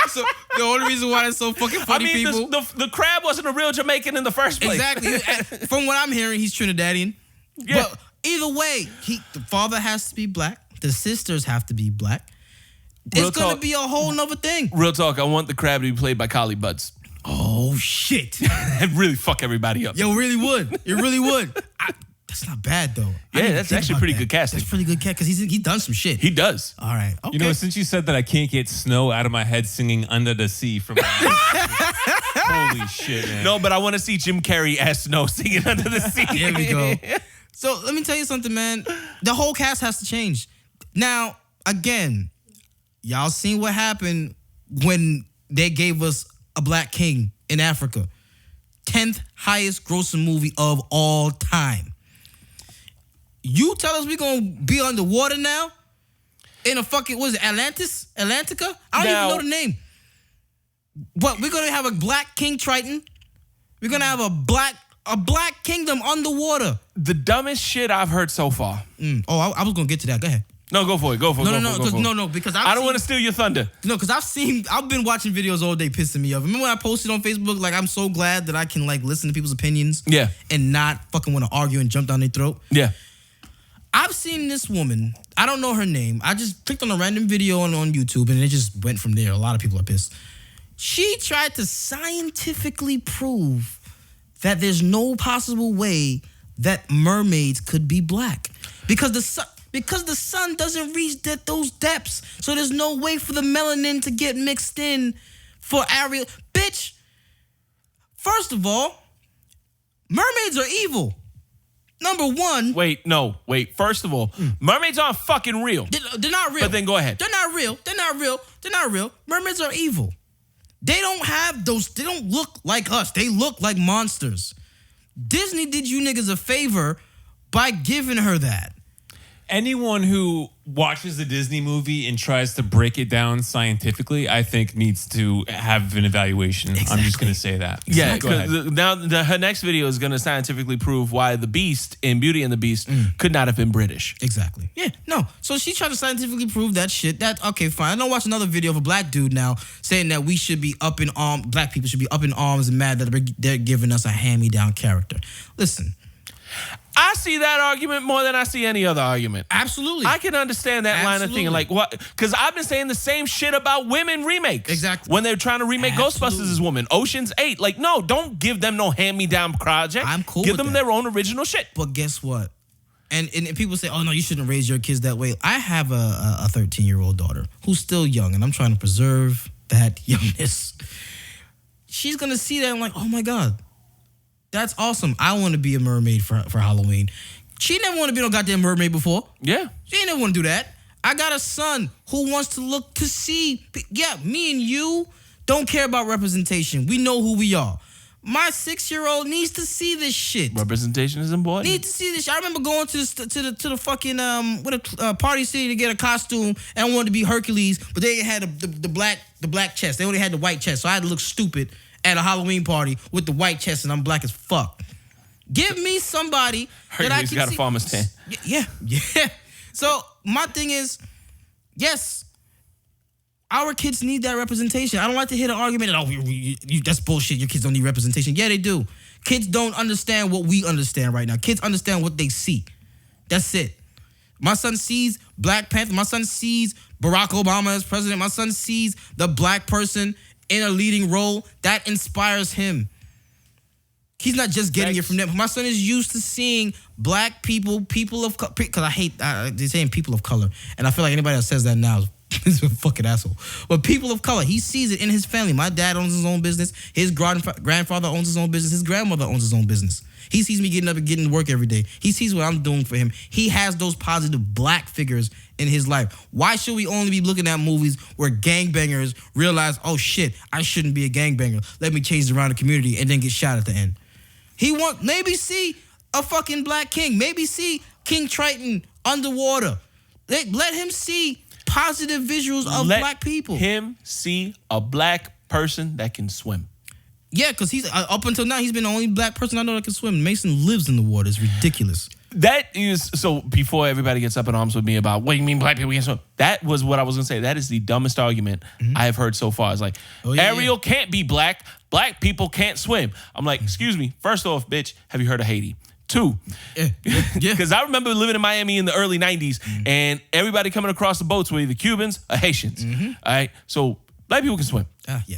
So the only reason why that's so fucking funny, I mean, people. the crab wasn't a real Jamaican in the first place. Exactly. From what I'm hearing, he's Trinidadian. Yeah. But either way, the father has to be black. The sisters have to be black. Real It's gonna talk. be a whole nother thing. Real talk. I want the crab to be played by Collie Buddz. Oh shit! And really fuck everybody up. Yo, really would. It really would. That's not bad though. I Yeah, didn't even that's think actually about pretty that. good casting. That's pretty good casting because he done some shit. He does. All right. Okay. You know, since you said that, I can't get Snow out of my head singing Under the Sea from holy shit, man. No, but I want to see Jim Carrey as Snow singing Under the Sea. There we go. So let me tell you something, man. The whole cast has to change. Now, again, y'all seen what happened when they gave us a black king in Africa. 10th highest grossing movie of all time. You tell us we're going to be underwater now? In a fucking, what is it, Atlantis? Atlantica? I don't Now- even know the name. But we're going to have a black King Triton. We're going to have a black kingdom underwater. The dumbest shit I've heard so far. Oh, I was going to get to that. Go ahead. No, go for it. Go for it. No, go no, for it, no, go for it. no, because I don't want to steal your thunder. No, because I've been watching videos all day pissing me off. Remember when I posted on Facebook, like, I'm so glad that I can, like, listen to people's opinions? Yeah. And not fucking want to argue and jump down their throat? Yeah. I've seen this woman. I don't know her name. I just clicked on a random video on YouTube, and it just went from there. A lot of people are pissed. She tried to scientifically prove that there's no possible way that mermaids could be black. Because the sun doesn't reach those depths. So there's no way for the melanin to get mixed in for Ariel. Bitch, first of all, mermaids are evil. Number one. Wait. First of all, mermaids aren't fucking real. They're not real. But then go ahead. They're not real. Mermaids are evil. They don't have those. They don't look like us. They look like monsters. Disney did you niggas a favor by giving her that. Anyone who watches a Disney movie and tries to break it down scientifically, I think needs to have an evaluation. I'm just Exactly. going to say that. Yeah, Go ahead. because her next video is going to scientifically prove why the Beast in Beauty and the Beast could not have been British. Exactly. Yeah, no. So she tried to scientifically prove that shit. That, okay, fine. I don't watch another video of a black dude now saying that we should be up in arms, black people should be up in arms and mad that they're giving us a hand-me-down character. Listen. I see that argument more than I see any other argument. Absolutely. I can understand that line of thinking, like, what? Because I've been saying the same shit about women remakes. Exactly. When they're trying to remake Ghostbusters as women, Ocean's 8. Like, no, don't give them no hand-me-down project. I'm cool Give with them that. their own original shit. But guess what? And people say, oh, no, you shouldn't raise your kids that way. I have a 13-year-old daughter who's still young, and I'm trying to preserve that youngness. She's going to see that and like, oh, my God. That's awesome. I want to be a mermaid for Halloween. She never wanted to be no goddamn mermaid before. Yeah. She ain't never want to do that. I got a son who wants to look to see. Yeah, me and you don't care about representation. We know who we are. My 6-year-old needs to see this shit. Representation is important. Need to see this. I remember going to the fucking Party City to get a costume, and I wanted to be Hercules, but they had the black chest. They only had the white chest, so I had to look stupid at a Halloween party with the white chest, and I'm black as fuck. Give me somebody that I Hercules can got a see. farmer's tan. Yeah. So my thing is, yes, our kids need that representation. I don't like to hear the argument that, that's bullshit. Your kids don't need representation. Yeah, they do. Kids don't understand what we understand right now. Kids understand what they see. That's it. My son sees Black Panther. My son sees Barack Obama as president. My son sees the black person in a leading role. That inspires him. He's not just getting it from them. My son is used to seeing black people of color. Because I hate, they're saying people of color. And I feel like anybody that says that now is a fucking asshole. But people of color, he sees it in his family. My dad owns his own business. His grandfather owns his own business. His grandmother owns his own business. He sees me getting up and getting to work every day. He sees what I'm doing for him. He has those positive black figures in his life. Why should we only be looking at movies where gangbangers realize, oh shit, I shouldn't be a gangbanger. Let me change around the community and then get shot at the end. He maybe see a fucking black king. Maybe see King Triton underwater. Let him see positive visuals of black people. Let him see a black person that can swim. Yeah, because he's up until now, he's been the only black person I know that can swim. Mason lives in the water. It's ridiculous. That is, so before everybody gets up in arms with me about, what do you mean black people can't swim? That was what I was going to say. That is the dumbest argument I have heard so far. It's like, Ariel can't be black. Black people can't swim. I'm like, excuse me. First off, bitch, have you heard of Haiti? 2, because I remember living in Miami in the early 90s and everybody coming across the boats were either Cubans or Haitians. All right, so black people can swim.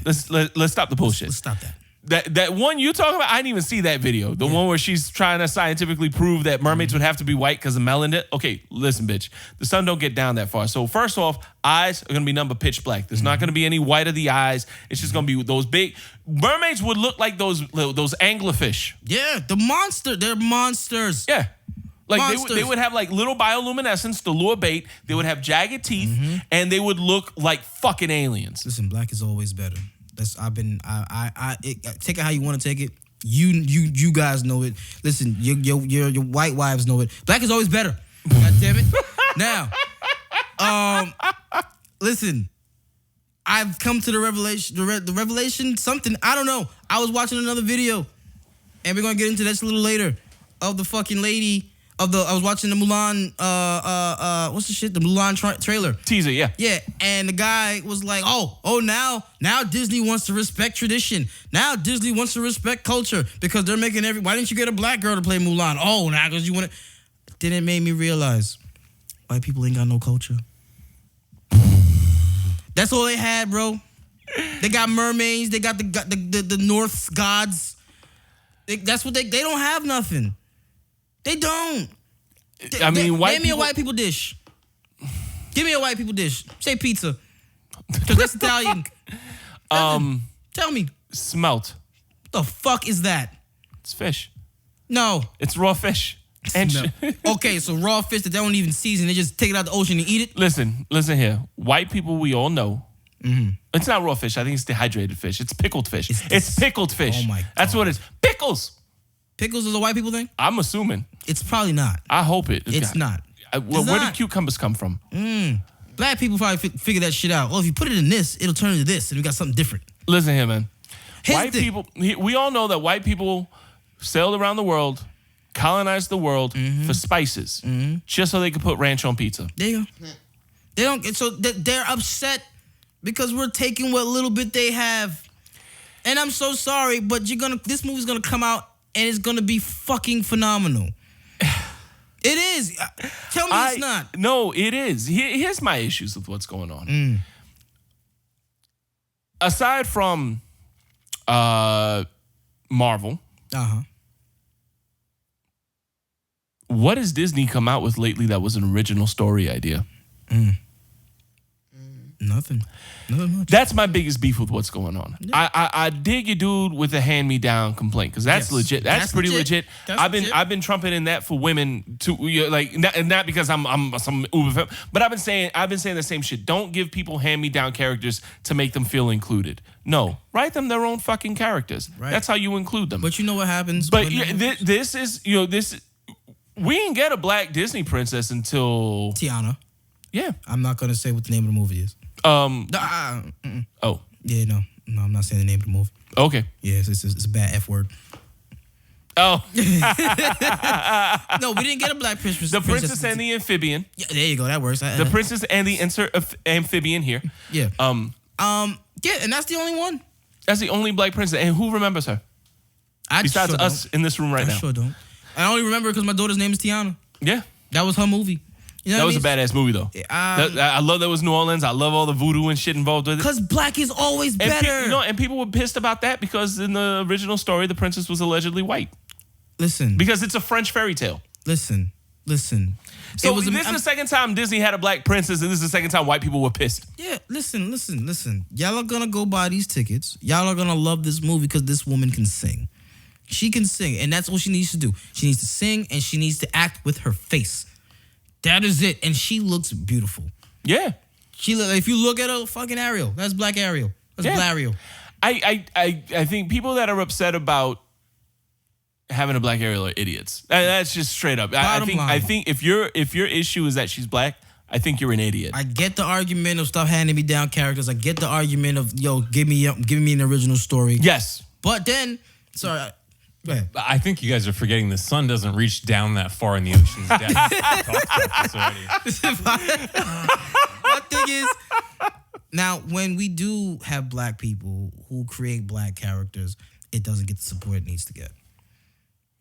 Let's stop the bullshit. Let's stop that. That one you talking about, I didn't even see that video. The one where she's trying to scientifically prove that mermaids would have to be white because of melanin. Okay, listen, bitch. The sun don't get down that far. So first off, eyes are going to be number pitch black. There's not going to be any white of the eyes. It's just going to be those big... Mermaids would look like those anglerfish. Yeah, the monster. They're monsters. Yeah. Like they would have like little bioluminescence to lure bait. They would have jagged teeth, and they would look like fucking aliens. Listen, black is always better. Take it how you want to take it. You guys know it. Listen, your white wives know it. Black is always better. God damn it. Now, listen, I've come to the revelation. The revelation, something I don't know. I was watching another video, and we're gonna get into this a little later. Of the fucking lady. I was watching the Mulan. What's the shit? The Mulan trailer teaser. Yeah. Yeah, and the guy was like, "Oh, now Disney wants to respect tradition. Now Disney wants to respect culture because they're making Why didn't you get a black girl to play Mulan? Oh, now because you want to." Then it made me realize, white people ain't got no culture. That's all they had, bro. They got mermaids. They got the Norse gods. That's what they don't have nothing. They don't. I mean, white name me a white people dish. Give me a white people dish. Say pizza. Because that's Italian. Tell me. Smelt. What the fuck is that? It's fish. No. It's raw fish. And Okay, so raw fish that they don't even season. They just take it out the ocean and eat it? Listen here. White people, we all know. It's not raw fish. I think it's dehydrated fish. It's pickled fish. It's pickled fish. Oh, my God. That's what it is. Pickles. Pickles is a white people thing? I'm assuming. It's probably not. I hope it. It's not. Where do cucumbers come from? Black people probably figure that shit out. Well, if you put it in this, it'll turn into this, and we got something different. Listen here, man. White people, we all know that white people sailed around the world, colonized the world for spices, just so they could put ranch on pizza. There you go. They don't. So they're upset because we're taking what little bit they have. And I'm so sorry, but this movie's gonna come out and it's gonna be fucking phenomenal. It is. Tell me it's not. No, it is. Here's my issues with what's going on. Aside from Marvel, what has Disney come out with lately that was an original story idea? Nothing much. That's my biggest beef with what's going on. Yeah. I dig your dude with the hand-me-down complaint because that's legit. That's pretty legit. I've been trumpeting that for women too. Like not because I'm some uber femme, but I've been saying the same shit. Don't give people hand-me-down characters to make them feel included. No, write them their own fucking characters. Right. That's how you include them. But you know what happens? But this is we didn't get a black Disney princess until Tiana. Yeah, I'm not gonna say what the name of the movie is. Oh. Yeah, no, I'm not saying the name of the movie. Okay. Yeah, it's a bad F word. Oh. No, we didn't get a black princess. The princess and the amphibian. Yeah, there you go. That works. The princess and the amphibian here. Yeah. Yeah, and that's the only one. That's the only black princess. And who remembers her? Besides us in this room right now. I sure don't. I only remember because my daughter's name is Tiana. Yeah. That was her movie. You know that was a badass movie, though. I love that was New Orleans. I love all the voodoo and shit involved with it. Because black is always better. And people were pissed about that because in the original story, the princess was allegedly white. Listen. Because it's a French fairy tale. Listen. So this is the second time Disney had a black princess, and this is the second time white people were pissed. Yeah, listen. Y'all are going to go buy these tickets. Y'all are going to love this movie because this woman can sing. She can sing, and that's what she needs to do. She needs to sing, and she needs to act with her face. That is it. And she looks beautiful. Yeah. If you look at her, fucking Ariel. That's black Ariel. That's black Ariel. I think people that are upset about having a black Ariel are idiots. That's just straight up. I think if your issue is that she's black, I think you're an idiot. I get the argument of stop handing me down characters. I get the argument of give me an original story. Yes. But then, sorry, go ahead. I think you guys are forgetting the sun doesn't reach down that far in the ocean's depth. We talked about this already. My thing is, now when we do have black people who create black characters, it doesn't get the support it needs to get.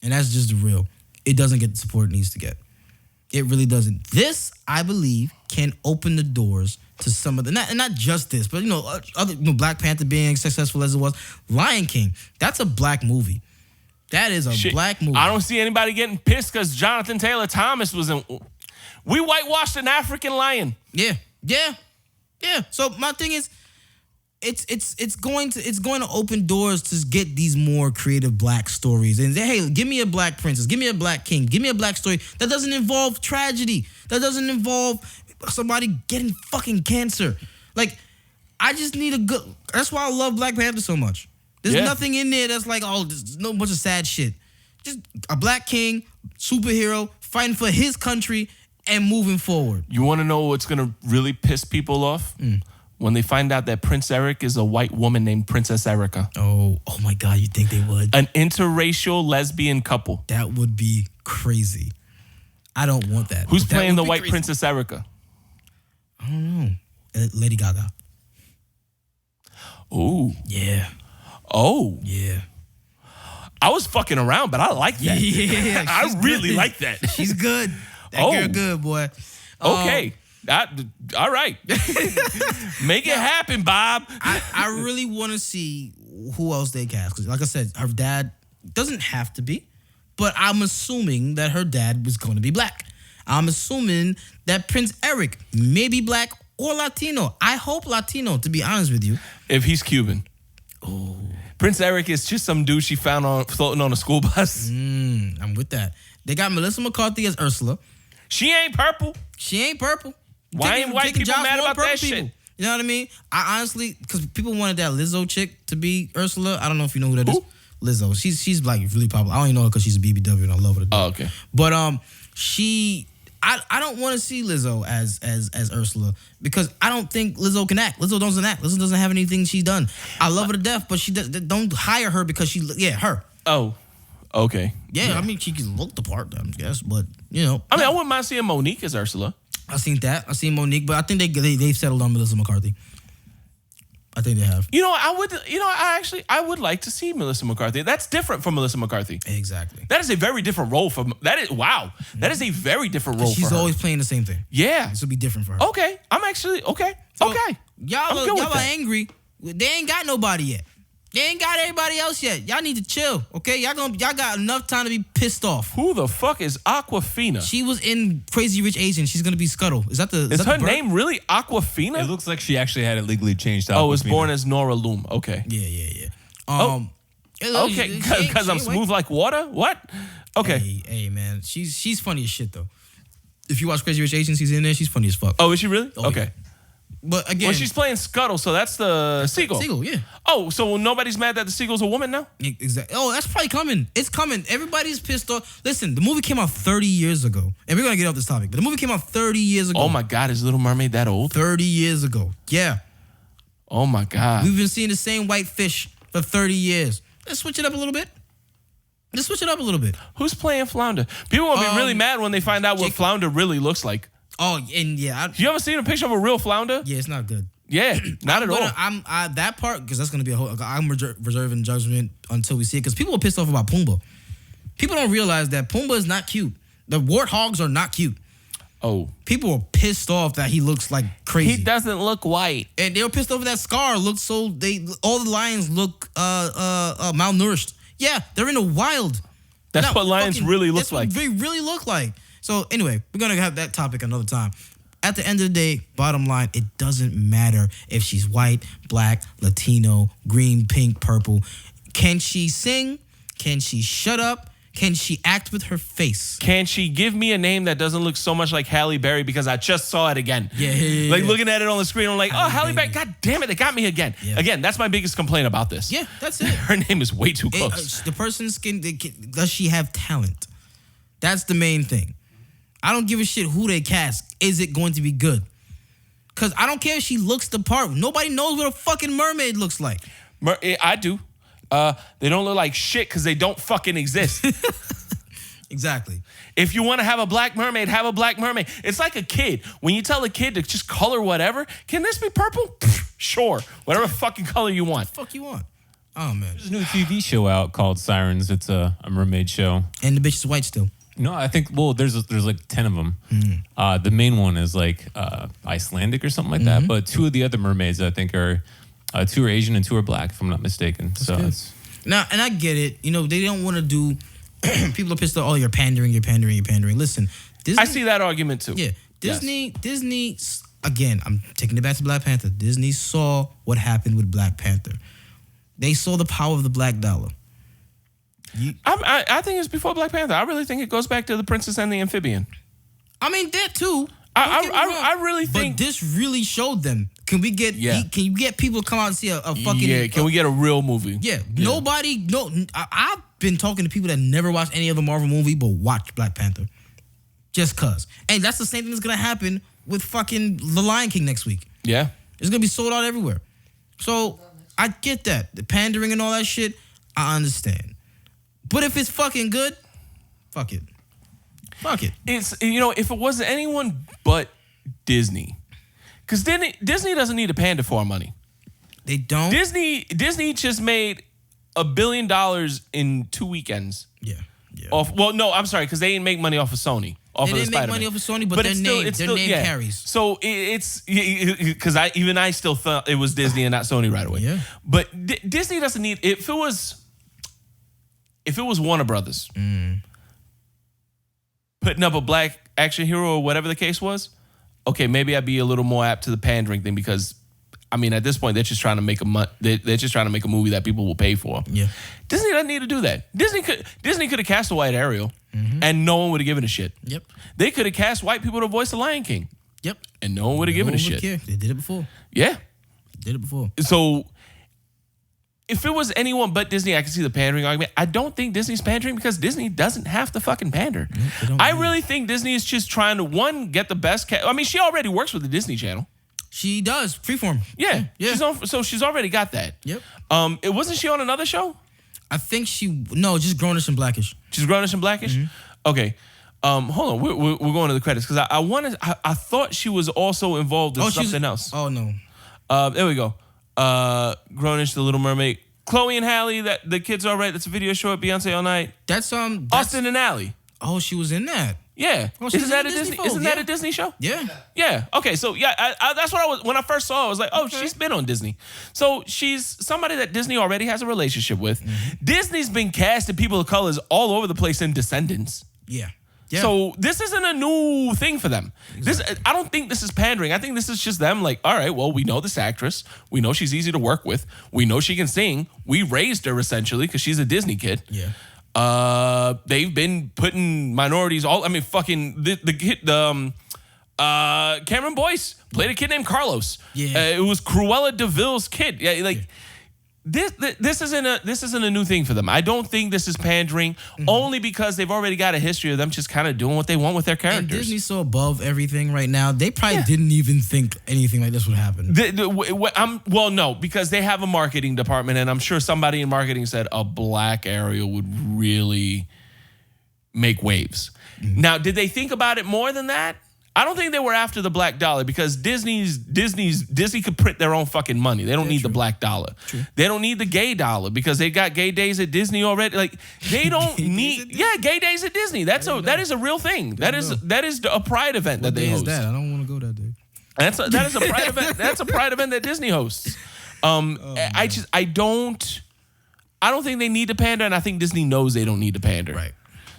And that's just the real. It doesn't get the support it needs to get. It really doesn't. This, I believe, can open the doors to some of the, not just this, but other Black Panther being successful as it was. Lion King, that's a black movie. That is a black movie. I don't see anybody getting pissed because Jonathan Taylor Thomas was in. We whitewashed an African lion. Yeah. So my thing is, it's going to open doors to get these more creative black stories. And hey, give me a black princess, give me a black king, give me a black story that doesn't involve tragedy, that doesn't involve somebody getting fucking cancer. Like, I just need a good. That's why I love Black Panther so much. There's nothing in there that's like, there's no bunch of sad shit. Just a black king, superhero, fighting for his country and moving forward. You want to know what's going to really piss people off? When they find out that Prince Eric is a white woman named Princess Erica. Oh my God, you think they would? An interracial lesbian couple. That would be crazy. I don't want that. Who's That playing would the be white crazy. Princess Erica? I don't know. Lady Gaga. Ooh. Yeah. Oh. Yeah. I was fucking around, but I like that. Yeah. I really like that. She's good. That girl good, boy. Okay. All right. Make it happen, Bob. I really want to see who else they cast. Because like I said, her dad doesn't have to be, but I'm assuming that her dad was going to be black. I'm assuming that Prince Eric may be black or Latino. I hope Latino, to be honest with you. If he's Cuban. Oh. Prince Eric is just some dude she found floating on a school bus. I'm with that. They got Melissa McCarthy as Ursula. She ain't purple. She ain't purple. Why ain't white people mad about that shit? You know what I mean? I honestly, because people wanted that Lizzo chick to be Ursula. I don't know if you know who that is. Lizzo. She's like really popular. I only know her because she's a BBW and I love her. Oh, okay. But I don't want to see Lizzo as Ursula because I don't think Lizzo can act. Lizzo doesn't act. Lizzo doesn't have anything she's done. I love her to death, but she don't hire her because her. Oh, okay. Yeah, I mean she can look the part, I guess, but I wouldn't mind seeing Monique as Ursula. I seen that. I seen Monique, but I think they've settled on Melissa McCarthy. I think they have. I would like to see Melissa McCarthy. That's different from Melissa McCarthy. Exactly. That is a very different role for that is wow. That is a very different role for her. She's always playing the same thing. Yeah. This will be different for her. Okay. I'm actually okay. So, okay. Y'all are angry. They ain't got nobody yet. They ain't got everybody else yet. Y'all need to chill, okay? Y'all got enough time to be pissed off. Who the fuck is Aquafina? She was in Crazy Rich Asians. She's gonna be Scuttle. Is her name really Aquafina? It looks like she actually had it legally changed. Oh, was born as Nora Loom. Okay. Yeah. Okay, because I'm smooth like water? What? Okay. Hey, man. She's funny as shit, though. If you watch Crazy Rich Asians, she's in there. She's funny as fuck. Oh, is she really? Oh, okay. Yeah. But again, well, she's playing Scuttle, so that's the seagull. Seagull, yeah. Oh, so nobody's mad that the seagull's a woman now? Exactly. Oh, that's probably coming. It's coming. Everybody's pissed off. Listen, the movie came out 30 years ago, and we're gonna get off this topic. But the movie came out 30 years ago. Oh my God, is Little Mermaid that old? 30 years ago. Yeah. Oh my God. We've been seeing the same white fish for 30 years. Let's switch it up a little bit. Who's playing Flounder? People will be really mad when they find out what Flounder really looks like. Oh, and yeah. You ever seen a picture of a real Flounder? Yeah, it's not good. Yeah, not at all. I'm that part because that's gonna be a whole. I'm reserving judgment until we see it because people are pissed off about Pumbaa. People don't realize that Pumbaa is not cute. The warthogs are not cute. Oh, people are pissed off that he looks like crazy. He doesn't look white, and they were pissed off that Scar looks so. All the lions look malnourished. Yeah, they're in the wild. That's what lions really look like. They really look like. So anyway, we're gonna have that topic another time. At the end of the day, bottom line, it doesn't matter if she's white, black, Latino, green, pink, purple. Can she sing? Can she shut up? Can she act with her face? Can she give me a name that doesn't look so much like Halle Berry because I just saw it again? Yeah. Like looking at it on the screen, I'm like, Halle Berry. God damn it, they got me again. Yeah. Again, that's my biggest complaint about this. Yeah, that's it. Her name is way too close. The person's skin, does she have talent? That's the main thing. I don't give a shit who they cast. Is it going to be good? Because I don't care if she looks the part. Nobody knows what a fucking mermaid looks like. I do. They don't look like shit because they don't fucking exist. Exactly. If you want to have a black mermaid, have a black mermaid. It's like a kid. When you tell a kid to just color whatever, can this be purple? Sure. Whatever fucking color you want. What the fuck you want? Oh, man. There's a new TV show out called Sirens. It's a mermaid show. And the bitch is white still. No, I think, there's like 10 of them. The main one is like Icelandic or something like that. But two of the other mermaids, I think, are 2 are Asian and 2 are black, if I'm not mistaken. So it's... Now, and I get it. You know, they don't want to do... People are pissed off, you're pandering. Listen, Disney... I see that argument too. Yeah. Disney, again, I'm taking it back to Black Panther. Disney saw what happened with Black Panther. They saw the power of the black dollar. I think it's before Black Panther. I really think it goes back to The Princess and the Amphibian. I mean, that too. I really think... But this really showed them. Can you get people to come out and see a fucking... Yeah, can we get a real movie? Yeah. Nobody... No, I've been talking to people that never watched any other Marvel movie but watched Black Panther. Just cause. And that's the same thing that's going to happen with fucking The Lion King next week. Yeah. It's going to be sold out everywhere. So, I get that. The pandering and all that shit, I understand. But if it's fucking good, fuck it. Fuck it. It's, if it wasn't anyone but Disney. Because Disney doesn't need to pander for our money. They don't? Disney just made $1 billion in 2 weekends. Yeah. I'm sorry, because they didn't make money off of Sony. They didn't make money off of Sony, but their name carries. So it's because I still thought it was Disney and not Sony right away. Yeah. But Disney doesn't need... If it was Warner Brothers putting up a black action hero or whatever the case was, okay, maybe I'd be a little more apt to the pandering thing because, I mean, at this point they're just trying to make they're just trying to make a movie that people will pay for. Yeah. Disney doesn't need to do that. Disney could have cast a white Ariel and no one would have given a shit. Yep. They could have cast white people to voice the Lion King. Yep. And no one would have given a shit. Care. They did it before. Yeah. Did it before. So if it was anyone but Disney, I could see the pandering argument. I don't think Disney's pandering because Disney doesn't have to fucking pander. I really think Disney is just trying to, one, get the best... I mean, she already works with the Disney Channel. She does. Freeform. Yeah. So she's already got that. Yep. Wasn't she on another show? I think just Grownish and Blackish. She's Grownish and Blackish? Okay. Hold on. We're going to the credits because I thought she was also involved in something else. Oh, no. There we go. Grownish, The Little Mermaid. Chloe and Halle, that the kids are right. That's a video show at Beyonce All Night. That's Austin and Ally. Oh, she was in that. Yeah. Oh, Isn't that a Disney? Isn't that a Disney show? Yeah. Yeah. Okay. So yeah, that's what I was when I first saw. I was like, oh, she's been on Disney. So she's somebody that Disney already has a relationship with. Disney's been casting people of colors all over the place in Descendants. Yeah. So this isn't a new thing for them. Exactly. I don't think this is pandering. I think this is just them like, all right, well, we know this actress. We know she's easy to work with. We know she can sing. We raised her essentially because she's a Disney kid. Yeah. They've been putting minorities fucking Cameron Boyce played a kid named Carlos. Yeah. It was Cruella DeVille's kid. Yeah, like this isn't a new thing for them. I don't think this is pandering only because they've already got a history of them just kind of doing what they want with their characters. And Disney's so above everything right now. They probably didn't even think anything like this would happen. No, because they have a marketing department, and I'm sure somebody in marketing said a black Ariel would really make waves. Now, did they think about it more than that? I don't think they were after the black dollar because Disney could print their own fucking money. They don't need the black dollar. True. They don't need the gay dollar because they got gay days at Disney already. Like they don't need gay days at Disney. That is a real thing. That is a pride event that they host. What day is that? I don't want to go that day. That is a pride event. That's a pride event that Disney hosts. I don't think they need to pander, and I think Disney knows they don't need to pander. Right.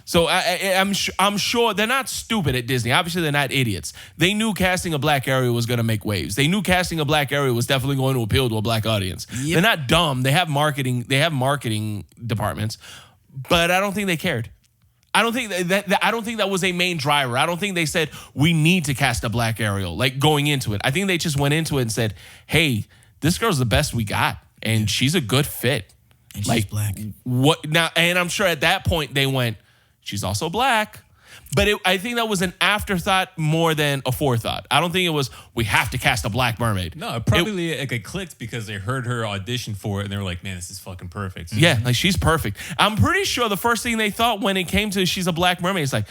So I'm sure they're not stupid at Disney. Obviously, they're not idiots. They knew casting a black Ariel was going to make waves. They knew casting a black Ariel was definitely going to appeal to a black audience. Yep. They're not dumb. They have marketing departments, but I don't think they cared. I don't think that was a main driver. I don't think they said we need to cast a black Ariel like going into it. I think they just went into it and said, "Hey, this girl's the best we got, and she's a good fit." And she's black. What now? And I'm sure at that point they went, she's also black. But I think that was an afterthought more than a forethought. I don't think it was, we have to cast a black mermaid. No, probably it clicked because they heard her audition for it and they were like, man, this is fucking perfect. Yeah, like she's perfect. I'm pretty sure the first thing they thought when it came to she's a black mermaid is like,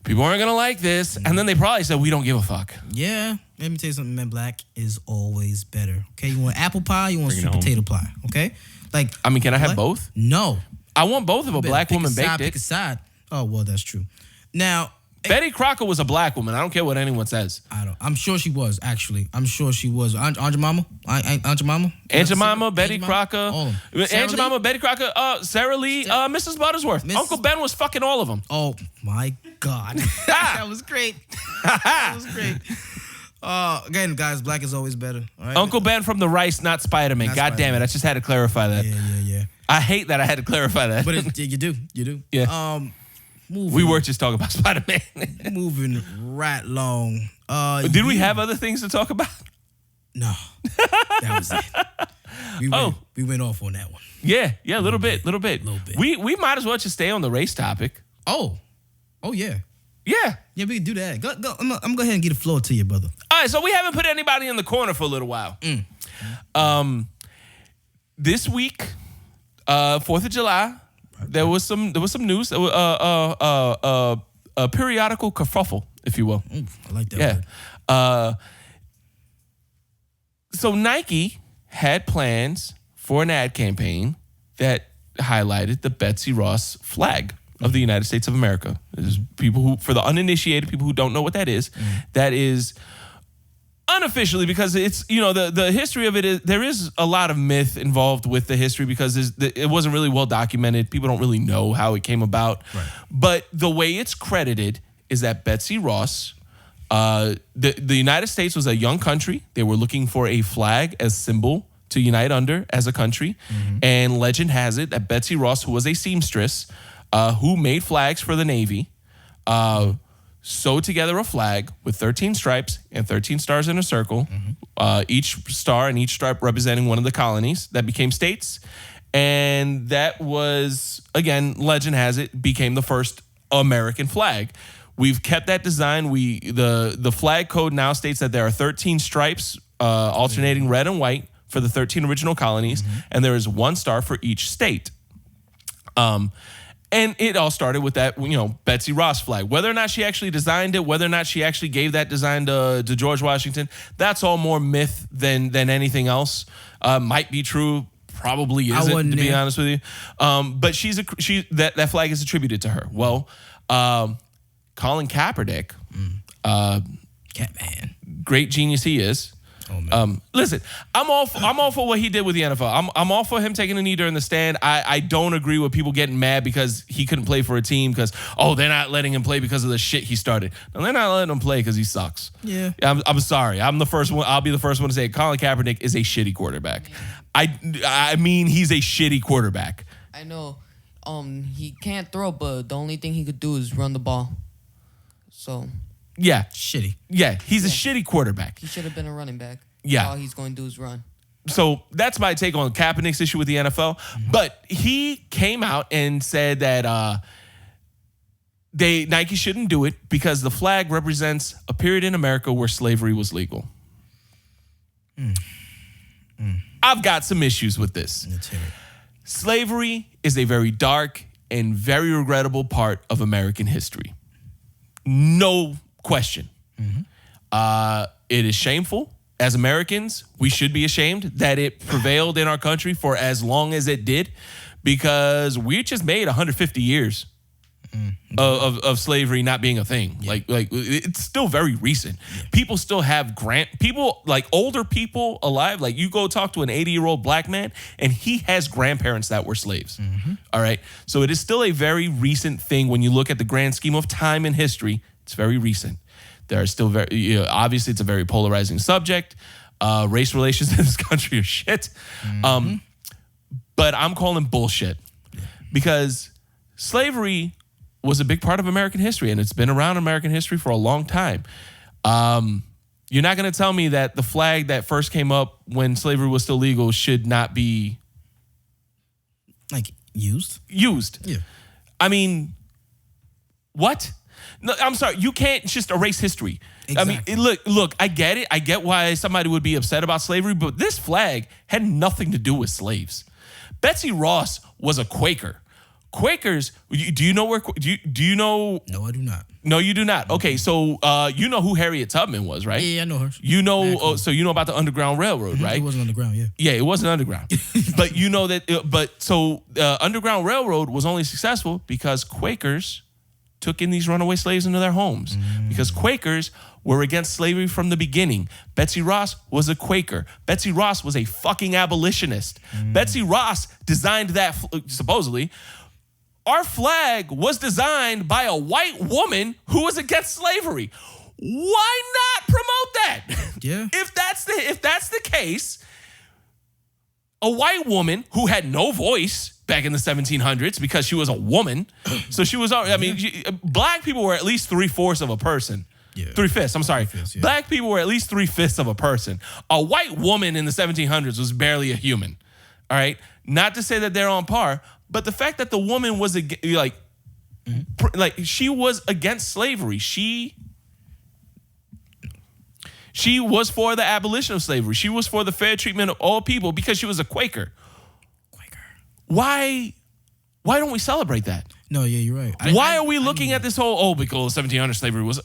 people aren't going to like this. And then they probably said, we don't give a fuck. Yeah. Let me tell you something, man. Black is always better. Okay? You want apple pie, you want sweet potato pie. Okay? Like, I mean, can I have both? No. I want both if a black woman baked Pick a side. Oh, well, that's true. Now, Betty Crocker was a black woman. I don't care what anyone says. I'm sure she was, actually. I'm sure she was. Aunt Jemima? Aunt Jemima? Aunt Jemima, Betty Crocker. All of them. Aunt Jemima, Betty Crocker, Sarah Lee, Mrs. Buttersworth. Uncle Ben was fucking all of them. Oh, my God. That was great. That was great. Again, guys, black is always better. All right? Uncle Ben from the Rice, not Spider-Man. God damn it. I just had to clarify that. Yeah. I hate that I had to clarify that. But you do. Yeah. We were just talking about Spider-Man. Moving right along. Did we have other things to talk about? No. That was it. We went off on that one. Yeah, a little bit. bit. We might as well just stay on the race topic. Oh, yeah. Yeah. Yeah, we can do that. Go. I'm gonna go ahead and get the floor to you, brother. All right, so we haven't put anybody in the corner for a little while. This week, 4th of July, there was some news. A periodical kerfuffle, if you will. I like that word. So Nike had plans for an ad campaign that highlighted the Betsy Ross flag of the United States of America. There's people who, for the uninitiated, people who don't know what that is, that is unofficially, because it's, the history of it is, there is a lot of myth involved with the history because it wasn't really well documented. People don't really know how it came about. Right. But the way it's credited is that Betsy Ross, the United States was a young country. They were looking for a flag as symbol to unite under as a country. And legend has it that Betsy Ross, who was a seamstress, who made flags for the Navy, sewed together a flag with 13 stripes and 13 stars in a circle, each star and each stripe representing one of the colonies that became states. And that was, again, legend has it, became the first American flag. We've kept that design. The flag code now states that there are 13 stripes alternating red and white for the 13 original colonies, and there is one star for each state. And it all started with that, Betsy Ross flag. Whether or not she actually designed it, whether or not she actually gave that design to George Washington, that's all more myth than anything else. Might be true, probably isn't, to be honest with you. But that flag is attributed to her. Well, Colin Kaepernick, Catman, great genius he is. Oh, man. Listen, I'm all for what he did with the NFL. I'm all for him taking a knee during the stand. I don't agree with people getting mad because he couldn't play for a team because they're not letting him play because of the shit he started. No, they're not letting him play because he sucks. Yeah, I'm sorry. I'm the first one. I'll be the first one to say Colin Kaepernick is a shitty quarterback. I mean he's a shitty quarterback. I know. He can't throw, but the only thing he could do is run the ball. So. Yeah. Shitty. Yeah, he's a shitty quarterback. He should have been a running back. Yeah. All he's going to do is run. So that's my take on Kaepernick's issue with the NFL. But he came out and said that Nike shouldn't do it because the flag represents a period in America where slavery was legal. I've got some issues with this. Let's hear it. Slavery is a very dark and very regrettable part of American history. No question. It is shameful. As Americans, we should be ashamed that it prevailed in our country for as long as it did, because we just made 150 years of slavery not being a thing. Yeah. Like it's still very recent. Yeah. People still have older people alive. Like you go talk to an 80-year-old black man and he has grandparents that were slaves. All right. So it is still a very recent thing when you look at the grand scheme of time in history. It's very recent. There are still obviously it's a very polarizing subject. Race relations in this country are shit. But I'm calling bullshit because slavery was a big part of American history, and it's been around American history for a long time. You're not going to tell me that the flag that first came up when slavery was still legal should not be used. Yeah. I mean, What? No, I'm sorry. You can't just erase history. Exactly. I mean, look, I get it. I get why somebody would be upset about slavery, but this flag had nothing to do with slaves. Betsy Ross was a Quaker. Quakers, do you know where, do you know? No, I do not. No, you do not. Okay, so you know who Harriet Tubman was, right? Yeah, I know her. You know, so you know about the Underground Railroad, right? It wasn't underground, yeah. Yeah, it wasn't underground. But you know that, Underground Railroad was only successful because Quakers took in these runaway slaves into their homes. Because Quakers were against slavery from the beginning. Betsy Ross was a Quaker. Betsy Ross was a fucking abolitionist. Betsy Ross designed that, supposedly. Our flag was designed by a white woman who was against slavery. Why not promote that? Yeah. If that's the case, a white woman who had no voice back in the 1700s because she was a woman. So she was, black people were at least 3/4 of a person. Yeah. 3/5, I'm sorry. 3/5, yeah. Black people were at least 3/5 of a person. A white woman in the 1700s was barely a human. All right? Not to say that they're on par, but the fact that the woman was she was against slavery. She was for the abolition of slavery. She was for the fair treatment of all people because she was a Quaker. Why don't we celebrate that? No, yeah, you're right. Why are we looking at this whole, because 1700 slavery was...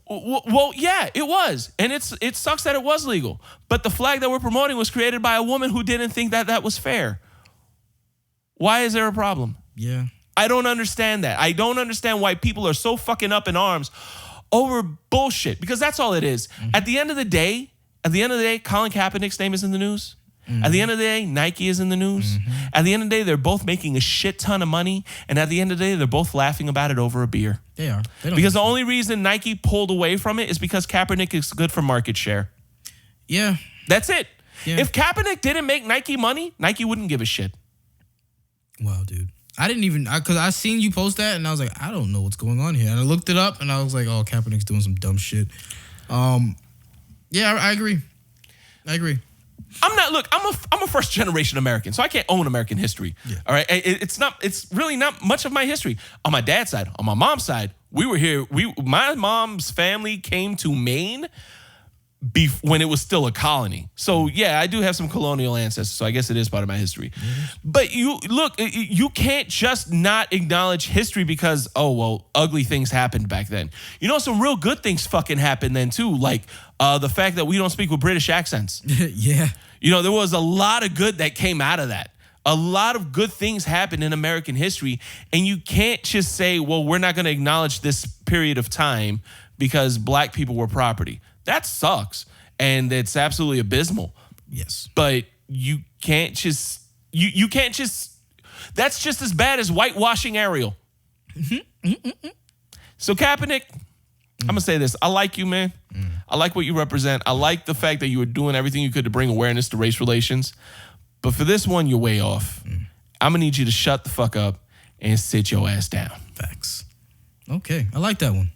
Well, yeah, it was. And it sucks that it was legal. But the flag that we're promoting was created by a woman who didn't think that that was fair. Why is there a problem? Yeah. I don't understand that. I don't understand why people are so fucking up in arms over bullshit, because that's all it is. At the end of the day, Colin Kaepernick's name is in the news. At the end of the day, Nike is in the news. At the end of the day, they're both making a shit ton of money. And at the end of the day, they're both laughing about it over a beer. They are. They don't Because the only reason Nike pulled away from it is because Kaepernick is good for market share. Yeah. That's it. Yeah. If Kaepernick didn't make Nike money, Nike wouldn't give a shit. Wow, dude. I didn't even, because I seen you post that and I was like, I don't know what's going on here. And I looked it up and I was like, oh, Kaepernick's doing some dumb shit. Yeah, I agree. I'm a first generation American, so I can't own American history. Yeah. All right. It's really not much of my history. On my dad's side, on my mom's side, we were here. My mom's family came to Maine when it was still a colony. So yeah, I do have some colonial ancestors, so I guess it is part of my history. But you can't just not acknowledge history because, ugly things happened back then. Some real good things fucking happened then too, like the fact that we don't speak with British accents. Yeah. There was a lot of good that came out of that. A lot of good things happened in American history, and you can't just say, well, we're not going to acknowledge this period of time because black people were property. That sucks, and it's absolutely abysmal. Yes. But you can't just... You can't just... That's just as bad as whitewashing Ariel. So Kaepernick, I'm going to say this. I like you, man. I like what you represent. I like the fact that you were doing everything you could to bring awareness to race relations. But for this one, you're way off. I'm going to need you to shut the fuck up and sit your ass down. Facts. Okay. I like that one.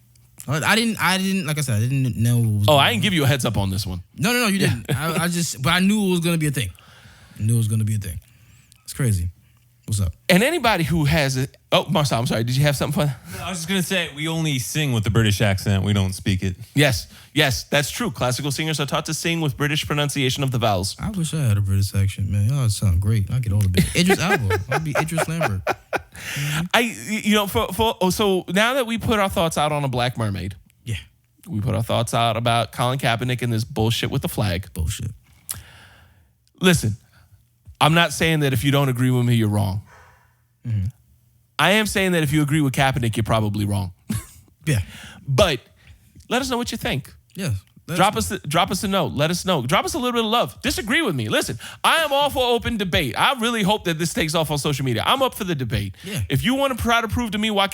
I didn't, like I said, I didn't know. I didn't give you a heads up on this one. No, you didn't. But I knew it was going to be a thing. It's crazy. What's up? And anybody who has it. Oh, Marcel, I'm sorry. Did you have something fun? No, I was just going to say, we only sing with the British accent. We don't speak it. Yes, that's true. Classical singers are taught to sing with British pronunciation of the vowels. I wish I had a British accent, man. Y'all sound great. I get all the big Idris Elba. I'll be Idris Lambert. So now that we put our thoughts out on a black mermaid. Yeah. We put our thoughts out about Colin Kaepernick and this bullshit with the flag. Bullshit. Listen, I'm not saying that if you don't agree with me, you're wrong. I am saying that if you agree with Kaepernick, you're probably wrong. Yeah. But let us know what you think. Yeah. Drop us a note. Let us know. Drop us a little bit of love. Disagree with me. Listen, I am all for open debate. I really hope that this takes off on social media. I'm up for the debate. Yeah. If you want to try to prove to me why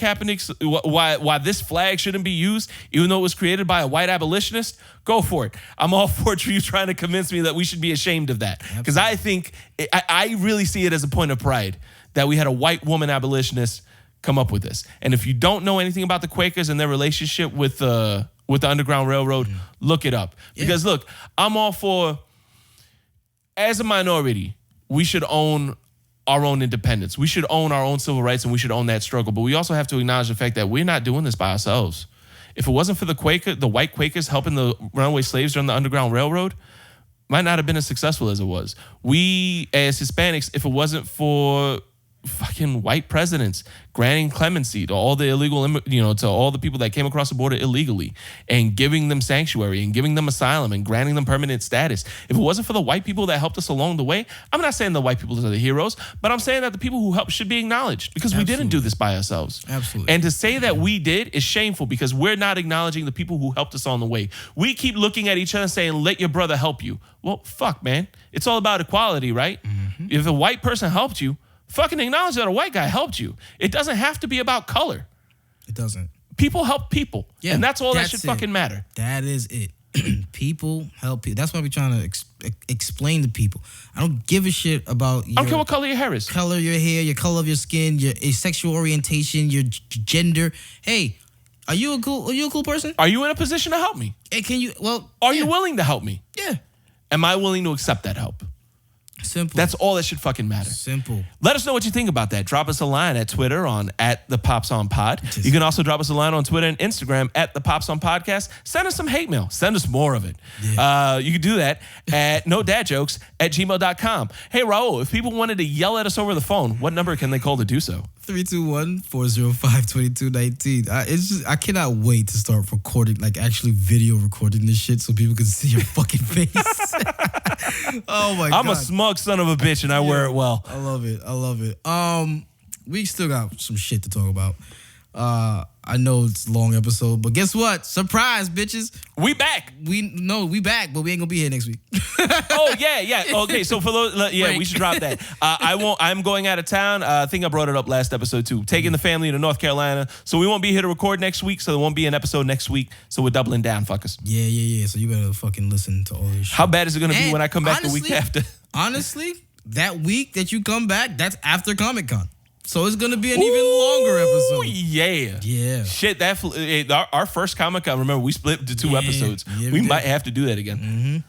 why this flag shouldn't be used, even though it was created by a white abolitionist, go for it. I'm all for you trying to convince me that we should be ashamed of that. Because I think, I really see it as a point of pride that we had a white woman abolitionist come up with this. And if you don't know anything about the Quakers and their relationship with the Underground Railroad, look it up. Because look, I'm all for, as a minority, we should own our own independence. We should own our own civil rights, and we should own that struggle. But we also have to acknowledge the fact that we're not doing this by ourselves. If it wasn't for the white Quakers helping the runaway slaves during the Underground Railroad, might not have been as successful as it was. We, as Hispanics, if it wasn't for fucking white presidents granting clemency to all the illegal, to all the people that came across the border illegally and giving them sanctuary and giving them asylum and granting them permanent status. If it wasn't for the white people that helped us along the way, I'm not saying the white people are the heroes, but I'm saying that the people who helped should be acknowledged because we didn't do this by ourselves. Absolutely. And to say that we did is shameful because we're not acknowledging the people who helped us on the way. We keep looking at each other and saying, let your brother help you. Well, fuck, man. It's all about equality, right? Mm-hmm. If a white person helped you, fucking acknowledge that a white guy helped you. It doesn't have to be about color. It doesn't. People help people. Yeah, and that's all that should it. fucking matter. That is it. People help people. That's why we're trying to explain to people. I don't give a shit about your I don't care what color your hair is. color of your hair, your color of your skin, your sexual orientation, your gender. Hey, are you a cool person? Are you in a position to help me? Hey, can you? Well, Are you willing to help me? Yeah. Am I willing to accept that help? Simple. That's all that should fucking matter. Simple. Let us know what you think about that. Drop us a line at Twitter on @ThePopsOnPod. You can also drop us a line on Twitter and Instagram @ThePopsOnPodcast. Send us some hate mail. Send us more of it. Yeah. You can do that at nodadjokes@gmail.com. Hey, Raul, if people wanted to yell at us over the phone, what number can they call to do so? 321-405-2219. I cannot wait to start recording, like actually video recording this shit so people can see your fucking face. Oh my God. I'm a smug son of a bitch and I wear it well. I love it. We still got some shit to talk about. I know it's a long episode, but guess what? Surprise, bitches. We back. We back, but we ain't gonna be here next week. Oh, yeah. Okay, so for those, we should drop that. I'm going out of town. I think I brought it up last episode too. Taking the family to North Carolina. So we won't be here to record next week, so there won't be an episode next week. So we're doubling down, fuckers. Yeah. So you better fucking listen to all this shit. How bad is it gonna be when I come back the week after? Honestly, that week that you come back, that's after Comic-Con. So it's gonna be an even longer episode. Yeah. Shit, our first Comic-Con, remember, we split into two episodes. Yeah, we might have to do that again.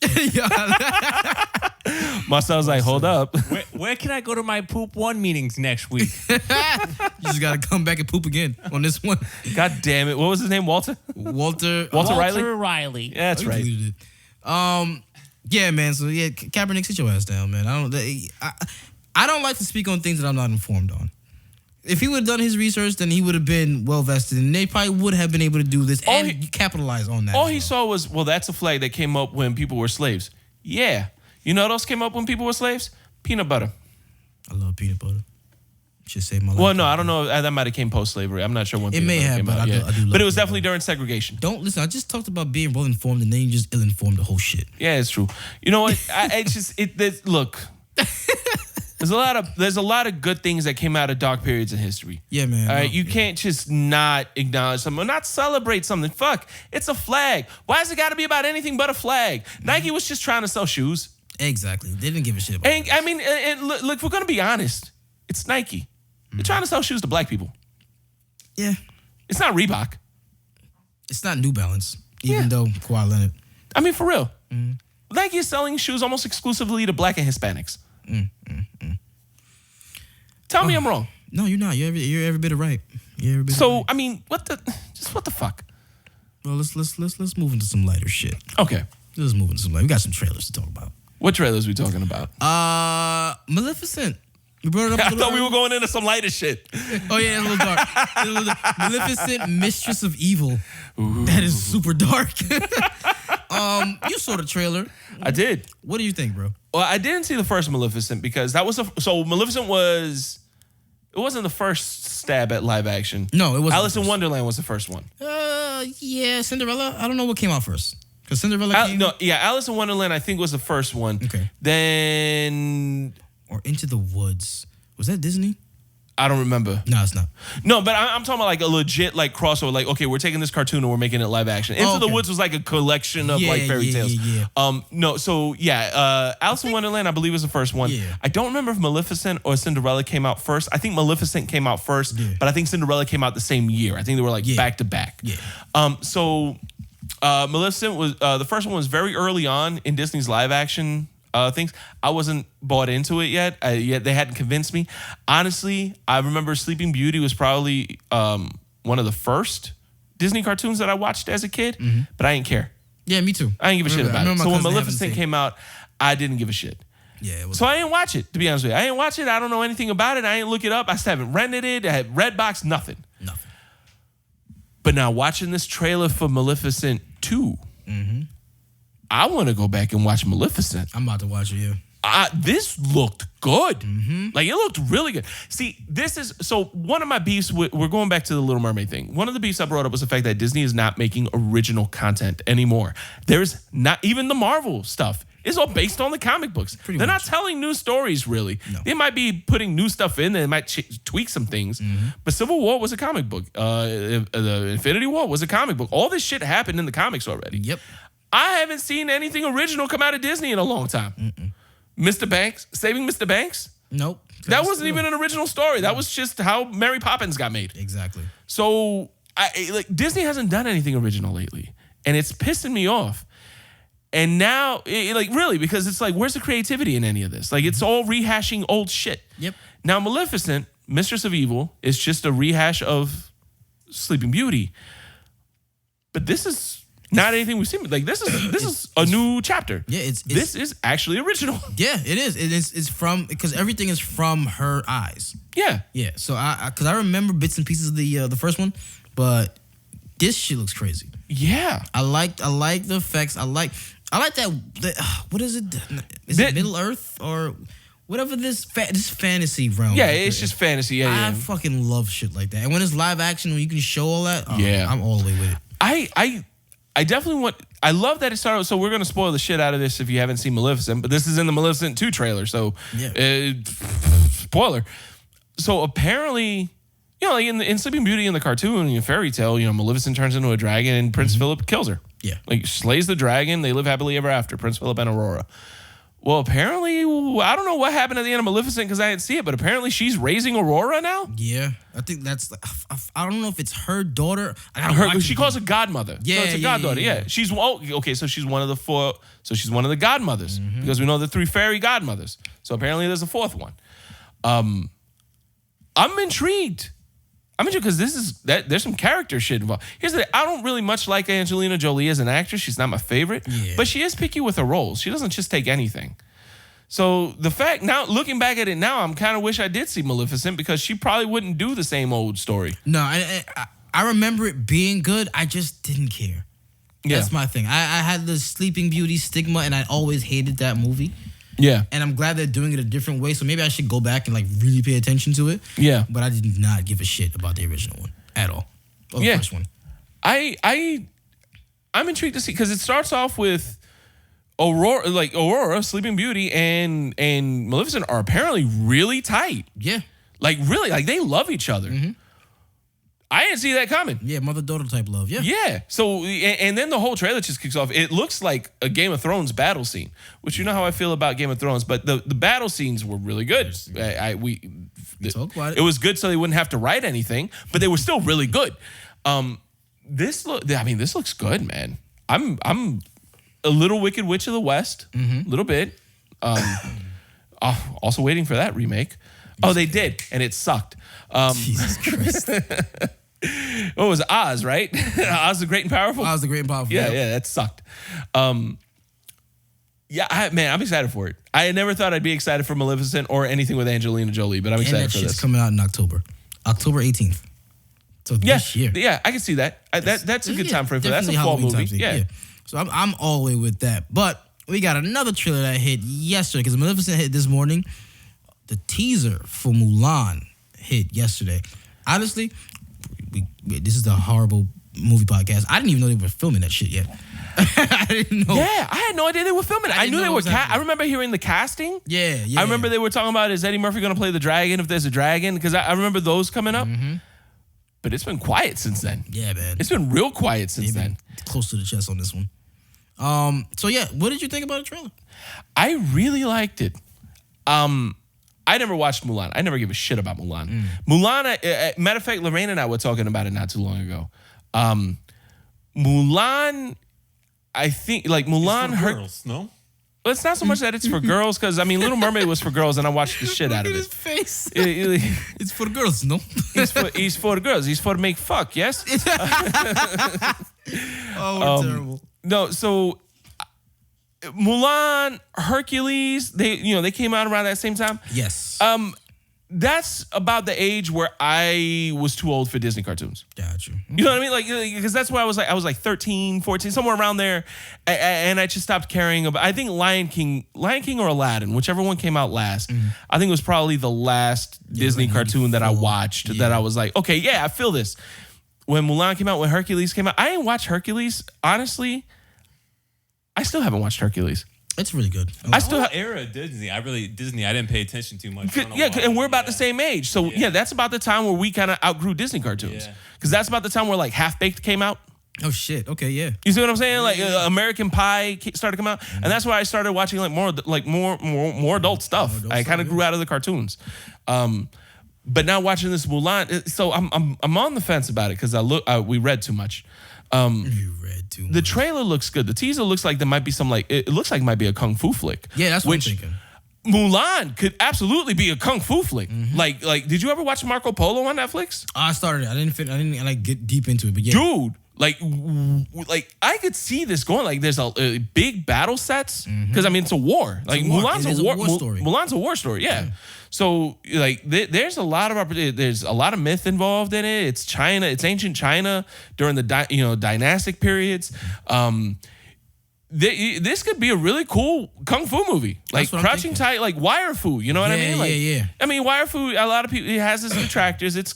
Mm-hmm. My son's like, hold up. Where can I go to my poop one meetings next week? You just gotta come back and poop again on this one. God damn it. What was his name? Walter Riley? Walter Riley. Yeah, that's right. Yeah, man. So yeah, Kaepernick, sit your ass down, man. I don't like to speak on things that I'm not informed on. If he would have done his research, then he would have been well vested, and they probably would have been able to do this and capitalize on that. All he saw was, well, that's a flag that came up when people were slaves. Yeah. You know what else came up when people were slaves? Peanut butter. I love peanut butter. Should save my life. Well, no, I don't know. That might have came post-slavery. I'm not sure when it may have, came but out. I do love but it was peanut definitely during segregation. Don't listen. I just talked about being well-informed, and then you just ill-informed the whole shit. Yeah, it's true. You know what? Look. There's a lot of good things that came out of dark periods in history. Yeah, man. All right, you can't just not acknowledge something or not celebrate something. Fuck, it's a flag. Why has it got to be about anything but a flag? Nike was just trying to sell shoes. Exactly. They didn't give a shit about it. I mean, look, if we're gonna be honest, it's Nike. They're trying to sell shoes to black people. Yeah. It's not Reebok. It's not New Balance, even though Kawhi Leonard. I mean, for real. Nike is selling shoes almost exclusively to black and Hispanics. Tell me I'm wrong. No, you're not. You're every bit of right. I mean, what the fuck? Well, let's move into some lighter shit. Okay. Let's move into some lighter. We got some trailers to talk about. What trailers we talking about? Maleficent. We brought it up. I thought we were going into some lighter shit. Oh yeah, it's a little dark. Maleficent, Mistress of Evil. Ooh. That is super dark. You saw the trailer. I did. What do you think, bro? Well, I didn't see the first Maleficent because Maleficent wasn't the first stab at live action. No, it wasn't. Alice in Wonderland was the first one. Yeah, Cinderella. I don't know what came out first. Because Cinderella Alice in Wonderland I think was the first one. Okay. Then or Into the Woods. Was that Disney? I don't remember. No, it's not. No, but I'm talking about like a legit like crossover. Like, okay, we're taking this cartoon and we're making it live action. Into the Woods was like a collection of like fairy tales. Alice in Wonderland I believe was the first one. Yeah. I don't remember if Maleficent or Cinderella came out first. I think Maleficent came out first, but I think Cinderella came out the same year. I think they were like back to back. Yeah. Maleficent was the first one was very early on in Disney's live action things. I wasn't bought into it yet. Yet they hadn't convinced me. Honestly, I remember Sleeping Beauty was probably one of the first Disney cartoons that I watched as a kid, but I didn't care. Yeah, me too. I didn't give a shit about it. So when Maleficent came. came out, I didn't give a shit. Yeah, it was. So I didn't watch it, to be honest with you. I didn't watch it. I don't know anything about it. I didn't look it up. I still haven't rented it. I had Redbox, nothing. But now watching this trailer for Maleficent 2, I want to go back and watch Maleficent. I'm about to watch it, yeah. This looked good. Like, it looked really good. See, this is, so one of my beefs, we're going back to the Little Mermaid thing. One of the beefs I brought up was the fact that Disney is not making original content anymore. There's not, even the Marvel stuff is all based on the comic books. They're not telling new stories, really. No. They might be putting new stuff in, they might tweak some things. But Civil War was a comic book. The Infinity War was a comic book. All this shit happened in the comics already. Yep. I haven't seen anything original come out of Disney in a long time. Mr. Banks, Saving Mr. Banks? Nope. That wasn't even an original story. That was just how Mary Poppins got made. Exactly. So, Disney hasn't done anything original lately. And it's pissing me off. And now, really, because it's like, where's the creativity in any of this? Like, it's all rehashing old shit. Yep. Now, Maleficent, Mistress of Evil, is just a rehash of Sleeping Beauty. But this is not anything we've seen. Like, this is a new chapter. Yeah, this is actually original. Yeah, it is. It's from, because everything is from her eyes. Yeah. Yeah. So because I remember bits and pieces of the first one, but this shit looks crazy. Yeah. I like the effects. I like that. What is it? Is it Middle Earth or whatever this fantasy realm? Yeah, it's just fantasy. Yeah, I fucking love shit like that. And when it's live action, when you can show all that, I'm all the way with it. I definitely want. I love that it started. So we're gonna spoil the shit out of this if you haven't seen Maleficent, but this is in the Maleficent 2 trailer. So, spoiler. So apparently, like in Sleeping Beauty in the cartoon, in fairy tale, Maleficent turns into a dragon and Prince Philip kills her. Yeah, like slays the dragon. They live happily ever after. Prince Philip and Aurora. Well, apparently, I don't know what happened at the end of Maleficent because I didn't see it, but apparently she's raising Aurora now. Yeah, I think that's. I don't know if it's her daughter. She calls her godmother. Yeah, so it's a goddaughter. Yeah. She's okay. So she's one of the four. So she's one of the godmothers because we know the 3 fairy godmothers. So apparently there's a 4th one. I'm intrigued. Because there's some character shit involved. Here's the thing. I don't really much like Angelina Jolie as an actress. She's not my favorite. Yeah. But she is picky with her roles. She doesn't just take anything. So the fact, now looking back at it now, I'm kind of wish I did see Maleficent because she probably wouldn't do the same old story. No, I remember it being good. I just didn't care. Yeah. That's my thing. I had the Sleeping Beauty stigma and I always hated that movie. Yeah. And I'm glad they're doing it a different way. So maybe I should go back and really pay attention to it. Yeah. But I did not give a shit about the original one at all. Or the first one. I'm intrigued to see because it starts off with Aurora, Sleeping Beauty, and Maleficent are apparently really tight. Yeah. Really, they love each other. I didn't see that coming. Yeah, mother-daughter type love, yeah. Yeah. So, and then the whole trailer just kicks off. It looks like a Game of Thrones battle scene, which you know how I feel about Game of Thrones, but the battle scenes were really good. Talk about it. It was good so they wouldn't have to write anything, but they were still really good. This looks good, man. I'm a little Wicked Witch of the West, a little bit. Also waiting for that remake. Oh, they did, and it sucked. Jesus Christ. What was Oz, right? Oz the Great and Powerful? Oz the Great and Powerful. Yeah, that sucked. I'm excited for it. I never thought I'd be excited for Maleficent or anything with Angelina Jolie, but I'm excited for this. It's coming out in October 18th. So this year. Yeah, I can see that. That's a good time frame for that. That's a fall movie. Yeah. So I'm all the way with that. But we got another trailer that hit yesterday because Maleficent hit this morning. The teaser for Mulan hit yesterday. Honestly, this is a horrible movie podcast. I didn't even know they were filming that shit yet. I didn't know. Yeah, I had no idea they were filming it. I knew they were. I remember hearing the casting. Yeah. I remember they were talking about, is Eddie Murphy going to play the dragon if there's a dragon? Because I remember those coming up. But it's been quiet since then. Yeah, man. It's been real quiet since then. Close to the chest on this one. So yeah, what did you think about the trailer? I really liked it. I never watched Mulan. I never give a shit about Mulan. Mulan, matter of fact, Lorraine and I were talking about it not too long ago. Mulan, I think, Mulan... It's for girls, no? Well, it's not so much that it's for girls, because I mean, Little Mermaid was for girls, and I watched the shit out of His it. face. It- It's for the girls, no? He's for the girls. He's for to make fuck. Yes. Oh, terrible. No. So Mulan, Hercules, they came out around that same time. Yes. That's about the age where I was too old for Disney cartoons. Got you. You know what I mean? Like, because that's why I was like 13, 14, somewhere around there. And I just stopped caring about, I think Lion King or Aladdin, whichever one came out last. I think it was probably the last Disney like cartoon that I 94. watched that I was like, okay, yeah, I feel this. When Mulan came out, when Hercules came out, I didn't watch Hercules. Honestly, I still haven't watched Hercules. It's really good. I still Whole era of Disney. I didn't pay attention too much. I don't know Yeah, why. and we're about the same age. So, yeah, that's about the time where we kind of outgrew Disney cartoons. Yeah. Because that's about the time where, like, Half-Baked came out. Oh, shit. Okay, yeah. You see what I'm saying? Like American Pie started to come out, and that's why I started watching more adult stuff. I kind of grew out of the cartoons, but now watching this Mulan, so I'm on the fence about it because we read too much. You read too much. The trailer looks good. The teaser looks like there might be some it looks like it might be a kung fu flick. Yeah, that's what I'm thinking. Mulan could absolutely be a kung fu flick. Like, did you ever watch Marco Polo on Netflix? I started it. I didn't like get deep into it, but yeah. Dude, like I could see this going. Like, there's a big battle sets because I mean it's a war. Like a war. Mulan's It is a a war, war story. Mulan's a war story. Yeah. So like there's a lot of opportunity. There's a lot of myth involved in it. It's China. It's ancient China during the dynastic periods. This could be a really cool kung fu movie, like That's what I'm Crouching Tiger, like Wire Fu. You know what I Yeah, mean? Like, yeah. I mean, Wire Fu. A lot of people, it has its detractors. It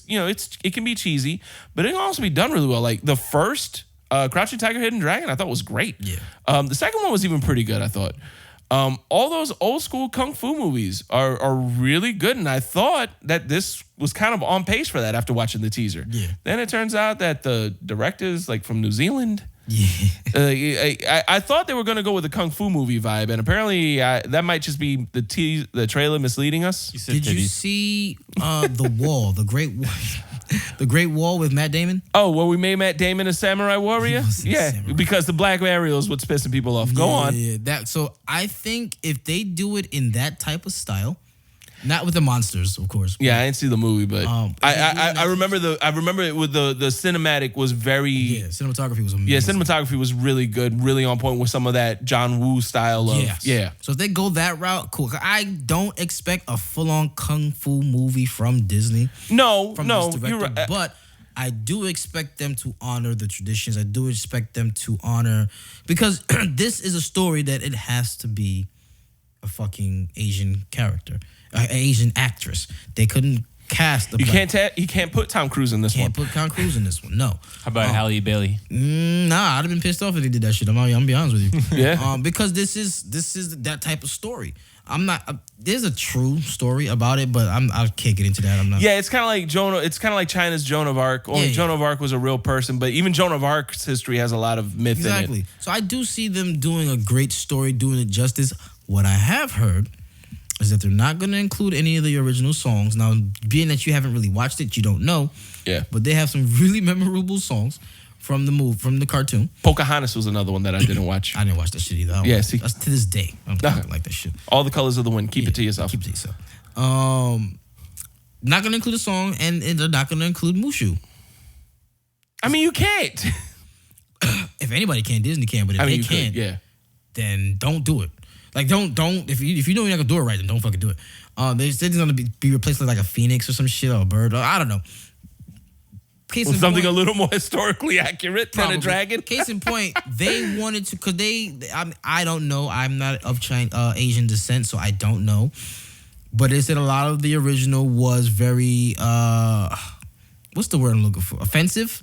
can be cheesy, but it can also be done really well. Like the first Crouching Tiger, Hidden Dragon, I thought was great. Yeah. The second one was even pretty good, I thought. All those old school kung fu movies are really good, and I thought that this was kind of on pace for that after watching the teaser. Yeah. Then it turns out that the director's like from New Zealand. Yeah. I thought they were going to go with a kung fu movie vibe, and apparently that might just be the trailer misleading us. You said Did you titties. see The Wall, the Great Wall with Matt Damon? Oh, well, we made Matt Damon a samurai warrior? He was a Yeah, samurai. because the black Ariel is what's pissing people off. Go on. Yeah. So I think if they do it in that type of style, not with the monsters, of course. Yeah, I didn't see the movie, but I remember it with the cinematic was very Yeah, cinematography was amazing. yeah, cinematography was really good, really on point with some of that John Woo style of Yes. yeah. So if they go that route, cool. I don't expect a full-on kung fu movie from Disney. No, From no, this director, you're right. but I do expect them to honor the traditions. I do expect them to honor, because this is a story that it has to be a fucking Asian character, an Asian actress. They couldn't cast the You black- can't put Tom Cruise in this can't one. put Tom Cruise in this one. No. How about Halle Bailey? Nah, I'd have been pissed off if they did that shit. I'm gonna be honest with you. Yeah. Because this is that type of story. I'm not. There's a true story about it, but I can't get into that. I'm not. Yeah, it's kind of like It's kind of like China's Joan of Arc. Only Yeah. Joan of Arc was a real person, but even Joan of Arc's history has a lot of myth in it. Exactly. So I do see them doing a great story, doing it justice. What I have heard is that they're not going to include any of the original songs. Now, being that you haven't really watched it, you don't know. Yeah. But they have some really memorable songs from the cartoon. Pocahontas was another one that I didn't watch. I didn't watch that shit either. I don't Yeah, like- see. That's to this day. I don't like that shit. All the Colors of the Wind. Keep it to yourself. Keep it to yourself. Not going to include a song, and they're not going to include Mushu. I mean, you can't. If anybody can, Disney can. But if I mean, they you can, could. Yeah. then don't do it. Like don't if you know you're not gonna do it right, then don't fucking do it. They said it's gonna be replaced with like a phoenix or some shit or a bird. Or, I don't know. Case in Something point, a little more historically accurate than a probably. dragon. Case in point, they wanted to because I don't know. I'm not of Asian descent, so I don't know. But they said a lot of the original was very what's the word I'm looking for? Offensive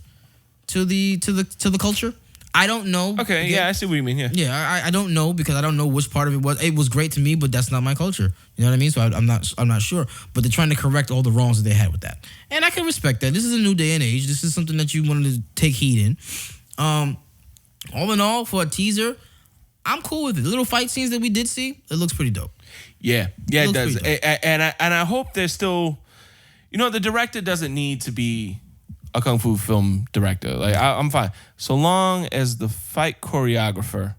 to the culture. I don't know. Okay, Again, yeah, I see what you mean. Yeah. Yeah, I don't know because I don't know which part of it was. It was great to me, but that's not my culture. You know what I mean? So I'm not sure. But they're trying to correct all the wrongs that they had with that, and I can respect that. This is a new day and age. This is something that you wanted to take heed in. All in all, for a teaser, I'm cool with it. The little fight scenes that we did see, it looks pretty dope. Yeah, it looks does. pretty And I hope there's still, the director doesn't need to be a kung fu film director. Like I'm fine so long as the fight choreographer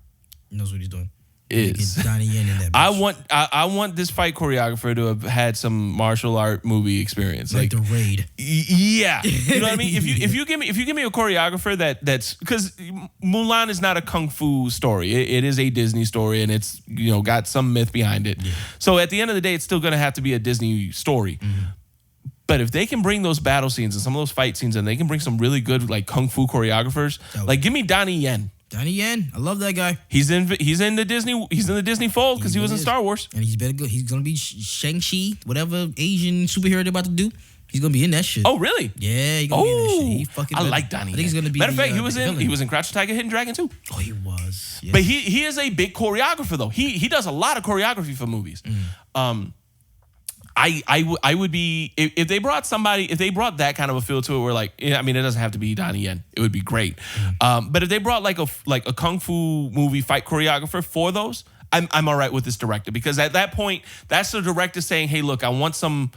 He knows what he's doing. is. Get Donnie Yen in that bitch. I want this fight choreographer to have had some martial art movie experience, like the Raid. Yeah, you know what I mean. If you give me a choreographer that's because Mulan is not a kung fu story. It is a Disney story, and it's got some myth behind it. Yeah. So at the end of the day, it's still gonna have to be a Disney story. Mm-hmm. But if they can bring those battle scenes and some of those fight scenes, and they can bring some really good like kung fu choreographers, like give me Donnie Yen. Donnie Yen, I love that guy. He's in the Disney fold because he was in Star Wars, and he's better good. He's gonna be Shang-Chi, whatever Asian superhero they're about to do. He's gonna be in that shit. Oh really? Yeah, he's gonna be in that shit. He fucking. I like Donnie. I think he's gonna be. Matter of fact, he was in Crouch the Tiger, Hidden Dragon too. Oh, he was. Yes. But he is a big choreographer though. He does a lot of choreography for movies. I would be if they brought that kind of a feel to it where like it doesn't have to be Donnie Yen. It would be great. But if they brought like a kung fu movie fight choreographer for those, I'm all right with this director because at that point that's the director saying, hey, look, I want some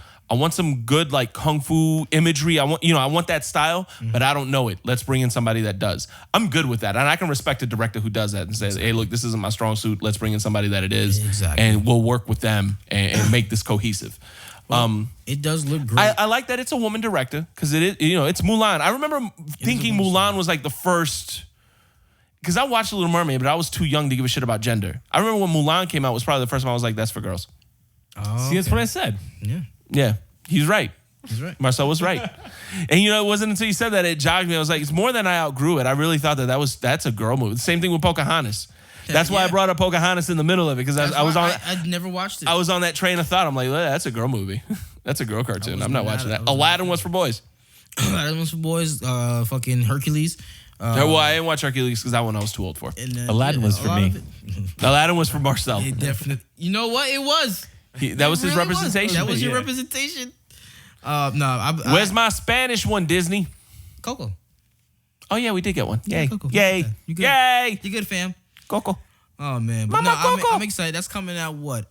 good like kung fu imagery. I want that style, but I don't know it. Let's bring in somebody that does. I'm good with that, and I can respect a director who does that and says, hey, look, this isn't my strong suit. Let's bring in somebody that it is, and we'll work with them and make this cohesive. Well, it does look great. I like that it's a woman director because it is, it's Mulan. I remember thinking Mulan was like the first, because I watched Little Mermaid, but I was too young to give a shit about gender. I remember when Mulan came out was probably the first time I was like, that's for girls. Oh, see, that's what I said. Yeah, he's right. He's right. Marcel was right. And it wasn't until you said that it jogged me. I was like, it's more than I outgrew it. I really thought that's a girl movie. Same thing with Pocahontas. That's why I brought up Pocahontas in the middle of it because I'd never watched it. I was on that train of thought. I'm like, well, that's a girl movie. That's a girl cartoon. I'm not watching that. Aladdin was for boys. Aladdin was for boys. Fucking Hercules. Well, I didn't watch Hercules because that one I was too old for. Aladdin was for me. Aladdin was for Marcel. It definitely. You know what? It was. That was his representation. That was your representation. Where's my Spanish one, Disney? Coco. Oh yeah, we did get one. Yay! Coco. Yay! You good? Yay! You good, fam? Coco. Oh man, but Mama Coco. I'm excited. That's coming out what?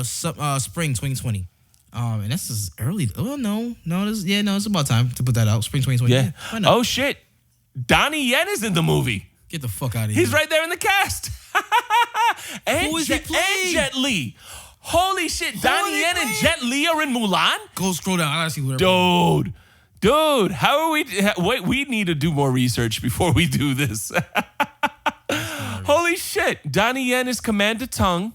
Spring 2020. And this is early. Oh no, it's about time to put that out. Spring 2020. Yeah. Why not? Oh shit, Donnie Yen is in the movie. Get the fuck out of here. He's right there in the cast. Who is he playing? And Jet Li. Holy shit, Donnie Yen and Jet Li are in Mulan? Go scroll down. I gotta see whatever. Dude, how are we? Wait, we need to do more research before we do this. Holy shit, Donnie Yen is Commander Tung.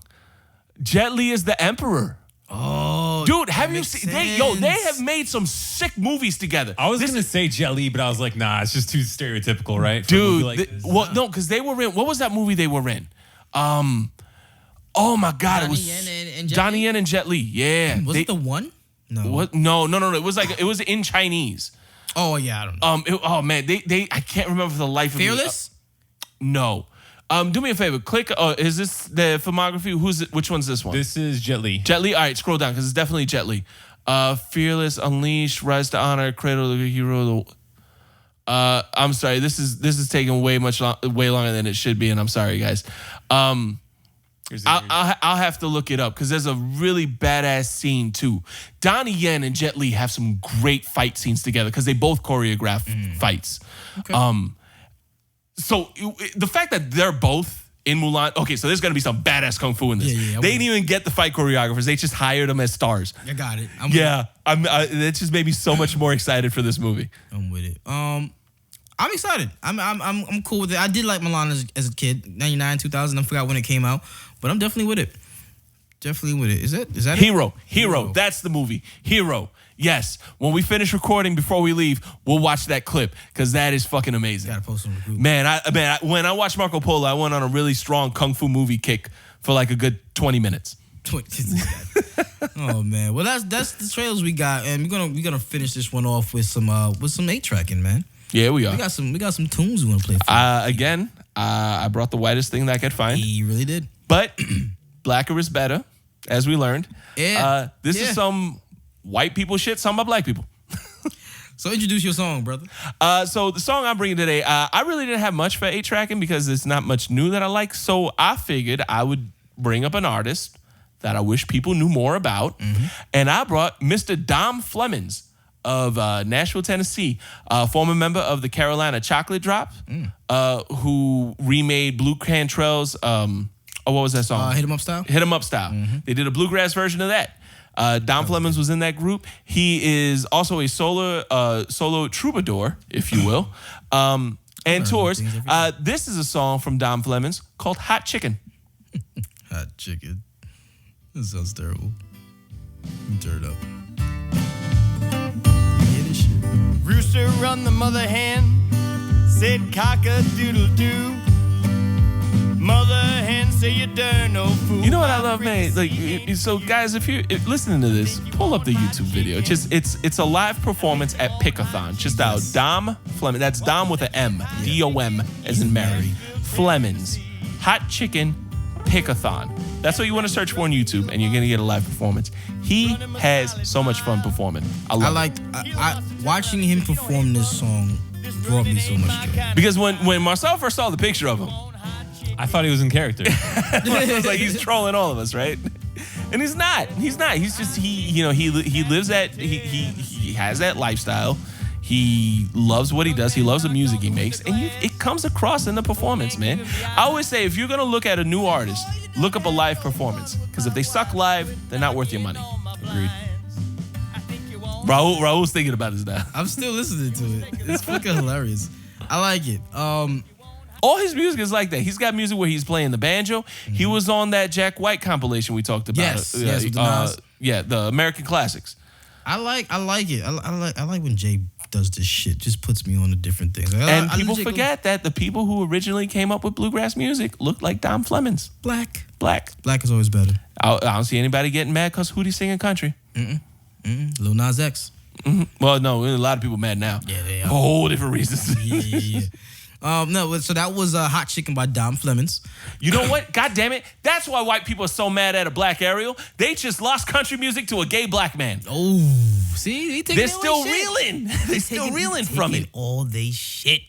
Jet Li is the Emperor. Oh, dude, have you seen? They have made some sick movies together. I was gonna say Jet Li, but I was like, nah, it's just too stereotypical, right? Dude, no, because they were in. What was that movie they were in? Oh my God, Donnie it was Yen and Jet Donnie Li? Yen and Jet Li. Yeah, was it the one? No. What? No. It was in Chinese. Oh yeah, I don't know. Oh man, I can't remember for the life of me. Fearless? No. Do me a favor. Click. Is this the filmography? Which one's this one? This is Jet Li. Jet Li. All right, scroll down because it's definitely Jet Li. Fearless, Unleashed, Rise to Honor, Cradle of the Hero. I'm sorry. This is taking way longer than it should be, and I'm sorry, guys. I'll have to look it up because there's a really badass scene too. Donnie Yen and Jet Li have some great fight scenes together because they both choreograph fights. Okay. So the fact that they're both in Mulan, okay, so there's gonna be some badass kung fu in this. Yeah, they didn't even get the fight choreographers; they just hired them as stars. I got it. That just made me so much more excited for this movie. I'm with it. I'm excited. I'm cool with it. I did like Mulan as a kid, 99, 2000. I forgot when it came out, but I'm definitely with it. Definitely with it. Is that Hero? That's the movie. Hero. Yes. When we finish recording before we leave, we'll watch that clip because that is fucking amazing. Gotta post it on the group. Man, when I watched Marco Polo, I went on a really strong kung fu movie kick for like a good 20 minutes. Oh man. Well, that's the trailers we got, and we're gonna finish this one off with some 8-tracking, man. Yeah, we are. We got some tunes we want to play. Again, I brought the whitest thing that I could find. He really did. But blacker is better, as we learned. Yeah. This is some white people shit, some about black people. So introduce your song, brother. So the song I'm bringing today, I really didn't have much for 8-tracking because there's not much new that I like. So I figured I would bring up an artist that I wish people knew more about. Mm-hmm. And I brought Mr. Dom Flemings of Nashville, Tennessee, former member of the Carolina Chocolate Drop, who remade Blue Cantrell's Oh, what was that song? Hit 'em Up Style. Hit 'em Up Style. They did a bluegrass version of that. Dom Flemings was in that group. He is also a solo troubadour, if you will, and tours. This is a song from Dom Flemings called "Hot Chicken." Hot chicken. That sounds terrible. Turn it up. Yeah, this shit. Rooster run the mother hen, said cock-a-doodle-doo. Mother hen say you dare no fool. You know what I love, man? Like, so guys, if you're listening to this, pull up the YouTube video. It's a live performance at Pickathon. Just out Dom Fleming. That's Dom with an M. D-O-M as in Mary. Flemings. Hot Chicken Pickathon. That's what you want to search for on YouTube, and you're gonna get a live performance. He has so much fun performing. I watching him perform this song brought me so much joy. Because when Marcel first saw the picture of him, I thought he was in character. it was like he's trolling all of us, right? And he's not. He's not. He's just he lives that he has that lifestyle. He loves what he does. He loves the music he makes, and it comes across in the performance, man. I always say, if you're gonna look at a new artist, look up a live performance, because if they suck live, they're not worth your money. Agreed. Raul's thinking about this now. I'm still listening to it. It's fucking hilarious. I like it. All his music is like that. He's got music where he's playing the banjo. He was on that Jack White compilation we talked about. Yes, with the Nas. Yeah, the American Classics. I like it. I like when Jay does this shit. Just puts me on to different things. And people forget that the people who originally came up with bluegrass music looked like Dom Flemings. Black is always better. I don't see anybody getting mad because Hootie's singing country. Lil Nas X. Well, no, a lot of people mad now. Yeah, they are. For whole different reasons. Yeah. No, so that was Hot Chicken by Dom Flemings. You know what? God damn it. That's why white people are so mad at a black Ariel. They just lost country music to a gay black man. Oh, see? They're still reeling. They're still reeling from it. All they shit.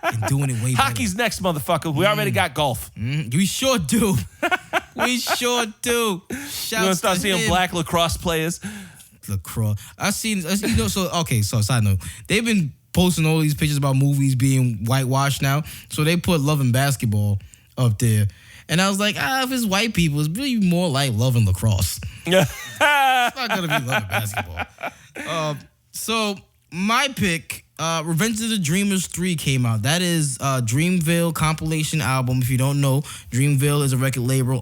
And doing it way better. Hockey's next, motherfucker. We already got golf. We sure do. We sure do. You're going to start seeing black lacrosse players. Lacrosse. So side note. They've been posting all these pictures about movies being whitewashed now. So they put Love and Basketball up there. And I was like, if it's white people, it's really more like Love and Lacrosse. It's not going to be Love and Basketball. So my pick, Revenge of the Dreamers 3 came out. That is a Dreamville compilation album. If you don't know, Dreamville is a record label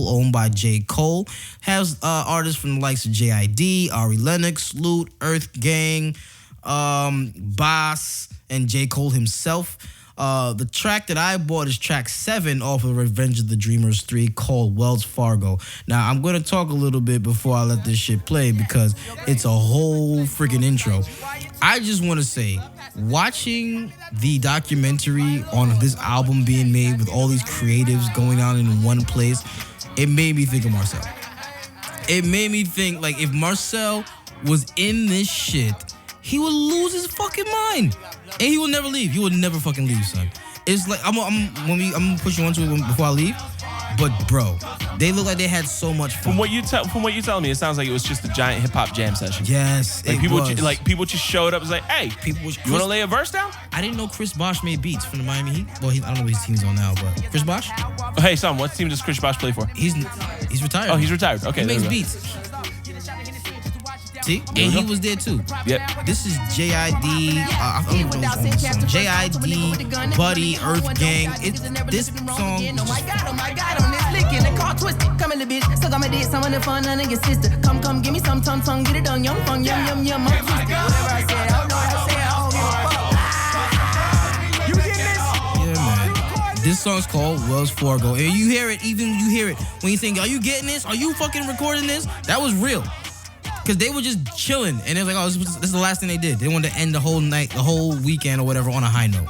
owned by J. Cole. Has artists from the likes of J.I.D., Ari Lennox, Loot, Earth Gang, Boss, and J. Cole himself. The track that I bought is track 7 off of Revenge of the Dreamers 3 called Wells Fargo. Now, I'm going to talk a little bit before I let this shit play because it's a whole freaking intro. I just want to say, watching the documentary on this album being made with all these creatives going on in one place, it made me think of Marcel. It made me think, like, if Marcel was in this shit, he would lose his fucking mind. And he will never leave. He will never fucking leave, son. It's like, I'm gonna push you onto it before I leave. But bro, they look like they had so much fun. From what you're telling me, it sounds like it was just a giant hip hop jam session. Yes, like people just showed up and was like, hey, you want to lay a verse down? I didn't know Chris Bosh made beats from the Miami Heat. Well, I don't know what his team's on now, but Chris Bosh? Oh, hey, son, what team does Chris Bosh play for? He's retired. Oh, he's retired. Okay, he makes beats. See? And he was there too. Yep. This is J.I.D. I don't know what's on the song. J.I.D. Buddy, Earth Gang. This song. Come in the bitch, so got my dick, some of the fun, and your sister. Come, give me some tongue, get it done, yum, fun, yum. Whatever I said, I don't know what I said, I don't give a fuck. You getting this? Yeah, man. This song's called Wells Fargo. And you hear it when you think, are you getting this? Are you fucking recording this? That was real. Because they were just chilling. And they were like, oh, this is the last thing they did. They wanted to end the whole night, the whole weekend or whatever on a high note.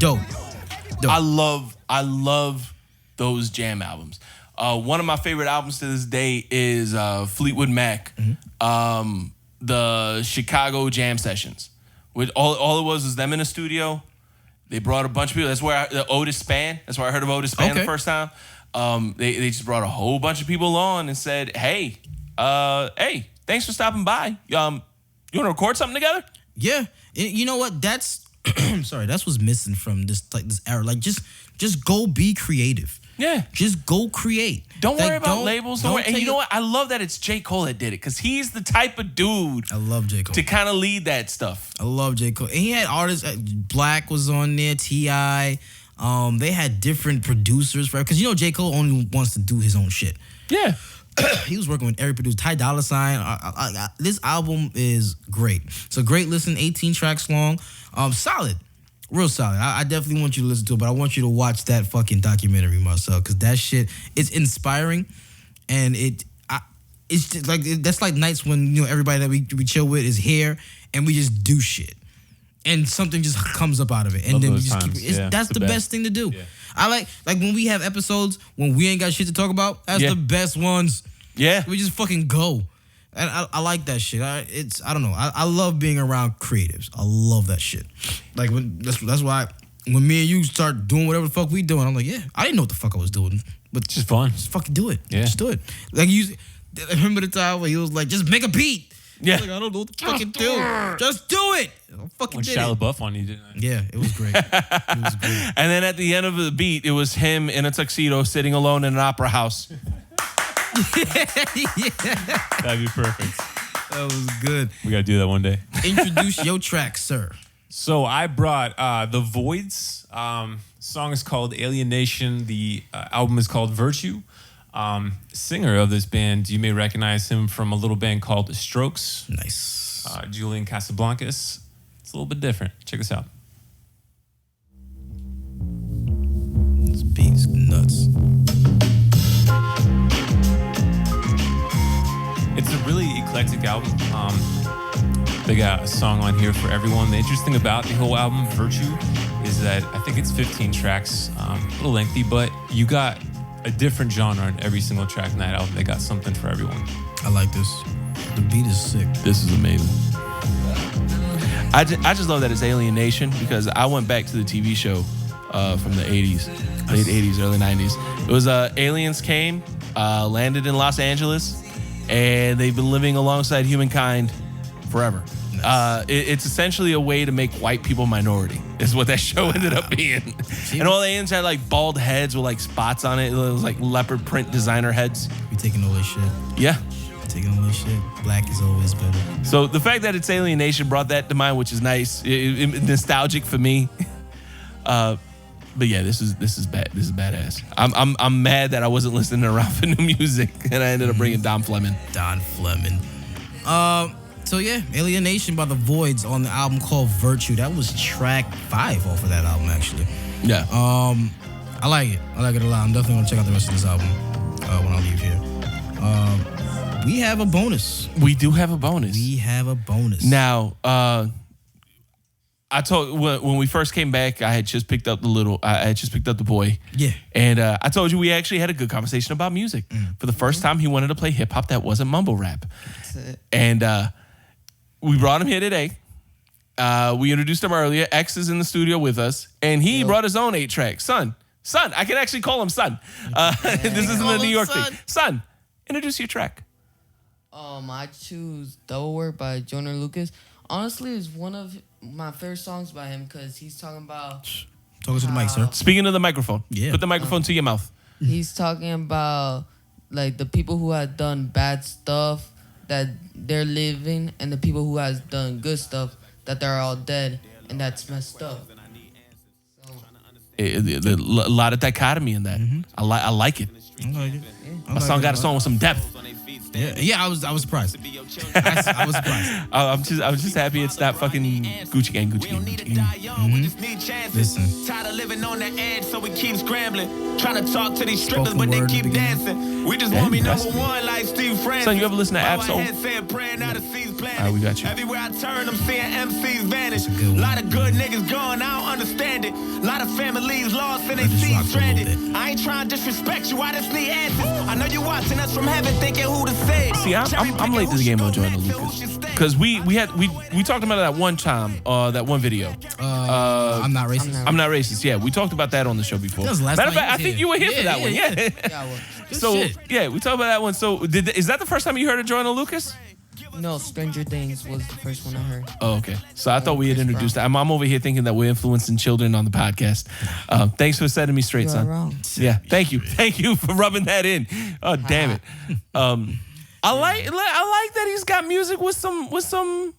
Dope. I love those jam albums. One of my favorite albums to this day is Fleetwood Mac, the Chicago Jam Sessions. With all it was them in a studio. They brought a bunch of people. That's where Otis Spann. That's where I heard of Otis Spann the first time. They just brought a whole bunch of people on and said, hey, thanks for stopping by. You want to record something together? Yeah. You know what? That's sorry. That's what's missing from this era. Like just go be creative. Yeah. Just go create. Don't Like, worry about labels. Don't worry. And you know what? I love that it's J. Cole that did it because he's the type of dude I love J. Cole. to kind of lead that stuff. I love J. Cole. And he had artists. Black was on there. T.I. They had different producers, right? Because you know J. Cole only wants to do his own shit. Yeah. He was working with every producer. Ty Dolla $ign. This album is great. It's a great listen. 18 tracks long. Solid. Real solid. I definitely want you to listen to it, but I want you to watch that fucking documentary, Marcel, because that shit is inspiring, and it's just like that's like nights when everybody that we chill with is here, and we just do shit, and something just comes up out of it, and Love then we those just times. keep it. Yeah, That's it's the the best best. thing to do. Yeah. I like when we have episodes when we ain't got shit to talk about. That's the best ones. Yeah. We just fucking go. And I like that shit. I don't know. I love being around creatives. I love that shit. Like that's why when me and you start doing whatever the fuck we doing, I'm like, yeah, I didn't know what the fuck I was doing, but It's just fun. just fucking do it. Yeah. Just do it. Like remember the time where he was like, just make a beat. Yeah. Like, I don't know what to fucking do. Just do it. I fucking When did Shia it. LaBeouf on you, didn't I? Yeah, it was great. It was great. And then at the end of the beat, it was him in a tuxedo sitting alone in an opera house. That'd be perfect. That was good. We gotta do that one day. Introduce your track, sir. So I brought The Voids. Song is called Alienation. The album is called Virtue. Singer of this band, you may recognize him from a little band called The Strokes. Nice. Julian Casablancas. It's a little bit different. Check us out. This beat's nuts. It's a really eclectic album. They got a song on here for everyone. The interesting about the whole album, Virtue, is that I think it's 15 tracks, a little lengthy, but you got a different genre in every single track in that album. They got something for everyone. I like this. The beat is sick. This is amazing. I just love that it's Alienation because I went back to the TV show from the 80s, late 80s, early 90s. It was aliens came, landed in Los Angeles, and they've been living alongside humankind forever. It's essentially a way to make white people minority is what that show ended up being. And all the aliens had like bald heads with like spots on it. It was like leopard print designer heads. We taking all this shit. Yeah. Taking all this shit. Black is always better. So the fact that it's Alienation brought that to mind, which is nice, nostalgic for me. But yeah, this is bad. This is badass. I'm mad that I wasn't listening around for new music, and I ended up bringing Don Fleming. Don Fleming. So yeah, Alienation by The Voids on the album called Virtue. That was track 5 off of that album, actually. Yeah. I like it. I like it a lot. I'm definitely gonna check out the rest of this album when I leave here. We have a bonus. We do have a bonus. We have a bonus. Now, I told when we first came back, I had just picked up the boy. Yeah. And I told you we actually had a good conversation about music. For the first time, he wanted to play hip hop that wasn't mumble rap. That's it. And we brought him here today. We introduced him earlier. X is in the studio with us, and he brought his own 8-track. Son, I can actually call him son. This isn't a New York thing. Son, introduce your track. I choose Double Work by Joyner Lucas. Honestly, it's one of my favorite songs by him because he's talking about. Talking to the mic, sir. Speaking of the microphone. Yeah. Put the microphone to your mouth. He's talking about like the people who have done bad stuff that they're living, and the people who has done good stuff that they're all dead, and that's messed up. A lot of dichotomy in that. I like it. I like it. My song got a song with some depth. Yeah, I was surprised. I was surprised. I'm just happy it's not fucking Gucci Gang. Listen. Tired of living on the edge, so we keep scrambling. Trying to talk to these strippers, Spoken but they word keep at the beginning. dancing. We just want to be number Impressive. one like Steve Francis. Son, you ever listen to Bow my Absol? head saying prayer, now the seas planted. All right, we got you. Everywhere I turn, I'm seeing MCs vanish. good one. Lot of good niggas gone, I don't understand it. Lot of families lost and they just see rock for a little stranded. bit. I ain't trying to disrespect you, I just need answers. I know you watching us from heaven, thinking who to save. See, I'm late to the game on Joyner Lucas because we talked about it that one time, that one video. I'm not racist. I'm not racist. Yeah, we talked about that on the show before. That was the last Matter of time fact, he I was think here. you were here for that one. Yeah. Yeah, well, Good So shit. yeah, we talked about that one. So is that the first time you heard of Joyner Lucas? No, Stranger Things was the first one I heard. Oh, okay. So I thought we had Chris introduced Brown. that. I'm over here thinking that we're influencing children on the podcast. Thanks for setting me straight, You are son. wrong. Yeah, thank you. Thank you for rubbing that in. Oh, damn it. I like that he's got music with some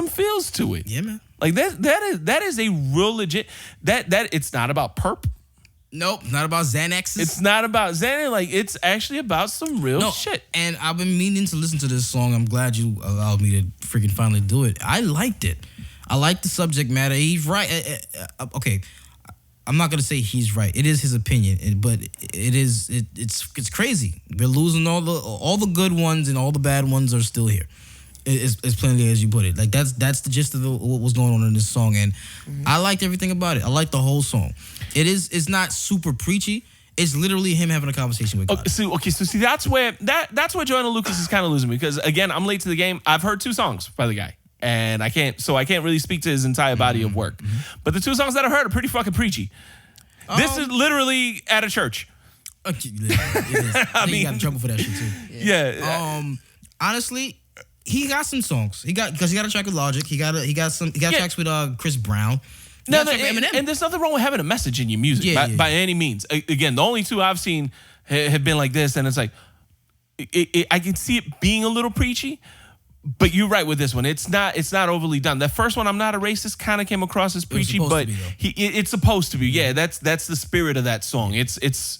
feels to it. Yeah, man. Like that is a real legit that it's not about perp. Nope, not about Xanaxes. It's not about Xanax. Like it's actually about some real shit. And I've been meaning to listen to this song. I'm glad you allowed me to freaking finally do it. I liked it. I like the subject matter. He's right. Okay, I'm not gonna say he's right. It is his opinion, but it's crazy. We're losing all the good ones, and all the bad ones are still here. As plainly as you put it. Like that's the gist of what was going on in this song, and I liked everything about it. I liked the whole song. It's not super preachy. It's literally him having a conversation with God. So that's where Joanna Lucas is kind of losing me, because again, I'm late to the game. I've heard 2 songs by the guy, and I can't really speak to his entire body of work. But the 2 songs that I heard are pretty fucking preachy. This is literally at a church. Okay, I mean, you got in trouble for that shit too. Yeah. Honestly, he got some songs. Because he got a track with Logic. He got tracks with Chris Brown. No, and there's nothing wrong with having a message in your music by any means. Again, the only 2 I've seen have been like this, and it's like I can see it being a little preachy, but you're right with this one. It's not overly done. The first one, I'm Not a Racist, kind of came across as preachy, but it's supposed to be. Yeah, that's the spirit of that song. It's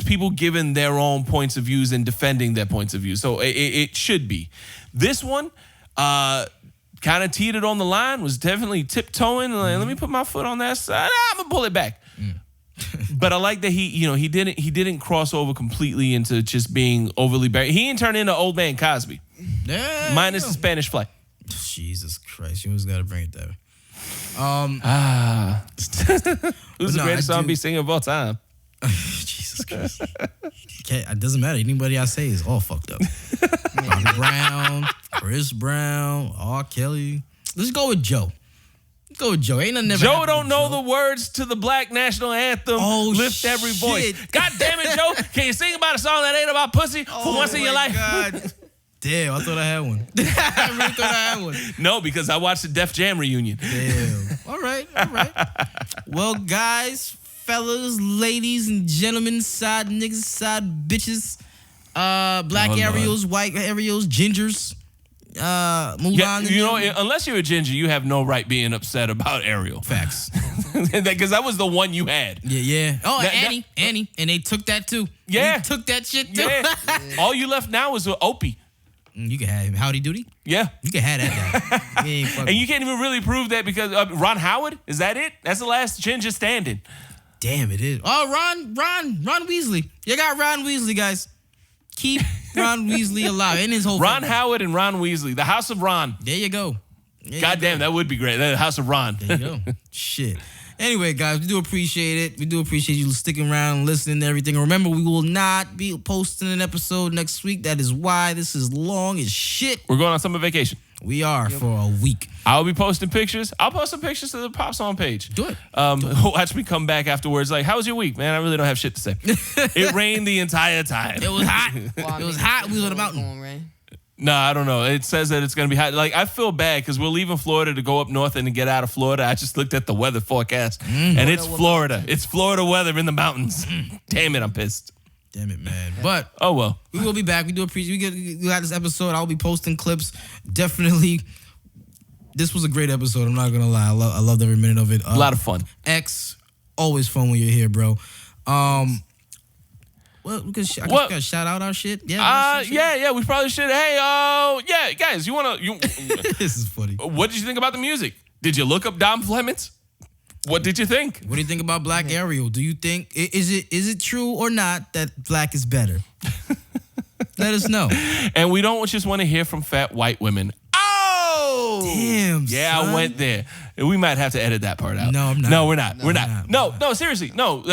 people giving their own points of views and defending their points of view. So it should be. This one, kind of teetered on the line, was definitely tiptoeing. Like, let me put my foot on that side. I'm gonna pull it back. But I like that he didn't cross over completely into just being overly buried. He didn't turn into old man Cosby. Yeah, Minus the Spanish Fly. Jesus Christ, you always gotta bring it there. Who's the greatest R&B singer of all time? Jesus Christ. It doesn't matter. Anybody I say is all fucked up. Bobby Brown, Chris Brown, R. Kelly. Let's go with Joe. Ain't nothing never Joe don't know the words to the Black National Anthem. Oh, Lift every voice. shit. God damn it, Joe. Can you sing about a song that ain't about pussy for once in your life? God. Damn, I thought I had one. I really thought I had one. No, because I watched the Def Jam reunion. Damn. All right. Well, guys, fellas, ladies, and gentlemen, side niggas, side bitches, black Ariels, white Ariels, gingers, Mulan. Unless you're a ginger, you have no right being upset about Ariel. Facts. Because that was the one you had. Yeah. Oh, Annie. And they took that too. Yeah. They took that shit too. Yeah. All you left now is with Opie. You can have him. Howdy Doody? Yeah. You can have that guy. And you can't even really prove that because Ron Howard, is that it? That's the last ginger standing. Damn, it is. Oh, Ron Weasley. You got Ron Weasley, guys. Keep Ron Weasley alive and his whole Ron family. Howard and Ron Weasley, the House of Ron. There you go. God damn, that would be great. The House of Ron. There you go. Shit. Anyway, guys, we do appreciate it. We do appreciate you sticking around and listening to everything. And remember, we will not be posting an episode next week. That is why this is long as shit. We're going on summer vacation. We are for a week. I'll be posting pictures. I'll post some pictures to the Pop Song page. Do it. Watch me come back afterwards like, how was your week, man? I really don't have shit to say. It rained the entire time. It was hot. It was hot. We was on the mountain. No, I don't know. It says that it's going to be hot. Like, I feel bad because we're leaving Florida to go up north and to get out of Florida. I just looked at the weather forecast, and it's Florida. It's Florida weather in the mountains. Damn it, I'm pissed. Damn it, man. But oh well, we will be back. We do appreciate. We got this episode. I'll be posting clips. Definitely, this was a great episode. I'm not gonna lie. I loved every minute of it. A lot of fun. X, always fun when you're here, bro. Well, we can shout out our shit. Yeah. We probably should. Hey, yeah, guys, This is funny. What did you think about the music? Did you look up Dom Flemons? What did you think? What do you think about Black Ariel? Do you think is it true or not that black is better? Let us know. And we don't just want to hear from fat white women. Oh, damn. Yeah, son. I went there. We might have to edit that part out. No, I'm not. No, we're not. No, seriously, no.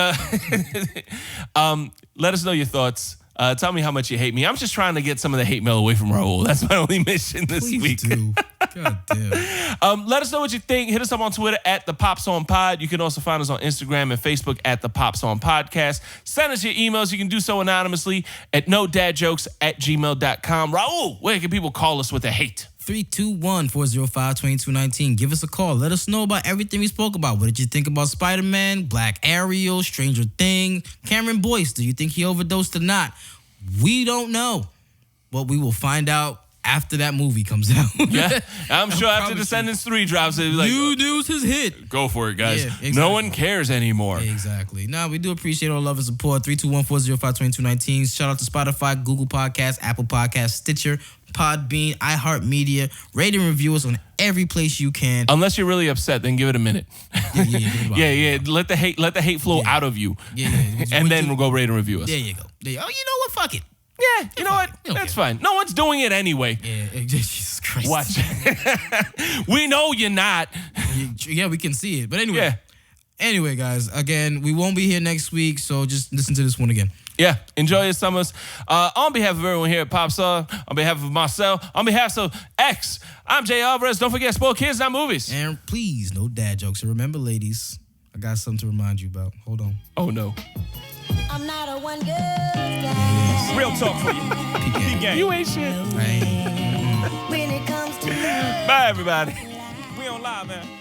Let us know your thoughts. Tell me how much you hate me. I'm just trying to get some of the hate mail away from Raul. That's my only mission this week. Do. God damn. Let us know what you think. Hit us up on Twitter at the Pops On Pod. You can also find us on Instagram and Facebook at the Pops On Podcast. Send us your emails. You can do so anonymously at nodadjokes@gmail.com. Raul, where can people call us with the hate? 321-405-2219. Give us a call. Let us know about everything we spoke about. What did you think about Spider-Man, Black Ariel, Stranger Things, Cameron Boyce? Do you think he overdosed or not? We don't know, but we will find out after that movie comes out. Yeah, I'm sure after Descendants 3 drops, it'll be like, new news has hit. Go for it, guys. Yeah, exactly. No one cares anymore. Exactly. Now, we do appreciate all love and support. 321-405-2219. Shout out to Spotify, Google Podcasts, Apple Podcasts, Stitcher, Podbean, iHeartMedia. Rate and review us on every place you can. Unless you're really upset, then give it a minute. Yeah. Let the hate flow out of you. Yeah. And then we'll go rate and review us. There you go. Oh, you know what? Fuck it. Yeah, you know what? That's fine. No one's doing it anyway. Yeah, Jesus Christ. Watch. We know you're not. Yeah, we can see it. But anyway. Yeah. Anyway, guys, again, we won't be here next week, so just listen to this one again. Yeah, enjoy your summers. On behalf of everyone here at Popstar, on behalf of Marcel, on behalf of X, I'm Jay Alvarez. Don't forget, spoil kids, not movies. And please, no dad jokes. And remember, ladies, I got something to remind you about. Hold on. Oh, no. I'm not a one good guy. Real talk for you. PK. You ain't shit. Right. When it comes to Bye, everybody. We on live, man.